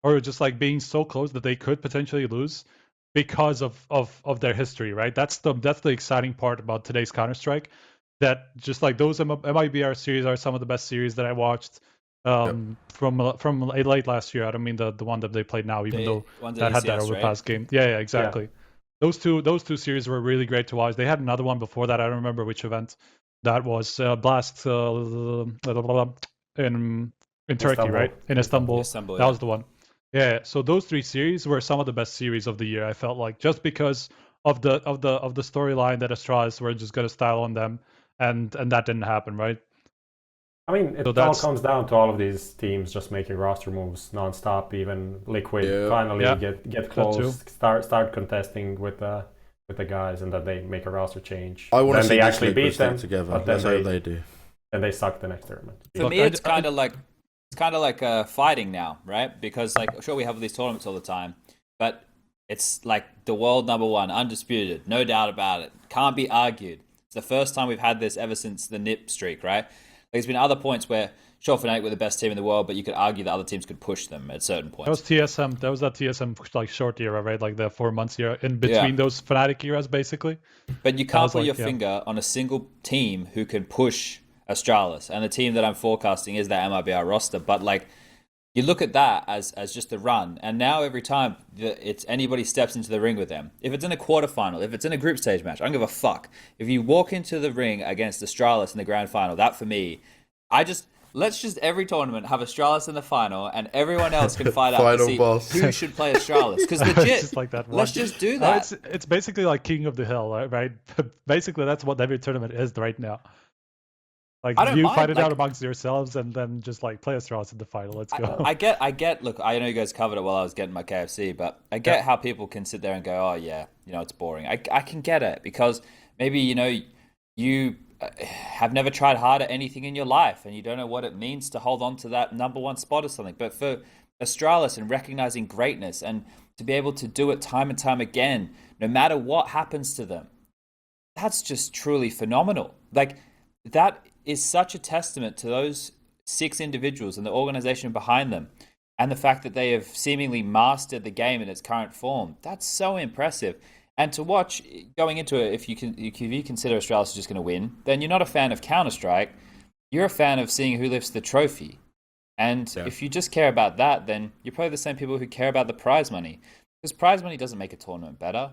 or just like being so close that they could potentially lose, because of their history, right? That's the exciting part about today's Counter-Strike. That just like those MIBR series are some of the best series that I watched from late last year. I don't mean the one that they played now, even though that had that overpass game. Yeah, exactly. Yeah. Those two series were really great to watch. They had another one before that. I don't remember which event that was. Blast in Turkey, right? In Istanbul. That was the one. Yeah, so those three series were some of the best series of the year. I felt like, just because of the storyline that Astralis were just gonna style on them, and that didn't happen, right? I mean, it all comes down to all of these teams just making roster moves nonstop. Even Liquid finally get close, start contesting with the guys, and that they make a roster change. I want to see they actually beat them together. But then they do. And they suck the next tournament. For me, it's kind of like fighting now, right? Because sure, we have these tournaments all the time, but it's like the world number one, undisputed, no doubt about it, can't be argued. It's the first time we've had this ever since the NIP streak, right? There's been other points where sure, Fnatic were the best team in the world, but you could argue that other teams could push them at certain points. That was TSM. That was that TSM like short era, right? Like the 4 months era in between those Fnatic eras, basically. But you can't put your finger on a single team who can push Astralis, and the team that I'm forecasting is that MIBR roster. But like, you look at that as just a run, and now every time it's anybody steps into the ring with them, if it's in a quarterfinal, if it's in a group stage match, I don't give a fuck. If you walk into the ring against Astralis in the grand final, that for me, let's just every tournament have Astralis in the final, and everyone else can fight out to see who should play Astralis. Because legit, like that let's just do that. It's basically like King of the Hill, right? Basically, that's what every tournament is right now. Like, you fight it out amongst yourselves, and then just like play Astralis in the final. Let's go. I get. Look, I know you guys covered it while I was getting my KFC, but I get how people can sit there and go, "Oh yeah, it's boring." I can get it, because maybe you have never tried hard at anything in your life, and you don't know what it means to hold on to that number one spot or something. But for Astralis and recognizing greatness, and to be able to do it time and time again, no matter what happens to them, that's just truly phenomenal. Like, that is such a testament to those 6 individuals and the organization behind them, and the fact that they have seemingly mastered the game in its current form. That's so impressive. And to watch going into it, if you consider Astralis is just going to win, then you're not a fan of Counter-Strike. You're a fan of seeing who lifts the trophy. And if you just care about that, then you're probably the same people who care about the prize money. Because prize money doesn't make a tournament better.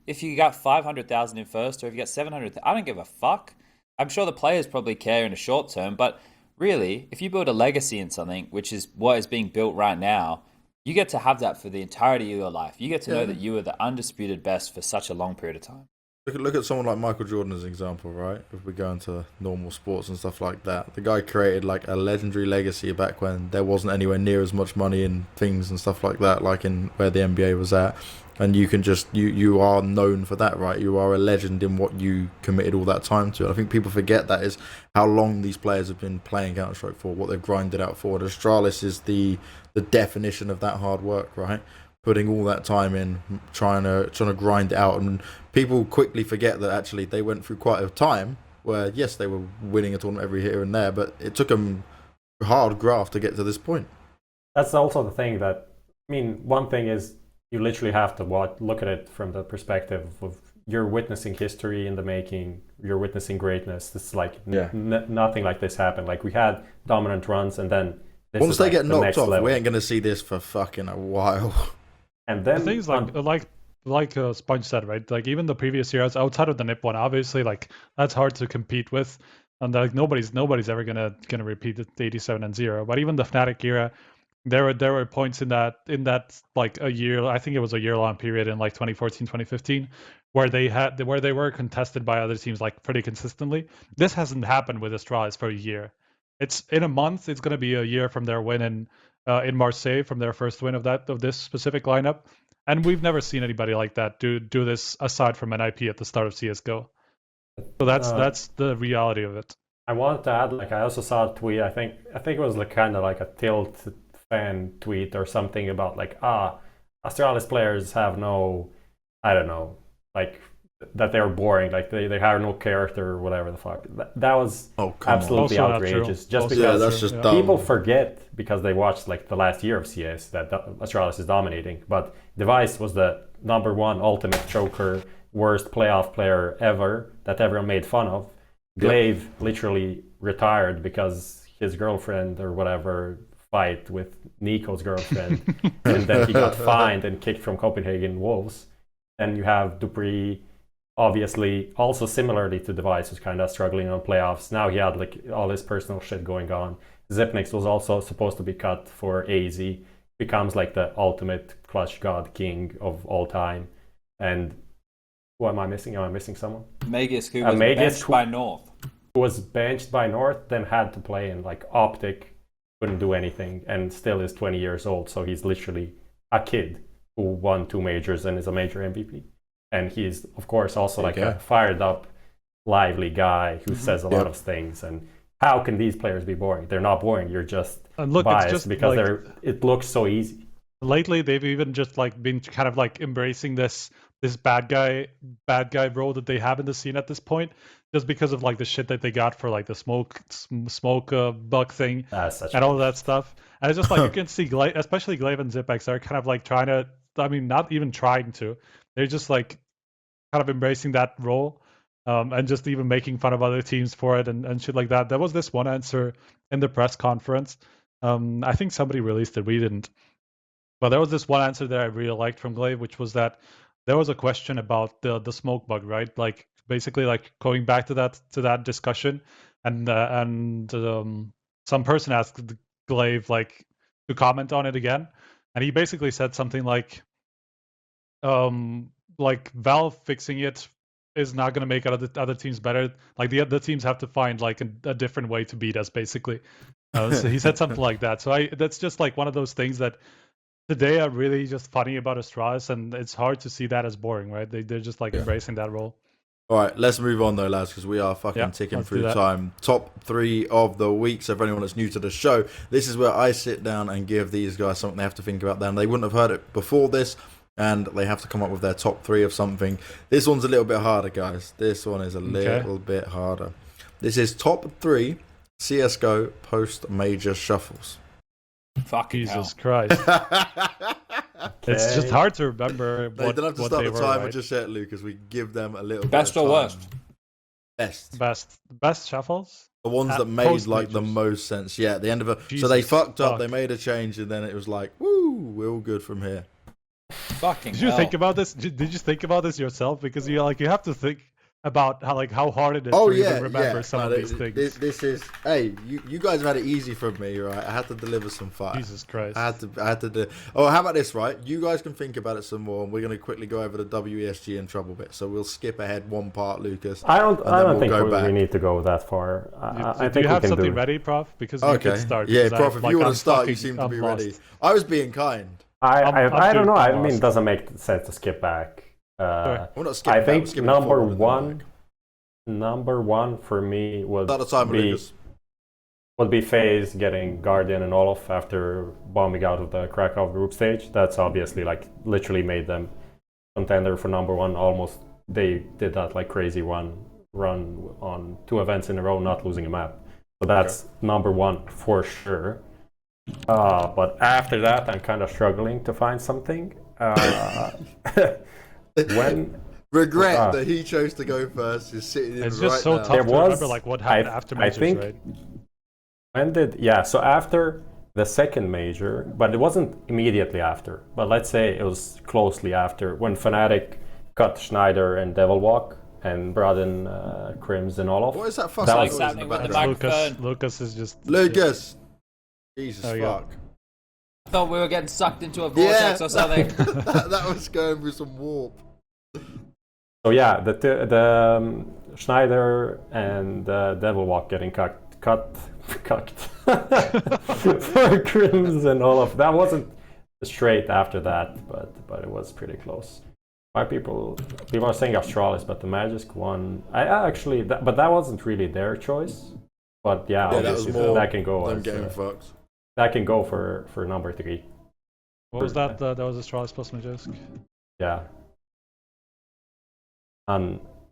If you got 500,000 in first, or if you got 700,000, I don't give a fuck. I'm sure the players probably care in the short term, but really, if you build a legacy in something, which is what is being built right now, you get to have that for the entirety of your life. You get to know that you are the undisputed best for such a long period of time. Look at someone like Michael Jordan as an example, right? If we go into normal sports and stuff like that, the guy created like a legendary legacy back when there wasn't anywhere near as much money in things and stuff like that, like in where the NBA was at. And you can just you are known for that, right? You are a legend in what you committed all that time to. And I think people forget that is how long these players have been playing Counter-Strike for, what they've grinded out for. And Astralis is the definition of that hard work, right? Putting all that time in, trying to grind it out, and people quickly forget that actually they went through quite a time where yes, they were winning a tournament every here and there, but it took them hard graft to get to this point. That's also the thing that, I mean, one thing is you literally have to look at it from the perspective of you're witnessing history in the making, you're witnessing greatness. It's like nothing like this happened. Like we had dominant runs, and then once they get knocked off, level. We ain't gonna see this for fucking a while. And then the thing is like Sponge said, right? Like even the previous years outside of the NIP one, obviously like that's hard to compete with, and like nobody's ever gonna repeat the 87-0. But even the Fnatic era, there were points in that like a year, I think it was a year-long period in like 2014, 2015, where they were contested by other teams like pretty consistently. This hasn't happened with Astralis for a year. It's in a month. It's gonna be a year from their win in Marseille, from their first win of this specific lineup, and we've never seen anybody like that do this aside from NIP at the start of CS:GO. So that's the reality of it. I wanted to add, like I also saw a tweet. I think it was like kind of like a Tilt fan tweet or something about like Astralis players have no, I don't know, like that they're boring, like they have no character or whatever the fuck. That was absolutely outrageous. Just because that's just people forget because they watched like the last year of CS that Astralis is dominating. But Device was the #1 ultimate choker, worst playoff player ever that everyone made fun of. Glaive literally retired because his girlfriend or whatever fight with Nico's girlfriend, and then he got fined and kicked from Copenhagen Wolves. And you have Dupree, obviously, also similarly to Device, was kind of struggling on playoffs. Now he had like all his personal shit going on. Zipnix was also supposed to be cut for AZ, becomes like the ultimate clutch god king of all time. And what am I missing? Am I missing someone? Magisk, who was benched by North. Who was benched by North, then had to play in like Optic, couldn't do anything, and still is 20 years old. So he's literally a kid who won 2 majors and is a major MVP. And he's, of course, also like a fired up, lively guy who says a lot of things. And how can these players be boring? They're not boring. You're just biased because like, it looks so easy. Lately, they've even just like been kind of like embracing this bad guy role that they have in the scene at this point, just because of like the shit that they got for like the smoke bug thing and all of that stuff. And it's just like you can see, especially Glaive and Zipex are kind of like trying to. I mean, not even trying to. They're just like kind of embracing that role, and just even making fun of other teams for it and shit like that. There was this one answer in the press conference. I think somebody released it. We didn't. But there was this one answer that I really liked from Glaive, which was that there was a question about the smoke bug, right? Like basically like going back to that discussion, and some person asked Glaive like to comment on it again, and he basically said something like Valve fixing it is not going to make other teams better. Like the other teams have to find like a different way to beat us, basically. So he said something like that. So that's just like one of those things that today are really just funny about Astralis, and it's hard to see that as boring, right? They're just like embracing that role. All right, let's move on though, lads, because we are fucking ticking through time. Top 3 of the week. So for anyone that's new to the show, this is where I sit down and give these guys something they have to think about. Then they wouldn't have heard it before this, and they have to come up with their top 3 of something. This one's a little bit harder, guys. This one is a little bit harder. This is top 3 CS:GO post-major shuffles. Fucking Jesus hell. Christ. It's just hard to remember what they were. You don't have to start the timer right? just yet, Lucas. We give them a little best bit of or time. worst? Best shuffles? The ones that made like the most sense. Yeah, at the end of it. So they fucked up, they made a change, and then it was like, woo, we're all good from here. Fucking Did you think about this? Did you think about this yourself? Because you have to think about how hard it is Oh to yeah, even remember yeah. some No, of these things. this is. Hey, you guys have had it easy from me, right? I had to deliver some fire. Jesus Christ. I had to do. Oh, how about this, right? You guys can think about it some more, and we're gonna quickly go over the WESG and trouble bit. So we'll skip ahead one part, Lucas. I don't think go we back. need to go that far. I Do think you have we can something do. ready, Prof? Because you Okay. can start. Yeah, because Prof. If you want I'm to start, you fucking- seem to be I'm ready. lost. I was being kind. I don't know. I mean, lost. it doesn't make sense to skip back. Sure. We're not skipping I back, think we're skipping number forward and then one, back. number one for me would Start the timer, Lucas. be FaZe getting Guardian and Olaf after bombing out of the Krakow group stage. That's obviously like literally made them contender for number one. Almost they did that like crazy run on 2 events in a row, not losing a map. So that's number one for sure. But after that, I'm kind of struggling to find something. When Regret that he chose to go first is sitting in It's right just so now. tough to There was- remember what happened after I majors, think- right? so after the second major, but it wasn't immediately after, but let's say it was closely after, when Fnatic cut Schneider and Devilwalk and brought in Crims and Olaf. What is that fuss That noise was in happening the with the background? microphone. Lucas is just Lucas! Jesus There you go. fuck. I thought we were getting sucked into a vortex or something. that was going through some warp. So yeah, the Schneider and Devilwalk getting cucked for Crims and Olaf. That wasn't straight after that, but it was pretty close. Why people are saying Astralis, but the Magisk one, I actually, but that wasn't really their choice. But yeah, Yeah, that was obviously more that can go them as, getting fucked. that can go for number 3. what was that? That was Astralis plus Majisk. Yeah,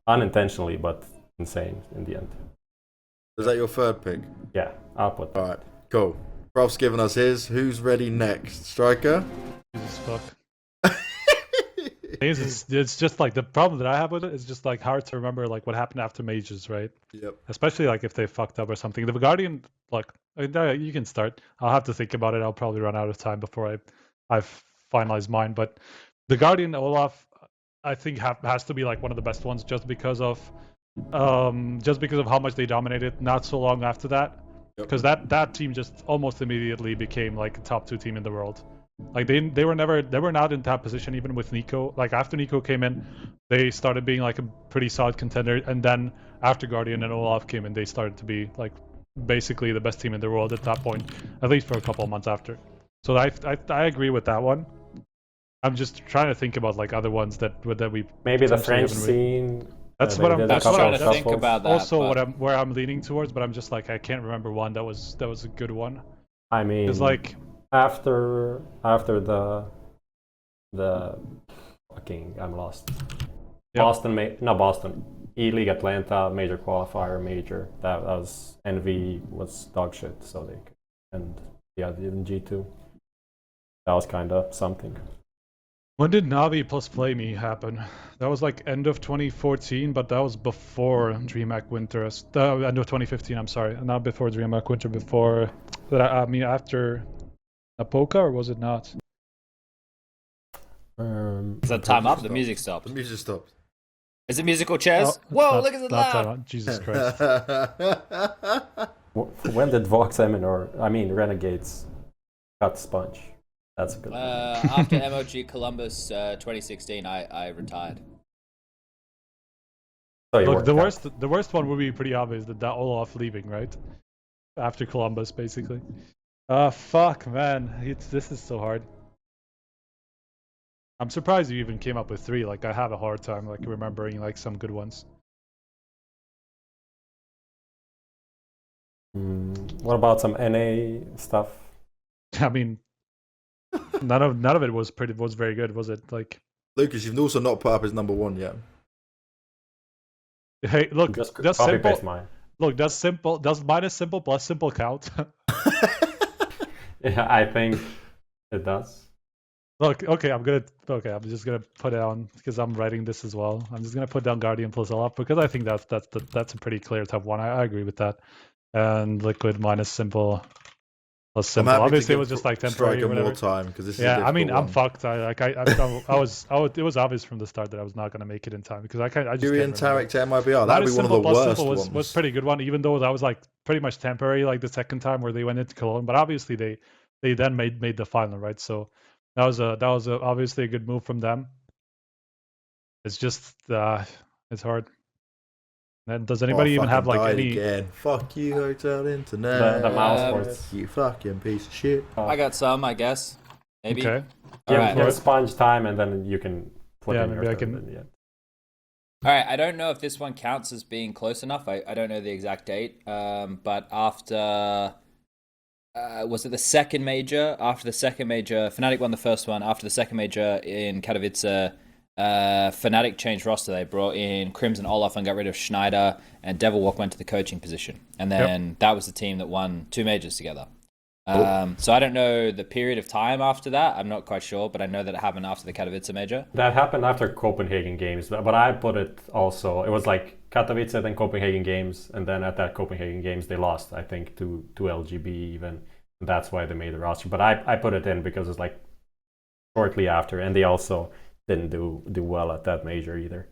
unintentionally, but insane in the end. Is that your third pick? Yeah, I'll put that. Alright, cool. Prof's giving us his. Who's ready next? Striker? Jesus fuck. It's just like the problem that I have with it is just like hard to remember like what happened after majors, right? Yep. Especially like if they fucked up or something. The Guardian, like you can start. I'll have to think about it. I'll probably run out of time before I've finalized mine. But the Guardian Olaf, I think has to be like one of the best ones just because of how much they dominated not so long after that. Because that team just almost immediately became like a top 2 team in the world. Like they were not in that position even with Nico. Like after Nico came in, they started being like a pretty solid contender, and then after Guardian and Olaf came in, they started to be like basically the best team in the world at that point, at least for a couple of months after. So I agree with that one. I'm just trying to think about like other ones that we Maybe the potentially French haven't scene. That's they what I'm. did a That's I'm what couple I'm. trying to of think shuffles. about that. Also, but where I'm leaning towards, but I'm just like I can't remember one that was a good one. I mean, It's like after the fucking, I'm lost. Yeah. Boston. E-League Atlanta major qualifier major. That was NV was dog shit. So and yeah, in G2. That was kind of something. when did Navi plus Play Me happen? That was like end of 2014, but that was before DreamHack Winter. End of 2015. I'm sorry, not before DreamHack Winter. Before that, I mean after Apoka, or was it not? is that time up? The music stopped. The music stopped. Is it musical chairs? Oh, Whoa, not- look at the not loud. time. Jesus Christ. When did Vox Renegades cut Sponge? That's a good one. After MOG Columbus 2016, I retired. So you Look, worked out. the worst one would be pretty obvious, that Olaf leaving, right? After Columbus, basically. Fuck, man. This is so hard. I'm surprised you even came up with 3. Like, I have a hard time like remembering like some good ones. What about some NA stuff? I mean, none of it was very good, was it? Like, Lucas, you've also not put up his number 1 yet. hey, look, Just does copy simple paste mine. look does minus simple plus simple count? Yeah, I think it does. Look, I'm just gonna put it on because I'm writing this as well. I'm just gonna put down Guardian plus Olaf because I think that's a pretty clear top 1. I agree with that. And Liquid minus simple. was I'm simple. happy to Obviously, it give was just like temporary Striker or whatever. more time because this is a Yeah, I mean, difficult I'm one. fucked. It was obvious from the start that I was not gonna make it in time because I just Yuri can't and remember. Tarek to MIBR. That'd be one of the Plus worst Simple ones. was pretty good one, even though that was like pretty much temporary, like the second time where they went into Cologne. But obviously they then made the final, right? So that was obviously a good move from them. It's just it's hard. And does anybody even have like any? Again. Fuck you, Hotel Internet. The mouse sports. You fucking piece of shit. I got some, I guess. Maybe. Okay. All right. Give Sponge time, and then you can put in maybe your I can. third in the end. All right, I don't know if this one counts as being close enough. I don't know the exact date, but after was it the second major? After the second major, Fnatic won the first one. After the second major in Katowice, Fnatic changed roster. They brought in Crimson Olaf and got rid of Schneider, and Devilwalk went to the coaching position. And then that was the team that won 2 majors together. So I don't know the period of time after that. I'm not quite sure, but I know that it happened after the Katowice major. That happened after Copenhagen Games, but I put it also. It was like Katowice, then Copenhagen Games, and then at that Copenhagen Games they lost, I think, to LGB even. And that's why they made the roster. But I put it in because it's like shortly after, and they also didn't do well at that major either.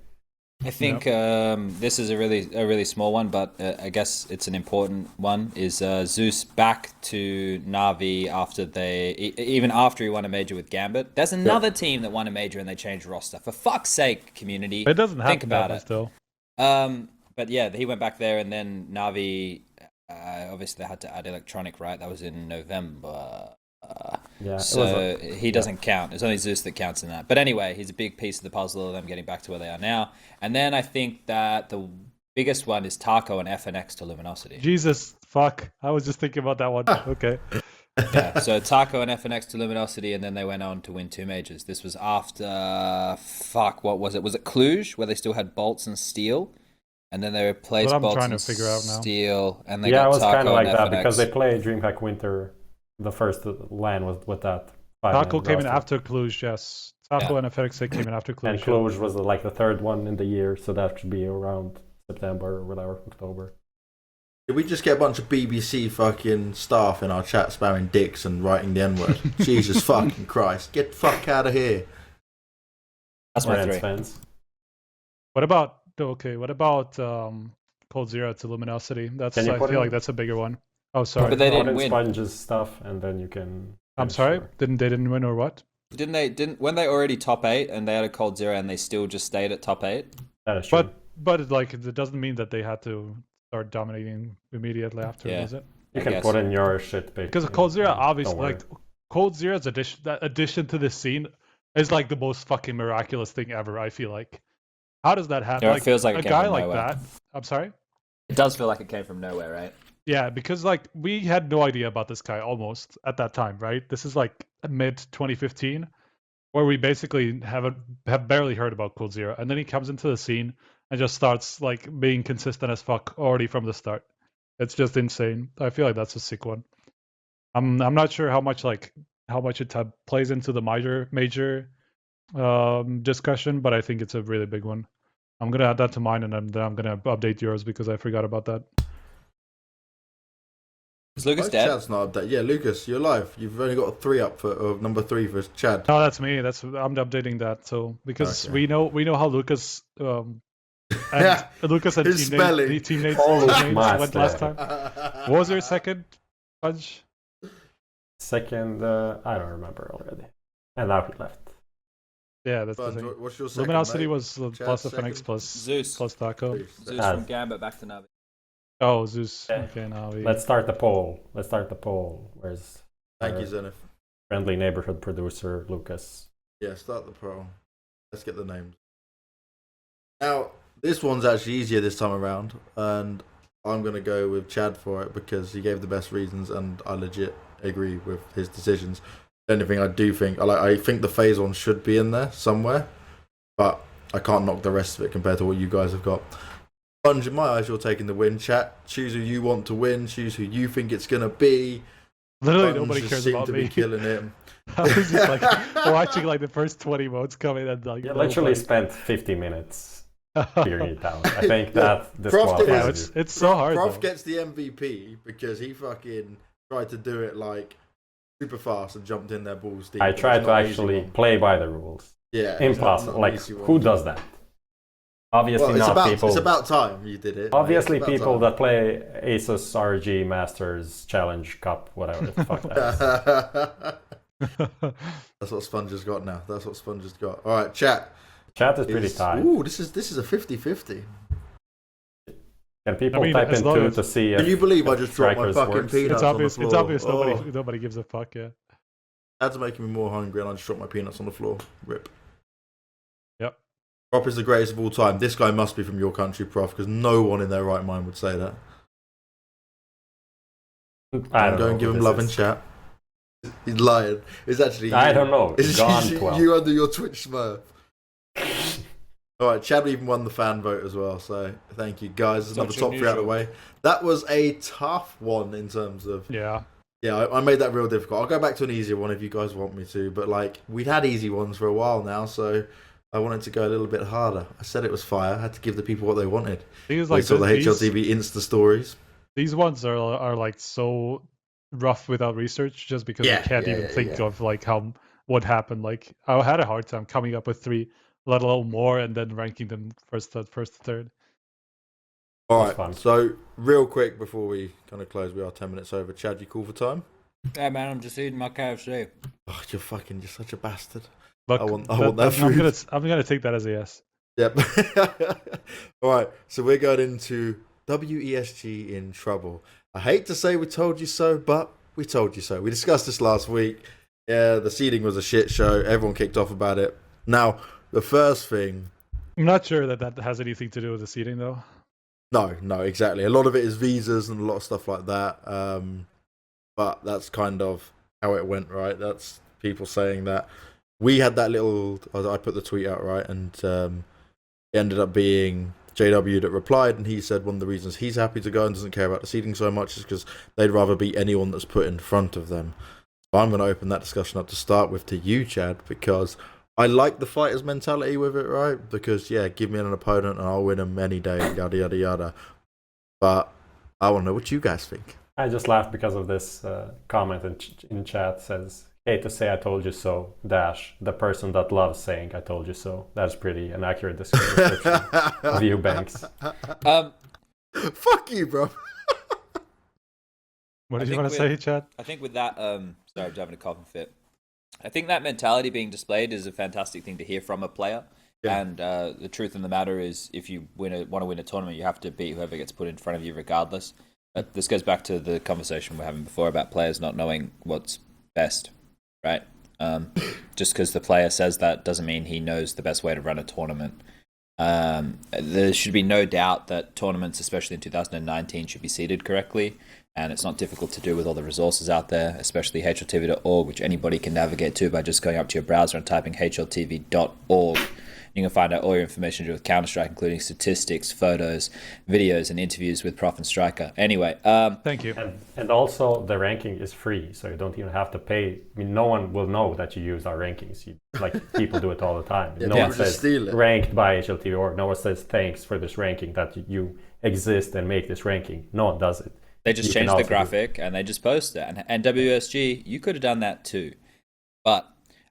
I think this is a really small one, but I guess it's an important one. Is Zeus back to Na'Vi even after he won a major with Gambit? There's another team that won a major and they changed roster. For fuck's sake, community, It doesn't happen think about it. Still. But yeah, he went back there, and then Na'Vi. Obviously, they had to add Electronic, right? That was in November. So he doesn't count. It's only Zeus that counts in that. But anyway, he's a big piece of the puzzle of them getting back to where they are now. And then I think that the biggest one is Taco and FNX to Luminosity. Jesus, fuck. I was just thinking about that one. Okay. Yeah, so Taco and FNX to Luminosity, and then they went on to win 2 majors. This was after, what was it? Was it Cluj, where they still had Bolts and Steel? And then they replaced Bolts and Steel, and they got it was Taco kind of like and that FNX. because they played DreamHack Winter. The first LAN was with that. Taco came in after Cluj, yes. Taco and FNX came in after Cluj. And Cluj was like the third one in the year, so that should be around September or whatever, October. Did we just get a bunch of BBC fucking staff in our chat spamming dicks and writing the N-word? Jesus fucking Christ. Get the fuck out of here. That's my 3. Fans. What about Cold Zero to Luminosity? I feel like that's a bigger one. Oh, sorry. But they didn't win. Sponge's stuff, and then you can. I'm sorry. They didn't win or what? When they already top 8 and they had a Cold Zero and they still just stayed at top 8? That is true. But it doesn't mean that they had to start dominating immediately after, does it? You can put in your shit because Cold Zero obviously Cold Zero's addition to this scene is like the most fucking miraculous thing ever. I feel like. How does that happen? It feels like a guy like that. I'm sorry. It does feel like it came from nowhere, right? Yeah, because like we had no idea about this guy almost at that time, right? This is like mid 2015, where we basically have barely heard about Cold Zero, and then he comes into the scene and just starts like being consistent as fuck already from the start. It's just insane. I feel like that's a sick one. I'm not sure how much it plays into the major discussion, but I think it's a really big one. I'm gonna add that to mine, and then I'm gonna update yours because I forgot about that. Is Lucas dead? Chad's not updated. Yeah, Lucas, you're live. You've only got a 3 up for number 3 for Chad. No, that's me. I'm updating that. So because we know how Lucas Lucas and teammates went last time. What was your second punch? Second, I don't remember already. And now he left. Yeah, that's the thing. What's your second, Luminosity mate? was plus FNX plus Zeus plus Taco. Zeus from Gambit back to Na'Vi. Oh, Zeus. Okay, now Let's start the poll. Where's Thank you, Zenith. Friendly neighborhood producer Lucas? Yeah, start the poll. Let's get the names. Now, this one's actually easier this time around, and I'm going to go with Chad for it because he gave the best reasons, and I legit agree with his decisions. The only thing I do think, I think the phase one should be in there somewhere, but I can't knock the rest of it compared to what you guys have got. Sponge, in my eyes, you're taking the win. Chat, choose who you want to win. Choose who you think it's gonna be. Literally, Sponge nobody cares seemed about to me. be killing him. I was just like watching like the first 20 votes come in and like. You literally spent 50 minutes figuring it out. I think that disqualifies you. It's so hard. Prof though. gets the MVP because he fucking tried to do it like super fast and jumped in their balls deep. I tried to actually play by the rules. Yeah, impossible. Like, who does that? Obviously not people. It's about time you did it. Obviously, people that play Asus RG Masters Challenge Cup, whatever the fuck that is. That's what Sponge has got now. That's what Sponge has got. All right, chat. Chat is pretty tight. Ooh, this is a 50-50. Can people type in 2 to see if can you believe I just dropped my fucking works? peanuts on the floor? It's obvious nobody gives a fuck, yeah. That's making me more hungry and I just dropped my peanuts on the floor. Rip. Yep. Prop is the greatest of all time. This guy must be from your country, Prof, because no one in their right mind would say that. I'm going to give him love in chat. He's lying. It's actually you. I don't know. It's gone you under your Twitch Smurf. Alright, Chad even won the fan vote as well, so thank you guys. There's another top 3 out of the way. That was a tough one in terms of... Yeah. Yeah, I made that real difficult. I'll go back to an easier one if you guys want me to, but like, we'd had easy ones for a while now, so I wanted to go a little bit harder. I said it was fire. I had to give the people what they wanted. Things like the HLTV Insta stories. These ones are like so rough without research, just because I can't even think of like what happened. Like, I had a hard time coming up with 3, let alone more, and then ranking them first to third. All right, so real quick before we kind of close, we are 10 minutes over. Chad, you cool for time? Yeah, man, I'm just eating my KFC. Oh, you're such a bastard. Look, I want that food. I'm gonna take that as a yes. Yep. All right, so we're going into WESG in trouble. I hate to say we told you so, but we told you so. We discussed this last week. Yeah, the seeding was a shit show. Everyone kicked off about it. Now, the first thing... I'm not sure that has anything to do with the seeding, though. No, exactly. A lot of it is visas and a lot of stuff like that. But that's kind of how it went, right? That's people saying that. We had that little... I put the tweet out, right? And it ended up being JW that replied, and he said one of the reasons he's happy to go and doesn't care about the seeding so much is because they'd rather beat anyone that's put in front of them. So I'm going to open that discussion up to start with to you, Chad, because... I like the fighter's mentality with it, right? Because, yeah, give me an opponent and I'll win him any day, yada, yada, yada. But I want to know what you guys think. I just laughed because of this comment in chat says, hate to say I told you so, dash, the person that loves saying I told you so. That's pretty an accurate description of you, Banks. Fuck you, bro. What did you want to say, Chad? I think with that, sorry, I'm having a coughing fit. I think that mentality being displayed is a fantastic thing to hear from a player. Yeah. And the truth of the matter is, if you want to win a tournament, you have to beat whoever gets put in front of you regardless. This goes back to the conversation we we're having before about players not knowing what's best, right? Just because the player says that doesn't mean he knows the best way to run a tournament. There should be no doubt that tournaments, especially in 2019, should be seeded correctly. And it's not difficult to do with all the resources out there, especially HLTV.org, which anybody can navigate to by just going up to your browser and typing HLTV.org. You can find out all your information to do with Counter-Strike, including statistics, photos, videos, and interviews with Prof and Striker. Anyway, thank you. And also, the ranking is free, so you don't even have to pay. I mean, no one will know that you use our rankings. Like, people do it all the time. No one says ranked by HLTV.org. No one says thanks for this ranking, that you exist and make this ranking. No one does it. They just change the graphic and they just post it. And WSG, you could have done that too. But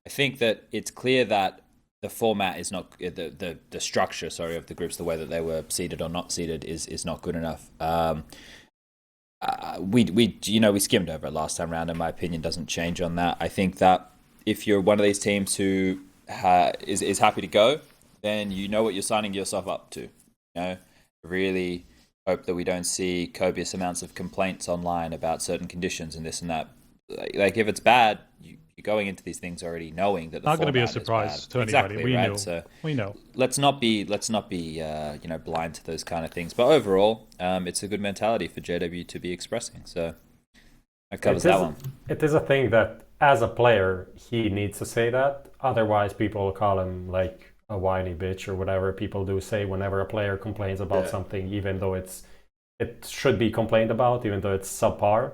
I think that it's clear that the format is not, the structure, of the groups, the way that they were seeded or not seeded is not good enough. We skimmed over it last time around, and my opinion doesn't change on that. I think that if you're one of these teams who is happy to go, then you know what you're signing yourself up to. You know, really hope that we don't see copious amounts of complaints online about certain conditions and this and that. Like if it's bad, you're going into these things already knowing that the not going to be a format surprise to anybody. Exactly, we right? know. So we know. Let's not be blind to those kind of things. But overall, it's a good mentality for JW to be expressing. So that covers that one. It is a thing that as a player he needs to say that. Otherwise, people will call him like a whiny bitch or whatever people do say whenever a player complains about something, even though it should be complained about, even though it's subpar.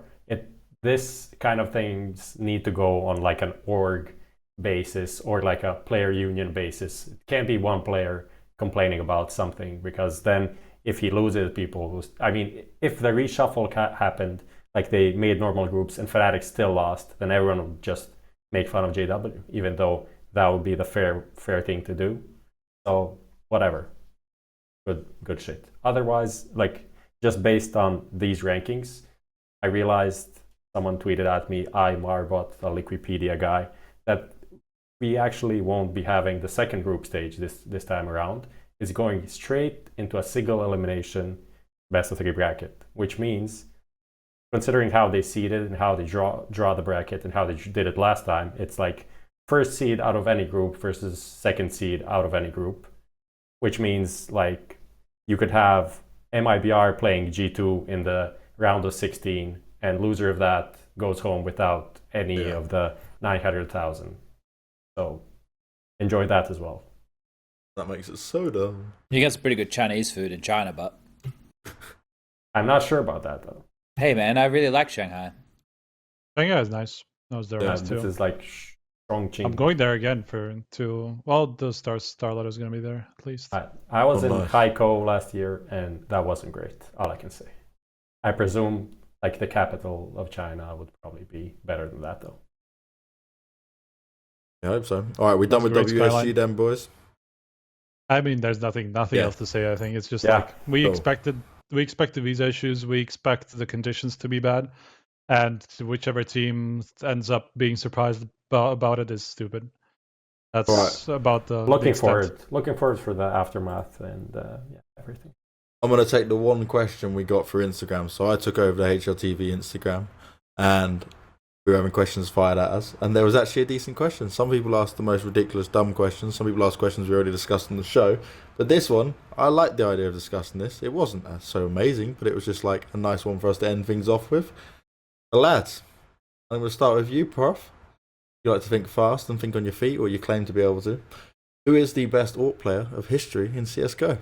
This kind of things need to go on like an org basis or like a player union basis. It can't be one player complaining about something, because then if he loses people, if the reshuffle happened like they made normal groups and Fnatic still lost, then everyone would just make fun of JW, even though that would be the fair thing to do. So whatever, good shit. Otherwise, like just based on these rankings, I realized someone tweeted at me, Marbot, the Liquipedia guy, that we actually won't be having the second group stage this time around. It's going straight into a single elimination best of 3 bracket, which means, considering how they seeded and how they draw the bracket and how they did it last time, it's like first seed out of any group versus second seed out of any group, which means like you could have MIBR playing G2 in the round of 16, and loser of that goes home without any of the 900,000. So enjoy that as well. That makes it so dumb. You get some pretty good Chinese food in China, but I'm not sure about that though. hey man, I really like Shanghai. Shanghai is nice. I was there last too. This is like Chongqing. I'm going there again well, the Starlet is going to be there at least. I was in Haikou last year, and that wasn't great. All I can say. I presume like the capital of China would probably be better than that though. I hope so. All right, we're done with WESG then, boys. I mean, there's nothing else to say. I think it's just like we expected the visa issues. We expect the conditions to be bad, and whichever team ends up being surprised about it is stupid. That's about the looking forward for the aftermath and everything. I'm going to take the one question we got through Instagram. So I took over the HLTV Instagram, and we were having questions fired at us, and there was actually a decent question. Some people asked the most ridiculous, dumb questions. Some people asked questions we already discussed on the show. But this one, I liked the idea of discussing this. It wasn't so amazing, but it was just like a nice one for us to end things off with. The lads, I'm going to start with you, Prof. You like to think fast and think on your feet, or you claim to be able to. Who is the best AWP player of history in CSGO?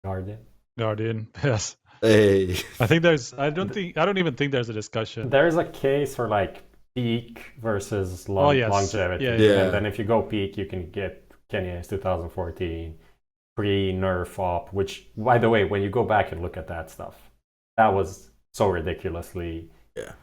Guardian, yes. Hey. I don't even think there's a discussion. There's a case for like peak versus longevity. Yeah. And then if you go peak, you can get Kenya's 2014 pre-nerf op, which, by the way, when you go back and look at that stuff, that was so ridiculously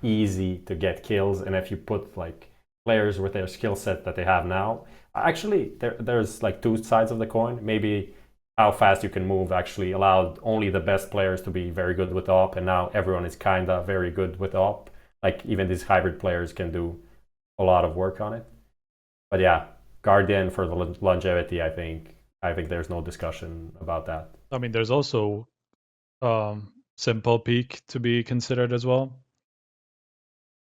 easy to get kills. And if you put like players with their skill set that they have now, actually there's like two sides of the coin. Maybe how fast you can move actually allowed only the best players to be very good with op, and now everyone is kind of very good with op. Like even these hybrid players can do a lot of work on it. But yeah, Guardian for the longevity, I think there's no discussion about that. I mean, there's also Simple Peak to be considered as well.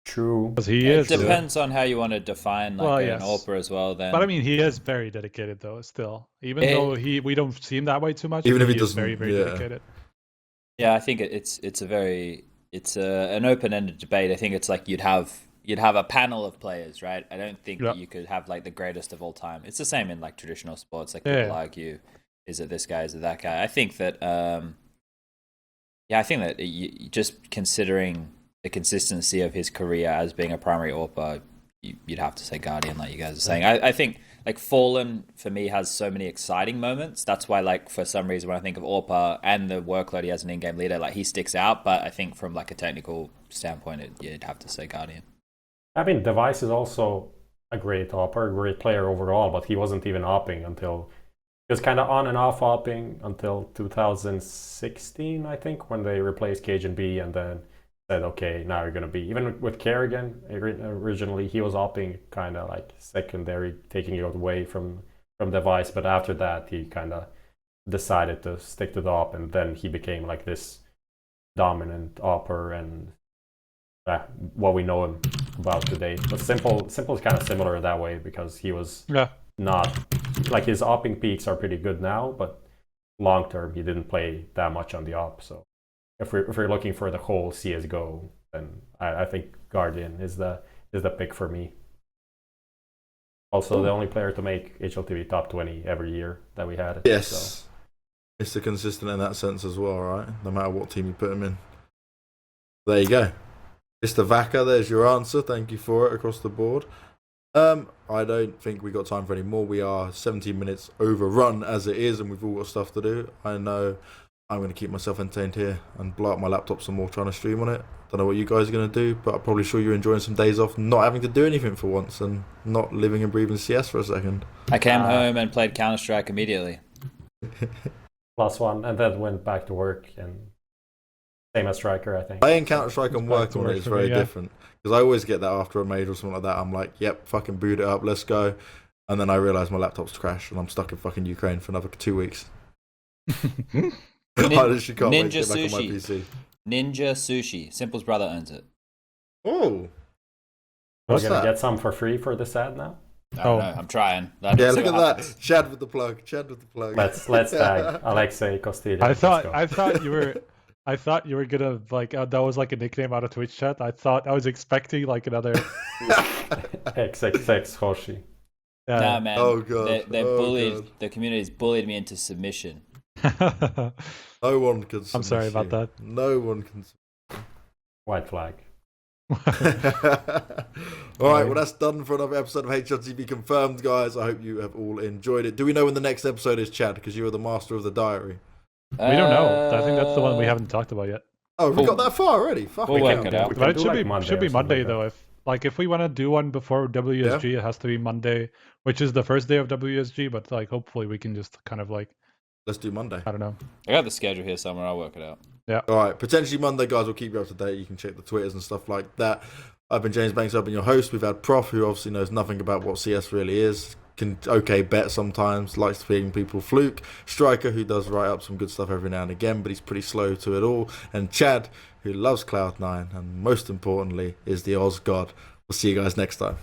True. Because he is. It depends on how you want to define an AWPer as well. Then, but I mean, he is very dedicated though. Still, even though we don't see him that way too much, even if he is doesn't, very dedicated. Yeah, I think it's an open-ended debate. I think it's like you'd have a panel of players, right? I don't think that you could have like the greatest of all time. It's the same in like traditional sports. Like people argue, is it this guy? Is it that guy? I think that you just considering the consistency of his career as being a primary AWPer, you'd have to say Guardian, like you guys are saying. I think like Fallen for me has so many exciting moments. That's why, like, for some reason when I think of AWPer and the workload he has an in-game leader, like he sticks out. But I think from like a technical standpoint, you'd have to say Guardian. I mean, Device is also a great AWPer, great player overall, but he wasn't even AWPing until he was kind of on and off AWPing until 2016, I think, when they replaced Cage and B, and then said, okay, now you're going to be, even with Kerrigan, originally he was AWPing kind of like secondary, taking it away from Device, but after that he kind of decided to stick to the AWP, and then he became like this dominant AWPer and what we know him about today. But Simple is kind of similar that way, because he was not, like his AWPing peaks are pretty good now, but long term he didn't play that much on the AWP, so if we're looking for the whole CSGO, then I think Guardian is the pick for me. Also, the only player to make HLTV top 20 every year that we had. Yes. So. Mr. Consistent in that sense as well, right? No matter what team you put him in. There you go. Mr. Vaca, there's your answer. Thank you for it across the board. I don't think we got time for any more. We are 17 minutes overrun as it is, and we've all got stuff to do. I know I'm going to keep myself entertained here and blow up my laptop some more trying to stream on it. Don't know what you guys are going to do, but I'm probably sure you're enjoying some days off, not having to do anything for once and not living and breathing CS for a second. I came home and played Counter-Strike immediately. +1, and then went back to work, and same as Striker, I think. Playing Counter-Strike and working on it is very different. Because I always get that after a major or something like that. I'm like, yep, fucking boot it up, let's go. And then I realise my laptop's crashed and I'm stuck in fucking Ukraine for another 2 weeks. I literally can't wait to get back on my PC. Ninja Sushi. Simple's brother owns it. Oh. We're going to get some for free for this ad now? I don't know. I'm trying. Yeah, look at that. Chad with the plug. Chad with the plug. Let's tag Alexei Kostilin. I thought you were gonna like that was like a nickname out of Twitch chat. I was expecting like another XXX Hoshi. Nah, man. Oh god. They bullied. The community's bullied me into submission. No one can. I'm sorry about that. No one can. White flag. Alright, well that's done for another episode of HLTV Confirmed, guys. I hope you have all enjoyed it. Do we know when the next episode is, Chad? Because you are the master of the diary. We don't know. I think that's the one we haven't talked about yet. Oh, we got that far already? We'll work it out. But it should be Monday though. If we want to do one before WESG, it has to be Monday, which is the first day of WESG. But like, hopefully, we can just kind of like. Let's do Monday. I don't know. I got the schedule here somewhere. I'll work it out. Yeah. All right. Potentially Monday, guys. We'll keep you up to date. You can check the Twitters and stuff like that. I've been James Banks. I've been your host. We've had Prof, who obviously knows nothing about what CS really is. Can bet sometimes, likes speaking people. Fluke, Striker, who does write up some good stuff every now and again, but he's pretty slow to it all. And Chad, who loves Cloud9 and most importantly is the Oz God. We'll see you guys next time.